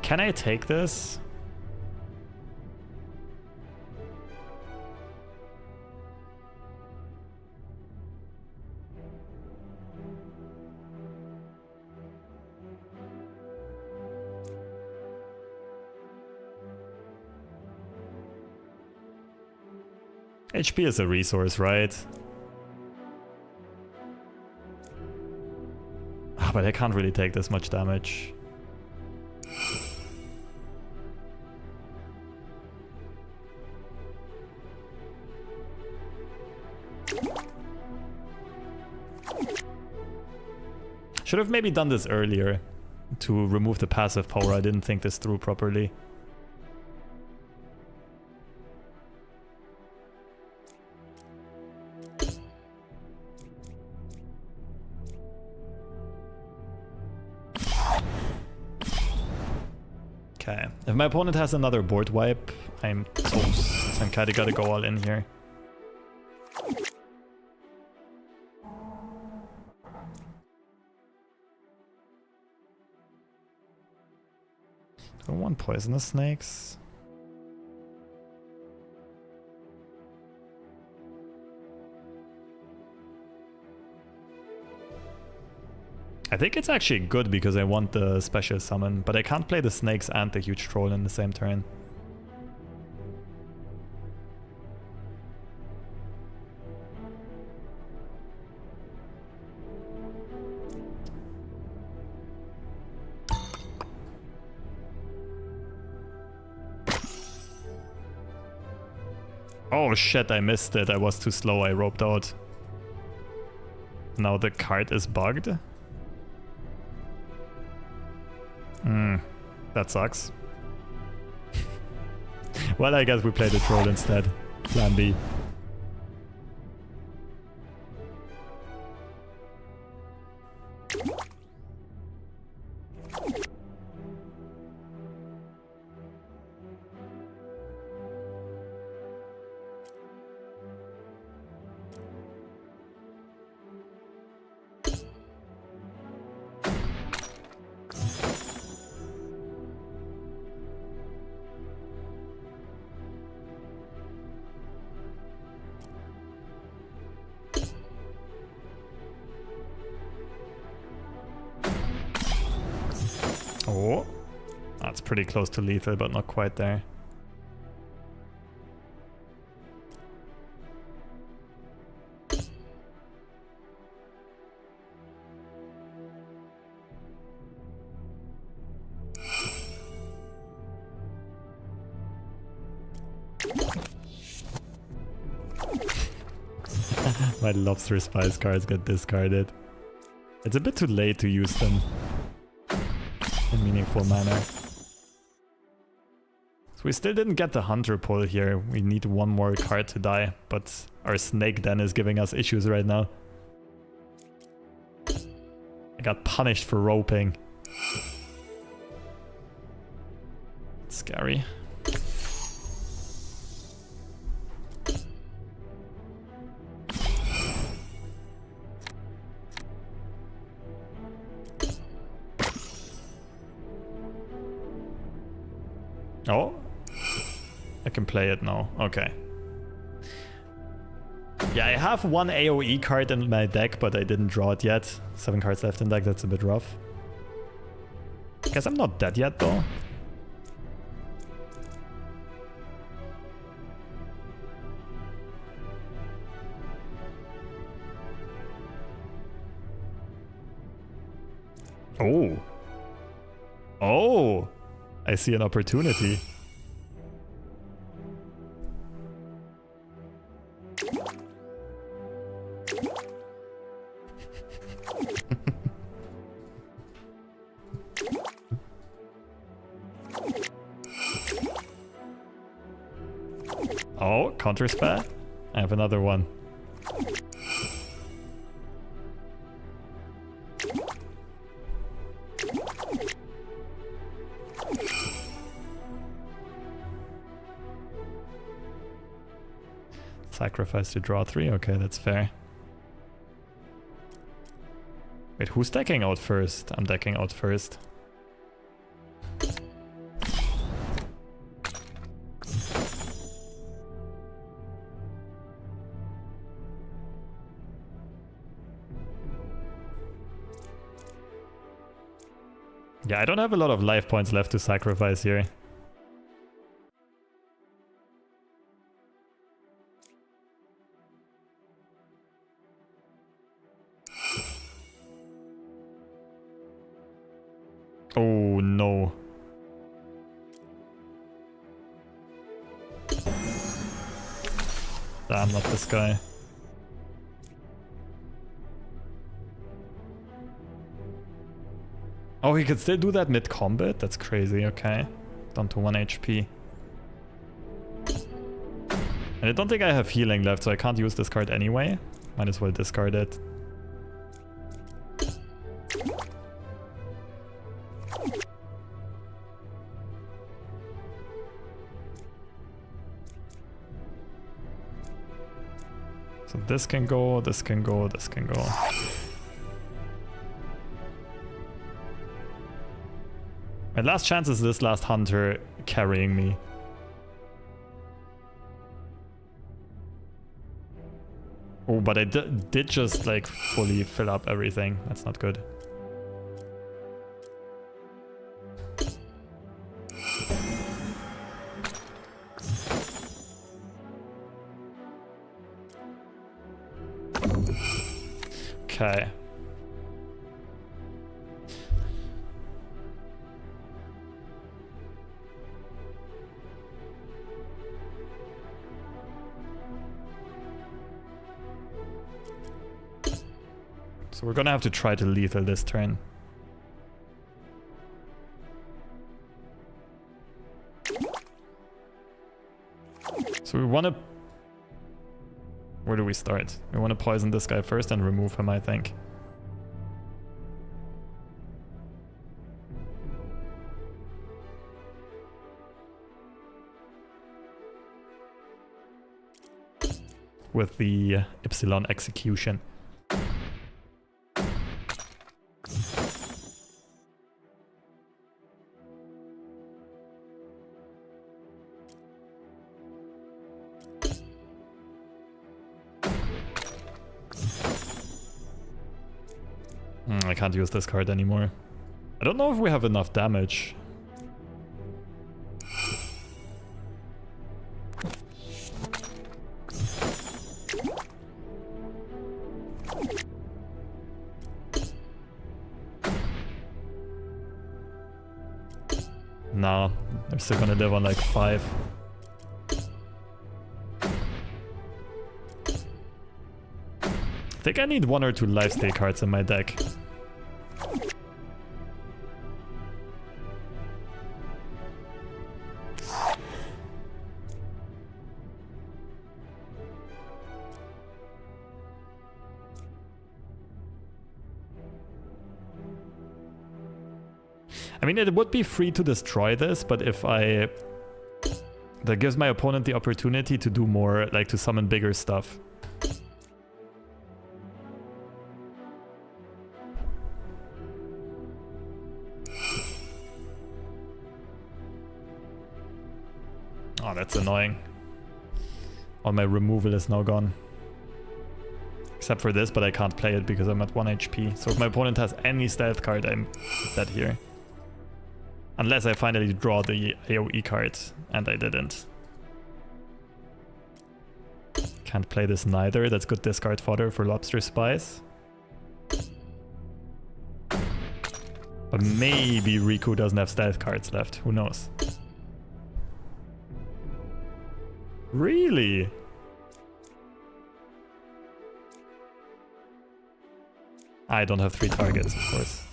Can I take this? HP is a resource, right? Ah, but I can't really take this much damage. Should have maybe done this earlier to remove the passive power. I didn't think this through properly. Okay, if my opponent has another board wipe, I'm toast. I'm kinda gotta go all in here. Do I want poisonous snakes? I think it's actually good because I want the special summon, but I can't play the snakes and the huge troll in the same turn. Oh shit, I missed it. I was too slow. I roped out. Now the card is bugged. That sucks. Well, I guess we play the troll instead. Plan B. Oh, that's pretty close to lethal, but not quite there. My lobster spice cards got discarded. It's a bit too late to use them in meaningful manner. So we still didn't get the hunter pull here. We need one more card to die, but our snake den is giving us issues right now. I got punished for roping. It's scary. Oh, I can play it now. Okay. Yeah, I have one AoE card in my deck, but I didn't draw it yet. 7 cards left in deck, that's a bit rough. Guess I'm not dead yet, though. Oh. Oh. I see an opportunity. Oh, counter spell? I have another one. Sacrifice to draw 3. Okay, that's fair. Wait, who's decking out first? I'm decking out first. Yeah, I don't have a lot of life points left to sacrifice here. Oh no. Damn, not this guy. Oh, he could still do that mid-combat? That's crazy, okay. Down to 1 HP. And I don't think I have healing left, so I can't use this card anyway. Might as well discard it. So this can go, this can go, this can go. My last chance is this last hunter carrying me. Oh, but I did just like fully fill up everything. That's not good. Okay. So we're gonna have to try to lethal this turn. So we wanna... Where do we start? We wanna poison this guy first and remove him, I think. With the Epsilon execution. I can't use this card anymore. I don't know if we have enough damage. Nah, they're still gonna live on like 5. I think I need 1 or 2 lifestay cards in my deck. I mean, it would be free to destroy this, but if I... That gives my opponent the opportunity to do more, like to summon bigger stuff. Oh, that's annoying. All my removal is now gone. Except for this, but I can't play it because I'm at 1 HP. So if my opponent has any stealth card, I'm dead here. Unless I finally draw the AoE card, and I didn't. Can't play this neither, that's good discard fodder for Lobster Spice. But maybe Riku doesn't have stealth cards left, who knows? Really? I don't have 3 targets, of course.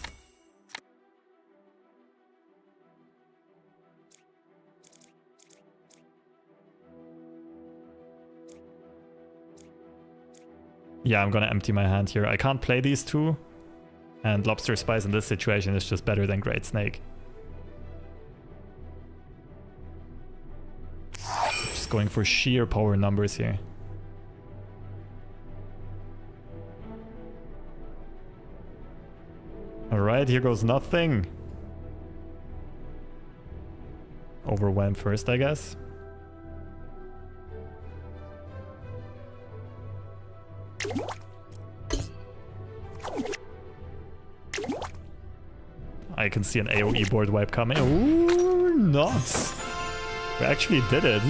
Yeah, I'm gonna empty my hand here. I can't play these 2. And Lobster Spice in this situation is just better than Great Snake. Just going for sheer power numbers here. Alright, here goes nothing. Overwhelm first, I guess. I can see an AoE board wipe coming. Ooh, nuts. We actually did it.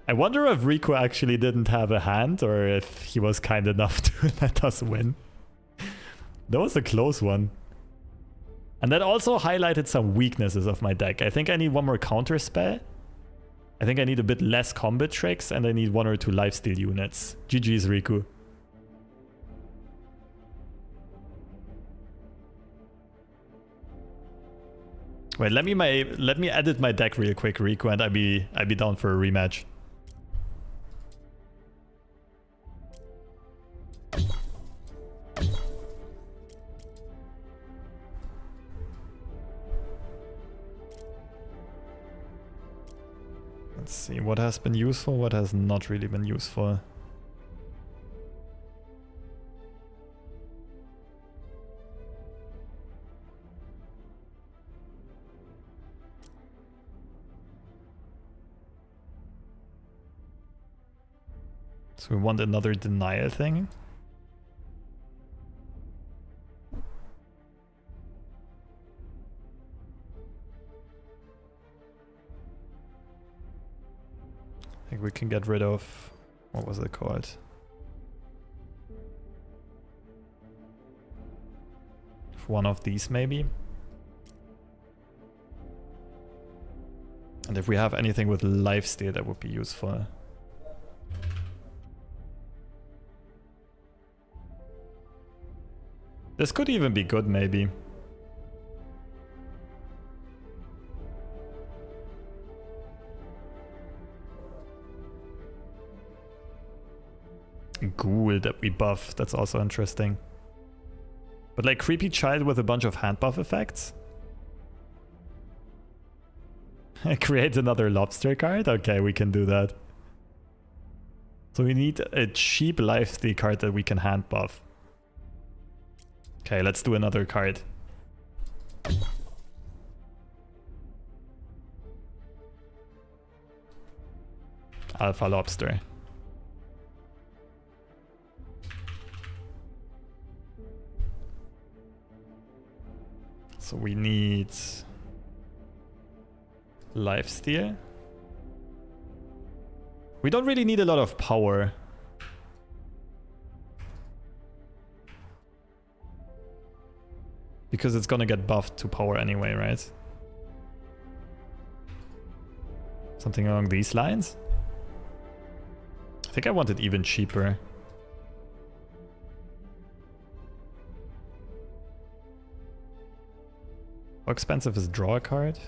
I wonder if Riku actually didn't have a hand or if he was kind enough to let us win. That was a close one. And that also highlighted some weaknesses of my deck. I think I need one more counter spell. I think I need a bit less combat tricks and I need 1 or 2 lifesteal units. GG's Riku. Wait, let me edit my deck real quick, Riku, and I'd be down for a rematch. Let's see what has been useful, what has not really been useful. So we want another denial thing. I think we can get rid of, what was it called? One of these maybe. And if we have anything with lifesteal, that would be useful. This could even be good, maybe. Ghoul that we buff, that's also interesting. But like Creepy Child with a bunch of hand buff effects? Create another lobster card? Okay, we can do that. So we need a cheap lifesteal card that we can hand buff. Okay, let's do another card. Alpha Lobster. So we need lifesteal. We don't really need a lot of power. Because it's gonna get buffed to power anyway, right? Something along these lines? I think I want it even cheaper. How expensive is draw a card?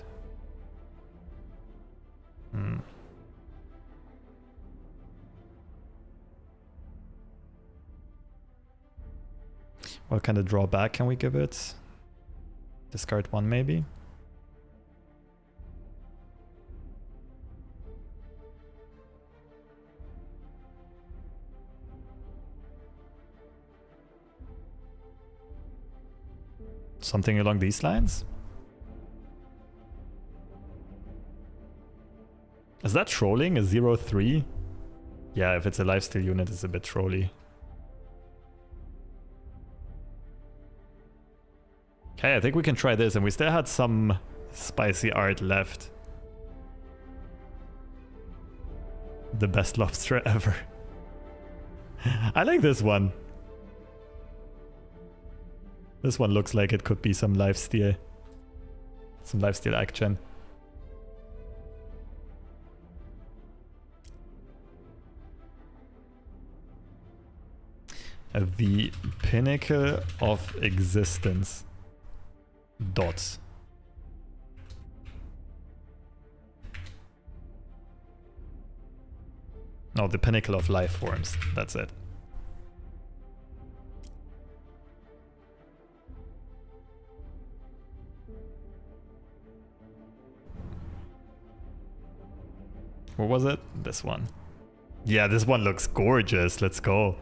What kind of drawback can we give it? Discard 1 maybe? Something along these lines? Is that trolling? A 0-3? Yeah, if it's a lifesteal unit, it's a bit trolly. Okay, I think we can try this, and we still had some spicy art left. The best lobster ever. I like this one. This one looks like it could be some lifesteal. Some lifesteal action. The pinnacle of existence. Dots. No, the pinnacle of life forms. That's it. What was it? This one. Yeah, this one looks gorgeous. Let's go.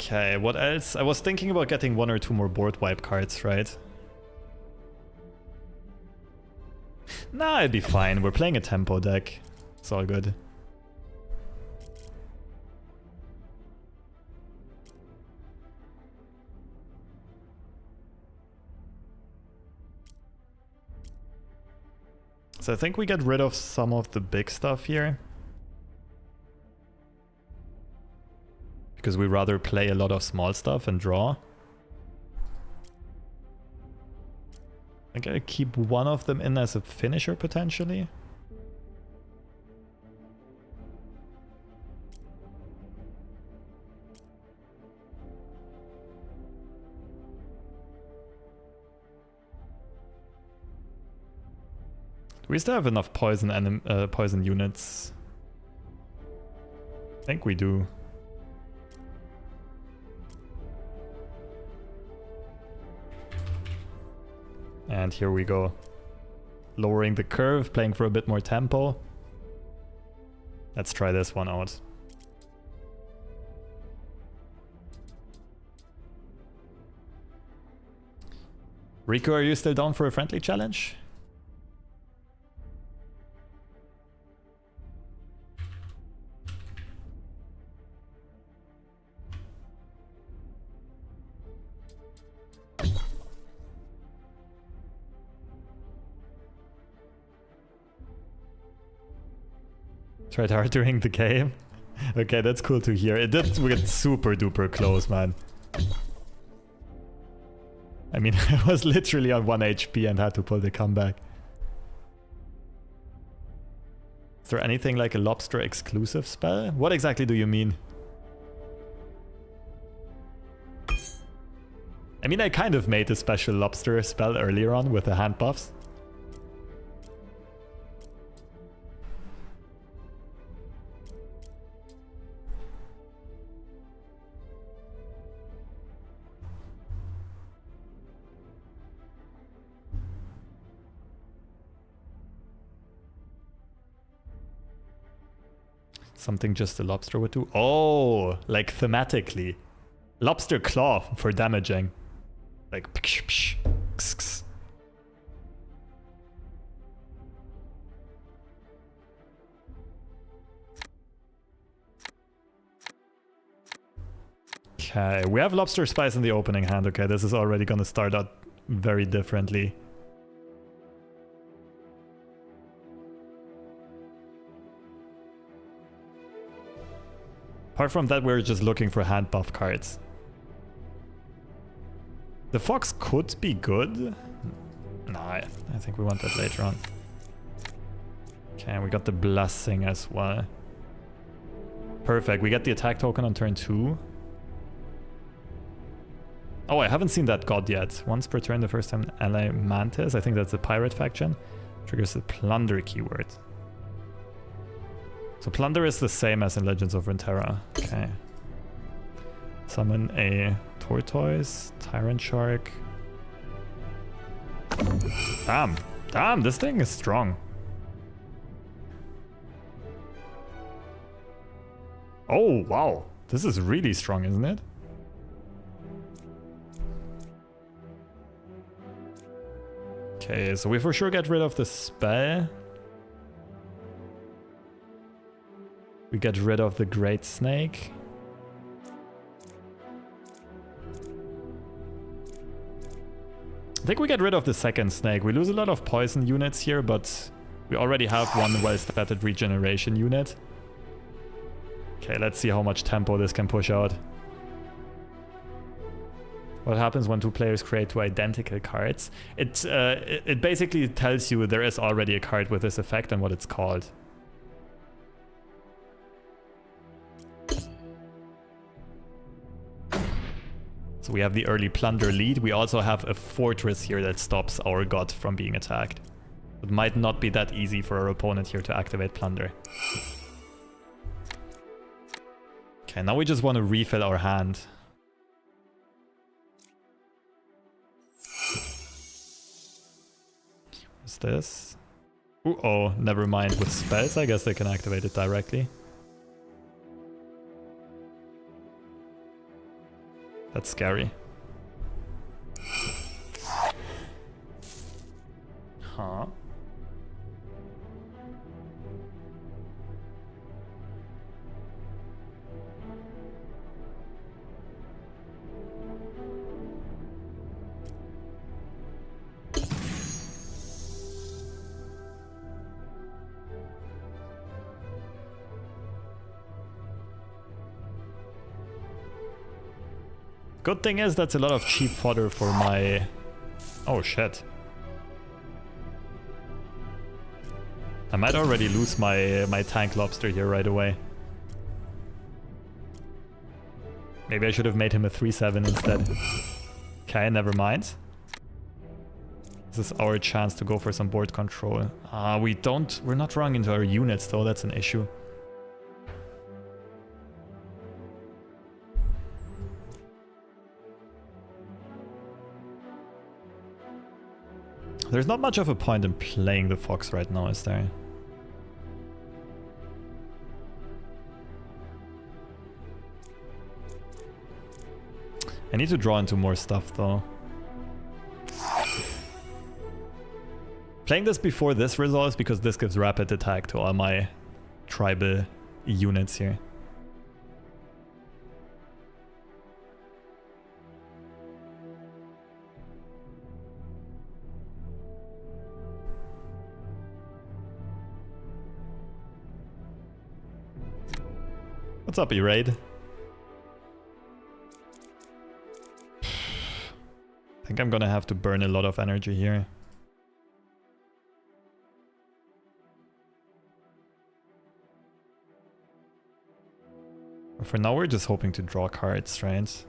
Okay, what else? I was thinking about getting 1 or 2 more board wipe cards, right? Nah, it'd be fine. We're playing a tempo deck. It's all good. So I think we get rid of some of the big stuff here. Because we rather play a lot of small stuff and draw. I gotta keep one of them in as a finisher potentially. Do we still have enough poison units? I think we do. And here we go. Lowering the curve, playing for a bit more tempo. Let's try this one out. Riku, are you still down for a friendly challenge? Tried hard during the game. Okay, that's cool to hear. It did get super duper close, man. I mean, I was literally on 1 HP and had to pull the comeback. Is there anything like a lobster exclusive spell? What exactly do you mean? I mean, I kind of made a special lobster spell earlier on with the hand buffs. Something just a lobster would do. Oh, like thematically. Lobster claw for damaging. Like psh, psh, kss, kss. Okay, we have lobster spice in the opening hand. Okay, this is already gonna start out very differently. Apart from that, we're just looking for hand buff cards. The fox could be good. No, I think we want that later on. Okay, we got the blessing as well. Perfect, we get the attack token on turn 2. Oh, I haven't seen that god yet. Once per turn, the first time ally Mantis, I think that's the pirate faction, triggers the plunder keyword. So plunder is the same as in Legends of Runeterra. Okay. Summon a tortoise, tyrant shark. Damn. Damn, this thing is strong. Oh, wow. This is really strong, isn't it? Okay, so we for sure get rid of the spell. We get rid of the Great Snake. I think we get rid of the second snake. We lose a lot of poison units here, but we already have one well-statted regeneration unit. Okay, let's see how much tempo this can push out. What happens when 2 players create 2 identical cards? It basically tells you there is already a card with this effect and what it's called. So we have the early plunder lead. We also have a fortress here that stops our god from being attacked. It might not be that easy for our opponent here to activate plunder. Okay, now we just want to refill our hand. What's this? Ooh, oh, never mind. With spells, I guess they can activate it directly. That's scary. Huh. Good thing is that's a lot of cheap fodder for my... Oh shit. I might already lose my tank lobster here right away. Maybe I should have made him a 3-7 instead. Okay, never mind. This is our chance to go for some board control. We're not running into our units though, that's an issue. There's not much of a point in playing the fox right now, is there? I need to draw into more stuff though. Playing this before this resolves because this gives rapid attack to all my tribal units here. What's up, E-Raid? I think I'm gonna have to burn a lot of energy here. For now, we're just hoping to draw cards, right?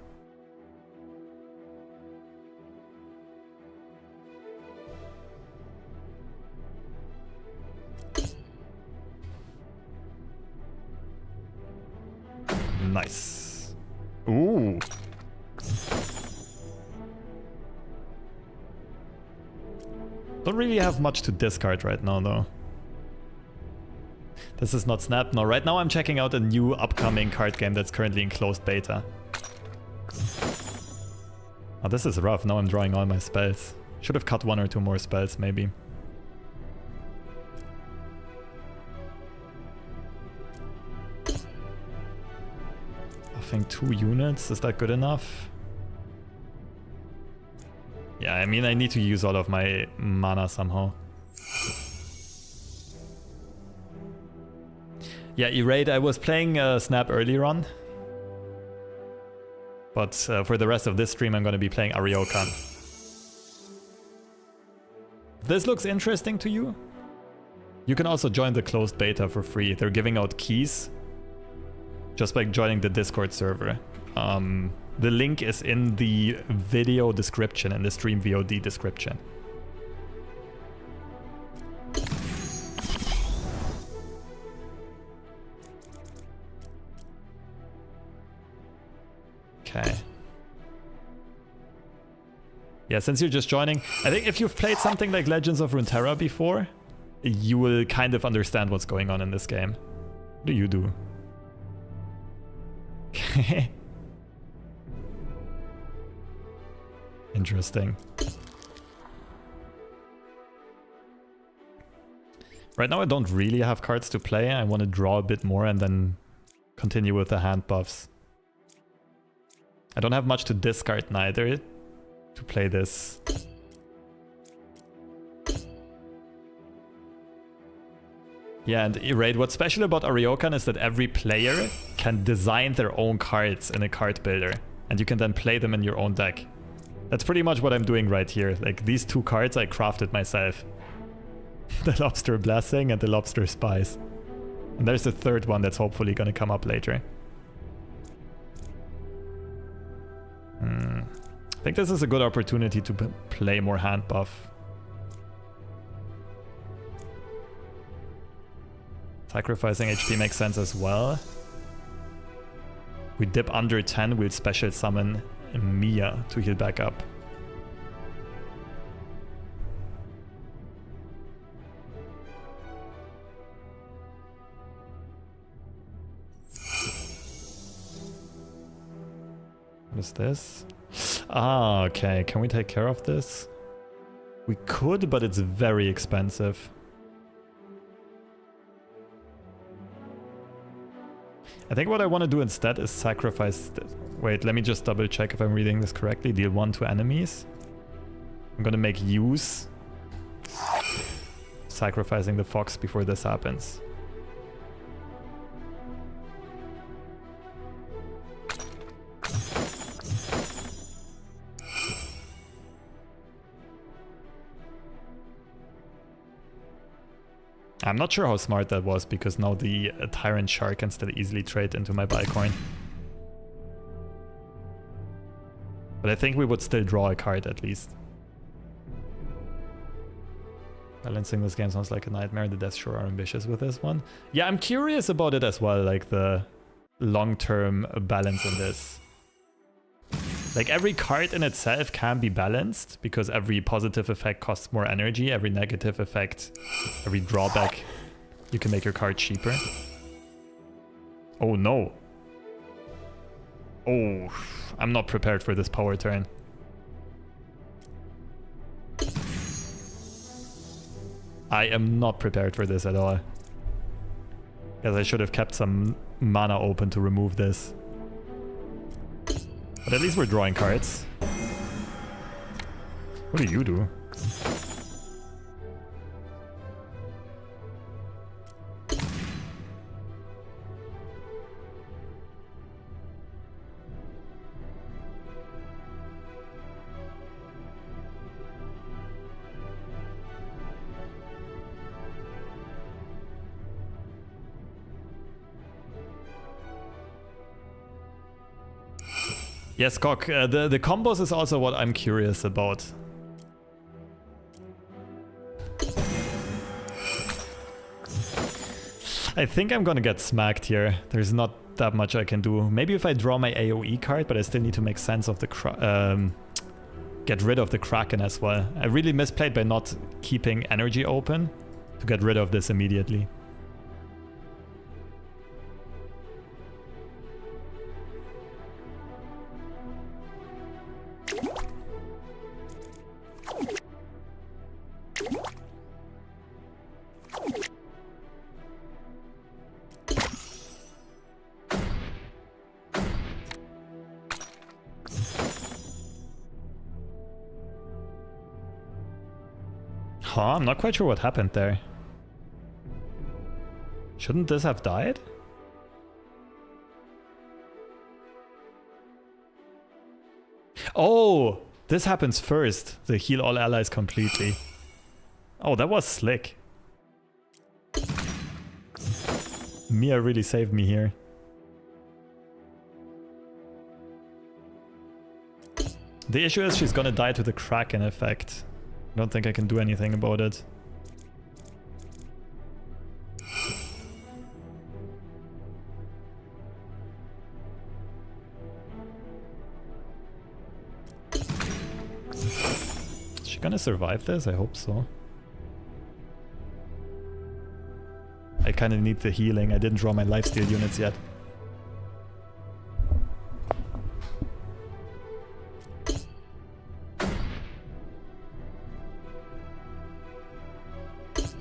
Nice. Ooh. Don't really have much to discard right now, though. This is not Snap. No, right now I'm checking out a new upcoming card game that's currently in closed beta. Oh, this is rough. Now I'm drawing all my spells. Should have cut 1 or 2 more spells, maybe. I think 2 units. Is that good enough? Yeah, I mean, I need to use all of my mana somehow. Yeah, E-Raid, I was playing Snap earlier on. But for the rest of this stream, I'm going to be playing Ariokan. This looks interesting to you? You can also join the closed beta for free. They're giving out keys just by joining the Discord server. The link is in the video description, in the stream VOD description. Okay. Yeah, since you're just joining, I think if you've played something like Legends of Runeterra before, you will kind of understand what's going on in this game. What do you do? Okay. Interesting. Right now I don't really have cards to play. I want to draw a bit more and then continue with the hand buffs. I don't have much to discard neither to play this. Yeah, and E-Raid, what's special about Ariokan is that every player can design their own cards in a card builder, and you can then play them in your own deck. That's pretty much what I'm doing right here. Like, these 2 cards I crafted myself. The Lobster Blessing and the Lobster Spice. And there's a 3rd one that's hopefully gonna come up later. I think this is a good opportunity to play more hand buff. Sacrificing HP makes sense as well. We dip under 10, we'll special summon Mia to heal back up. What is this? Ah, okay. Can we take care of this? We could, but it's very expensive. I think what I want to do instead is sacrifice this. Wait, let me just double check if I'm reading this correctly. Deal 1 to enemies. I'm gonna make use sacrificing the fox before this happens. I'm not sure how smart that was, because now the Tyrant Shark can still easily trade into my Bicoin. But I think we would still draw a card at least. Balancing this game sounds like a nightmare. The devs sure are ambitious with this one. Yeah, I'm curious about it as well, like the long-term balance in this. Like every card in itself can be balanced because every positive effect costs more energy, every negative effect, every drawback, you can make your card cheaper. Oh no. Oh, I'm not prepared for this power turn. I am not prepared for this at all. Guess I should have kept some mana open to remove this. But at least we're drawing cards. What do you do? Yes, Cock, the combos is also what I'm curious about. I think I'm gonna get smacked here. There's not that much I can do. Maybe if I draw my AoE card, but I still need to make sense of the get rid of the Kraken as well. I really misplayed by not keeping energy open to get rid of this immediately. Huh, I'm not quite sure what happened there. Shouldn't this have died? Oh, this happens first. The heal all allies completely. Oh, that was slick. Mia really saved me here. The issue is she's gonna die to the Kraken effect. I don't think I can do anything about it. Is she gonna survive this? I hope so. I kind of need the healing. I didn't draw my lifesteal units yet.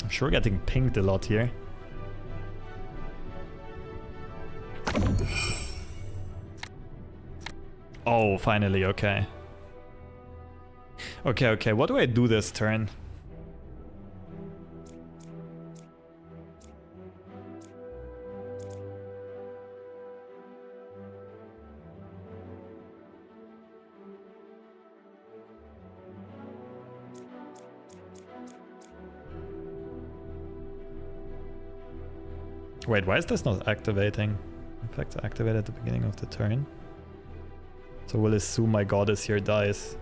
I'm sure getting pinged a lot here. Oh, finally, okay. Okay, what do I do this turn? Wait, why is this not activating? In fact, activate at the beginning of the turn. So we'll assume my goddess here dies.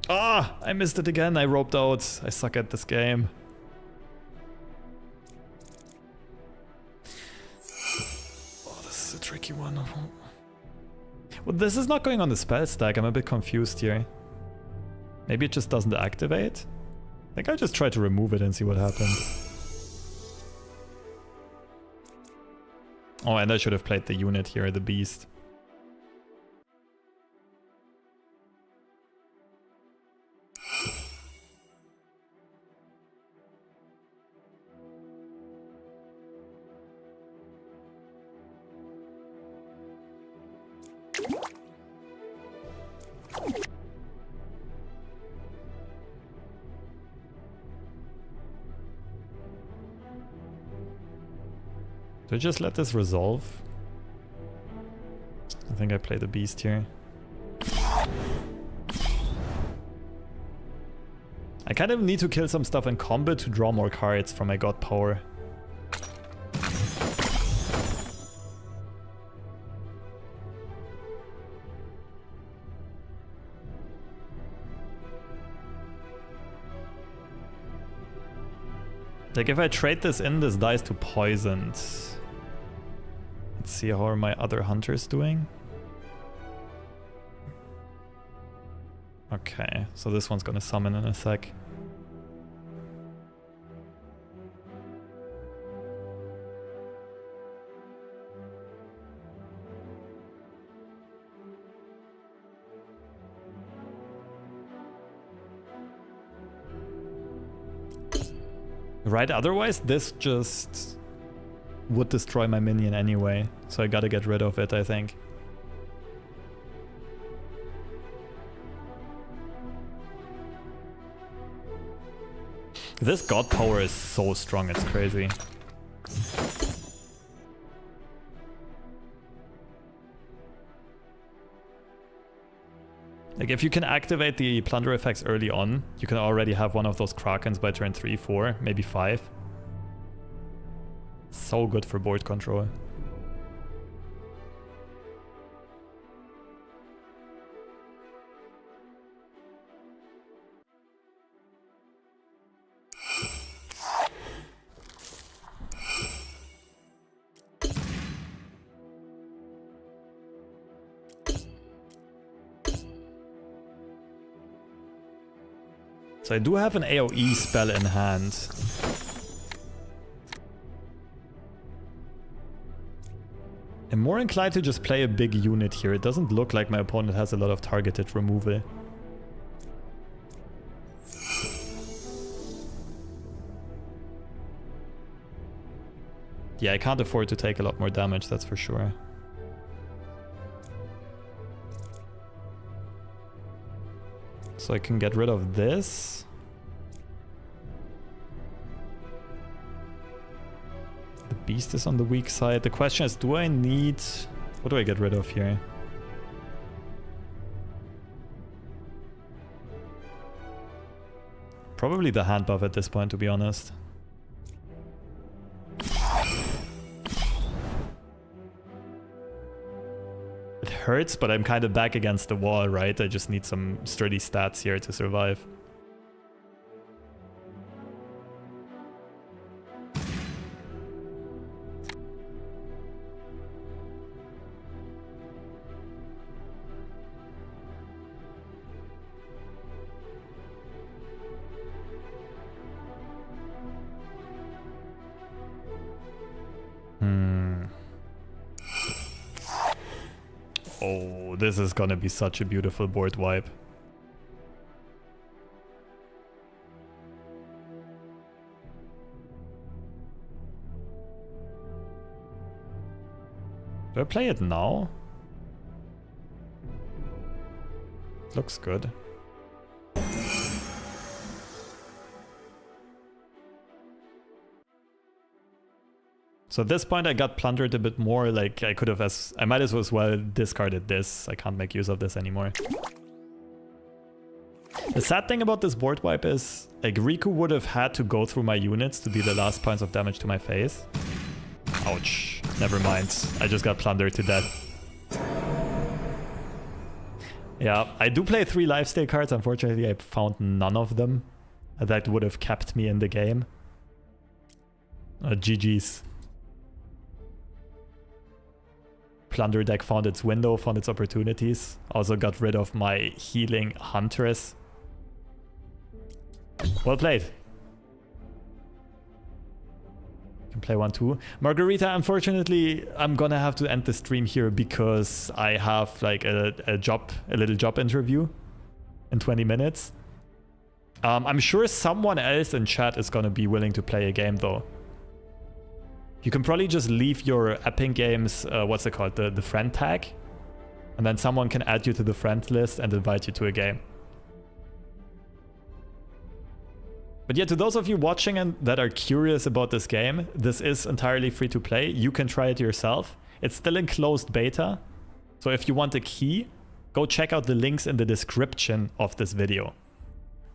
Ah! I missed it again. I roped out. I suck at this game. Oh, this is a tricky one. Well, this is not going on the spell stack. I'm a bit confused here. Maybe it just doesn't activate? I think I'll just try to remove it and see what happens. Oh, and I should have played the unit here, the beast. Do I just let this resolve? I think I play the beast here. I kind of need to kill some stuff in combat to draw more cards from my god power. Like if I trade this in, this dies to poisoned. Let's see how are my other hunters doing. Okay, so this one's gonna summon in a sec. Right, otherwise this just would destroy my minion anyway, so I gotta get rid of it, I think. This god power is so strong, it's crazy. Like if you can activate the plunder effects early on, you can already have one of those Krakens by turn 3, 4, maybe 5. So good for board control. So I do have an AoE spell in hand. I'm more inclined to just play a big unit here. It doesn't look like my opponent has a lot of targeted removal. Yeah, I can't afford to take a lot more damage, that's for sure. So I can get rid of this. The beast is on the weak side. The question is, do I need... What do I get rid of here? Probably the hand buff at this point, to be honest. It hurts, but I'm kind of back against the wall, right? I just need some sturdy stats here to survive. Oh, this is gonna be such a beautiful board wipe. Do I play it now? Looks good. So at this point I got plundered a bit more, like I could have I might as well discarded this. I can't make use of this anymore. The sad thing about this board wipe is, like, Riku would have had to go through my units to deal the last points of damage to my face. Ouch. Never mind. I just got plundered to death. Yeah, I do play 3 lifesteal cards. Unfortunately, I found none of them that would have kept me in the game. GG's. Plunder deck found its window, found its opportunities. Also got rid of my healing Huntress. Well played. Can play one too. Margarita, unfortunately, I'm gonna have to end the stream here because I have like a little job interview in 20 minutes. I'm sure someone else in chat is gonna be willing to play a game though. You can probably just leave your Epic Games, what's it called, the friend tag, and then someone can add you to the friend list and invite you to a game. But yeah, to those of you watching and that are curious about this game, this is entirely free to play. You can try it yourself. It's still in closed beta. So if you want a key, go check out the links in the description of this video.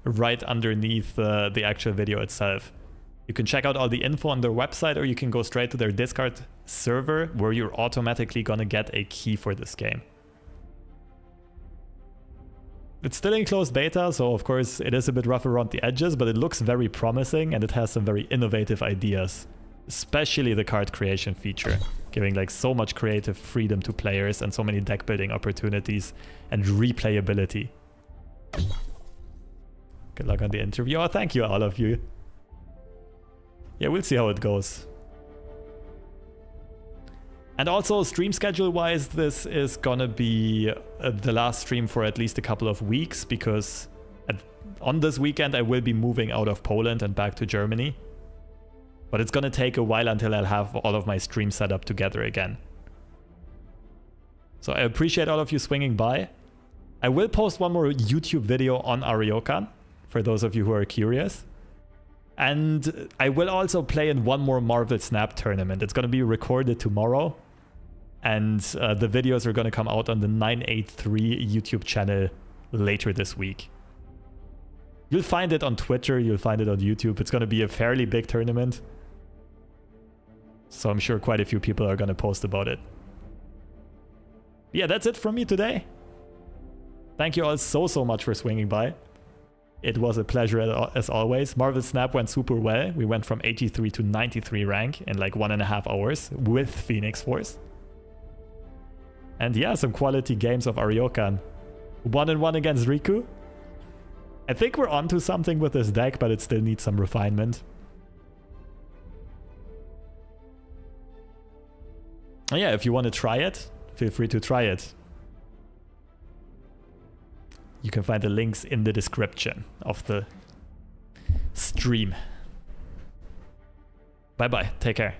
Right underneath the actual video itself. You can check out all the info on their website, or you can go straight to their Discord server where you're automatically gonna get a key for this game. It's still in closed beta, so of course it is a bit rough around the edges, but it looks very promising and it has some very innovative ideas. Especially the card creation feature, giving like so much creative freedom to players and so many deck building opportunities and replayability. Good luck on the interview. Oh, thank you all of you. Yeah, we'll see how it goes. And also, stream schedule-wise, this is gonna be the last stream for at least a couple of weeks, because on this weekend I will be moving out of Poland and back to Germany. But it's gonna take a while until I'll have all of my streams set up together again. So I appreciate all of you swinging by. I will post one more YouTube video on Ariokan, for those of you who are curious. And I will also play in one more Marvel Snap tournament. It's gonna be recorded tomorrow. And the videos are going to come out on the 983 YouTube channel later this week. You'll find it on Twitter, you'll find it on YouTube. It's going to be a fairly big tournament. So I'm sure quite a few people are going to post about it. Yeah, that's it from me today. Thank you all so much for swinging by. It was a pleasure as always. Marvel Snap went super well. We went from 83 to 93 rank in like 1.5 hours with Phoenix Force. And yeah, some quality games of Ariokan. 1-1 against Riku. I think we're onto something with this deck, but it still needs some refinement. And yeah, if you want to try it, feel free to try it. You can find the links in the description of the stream. Bye bye, take care.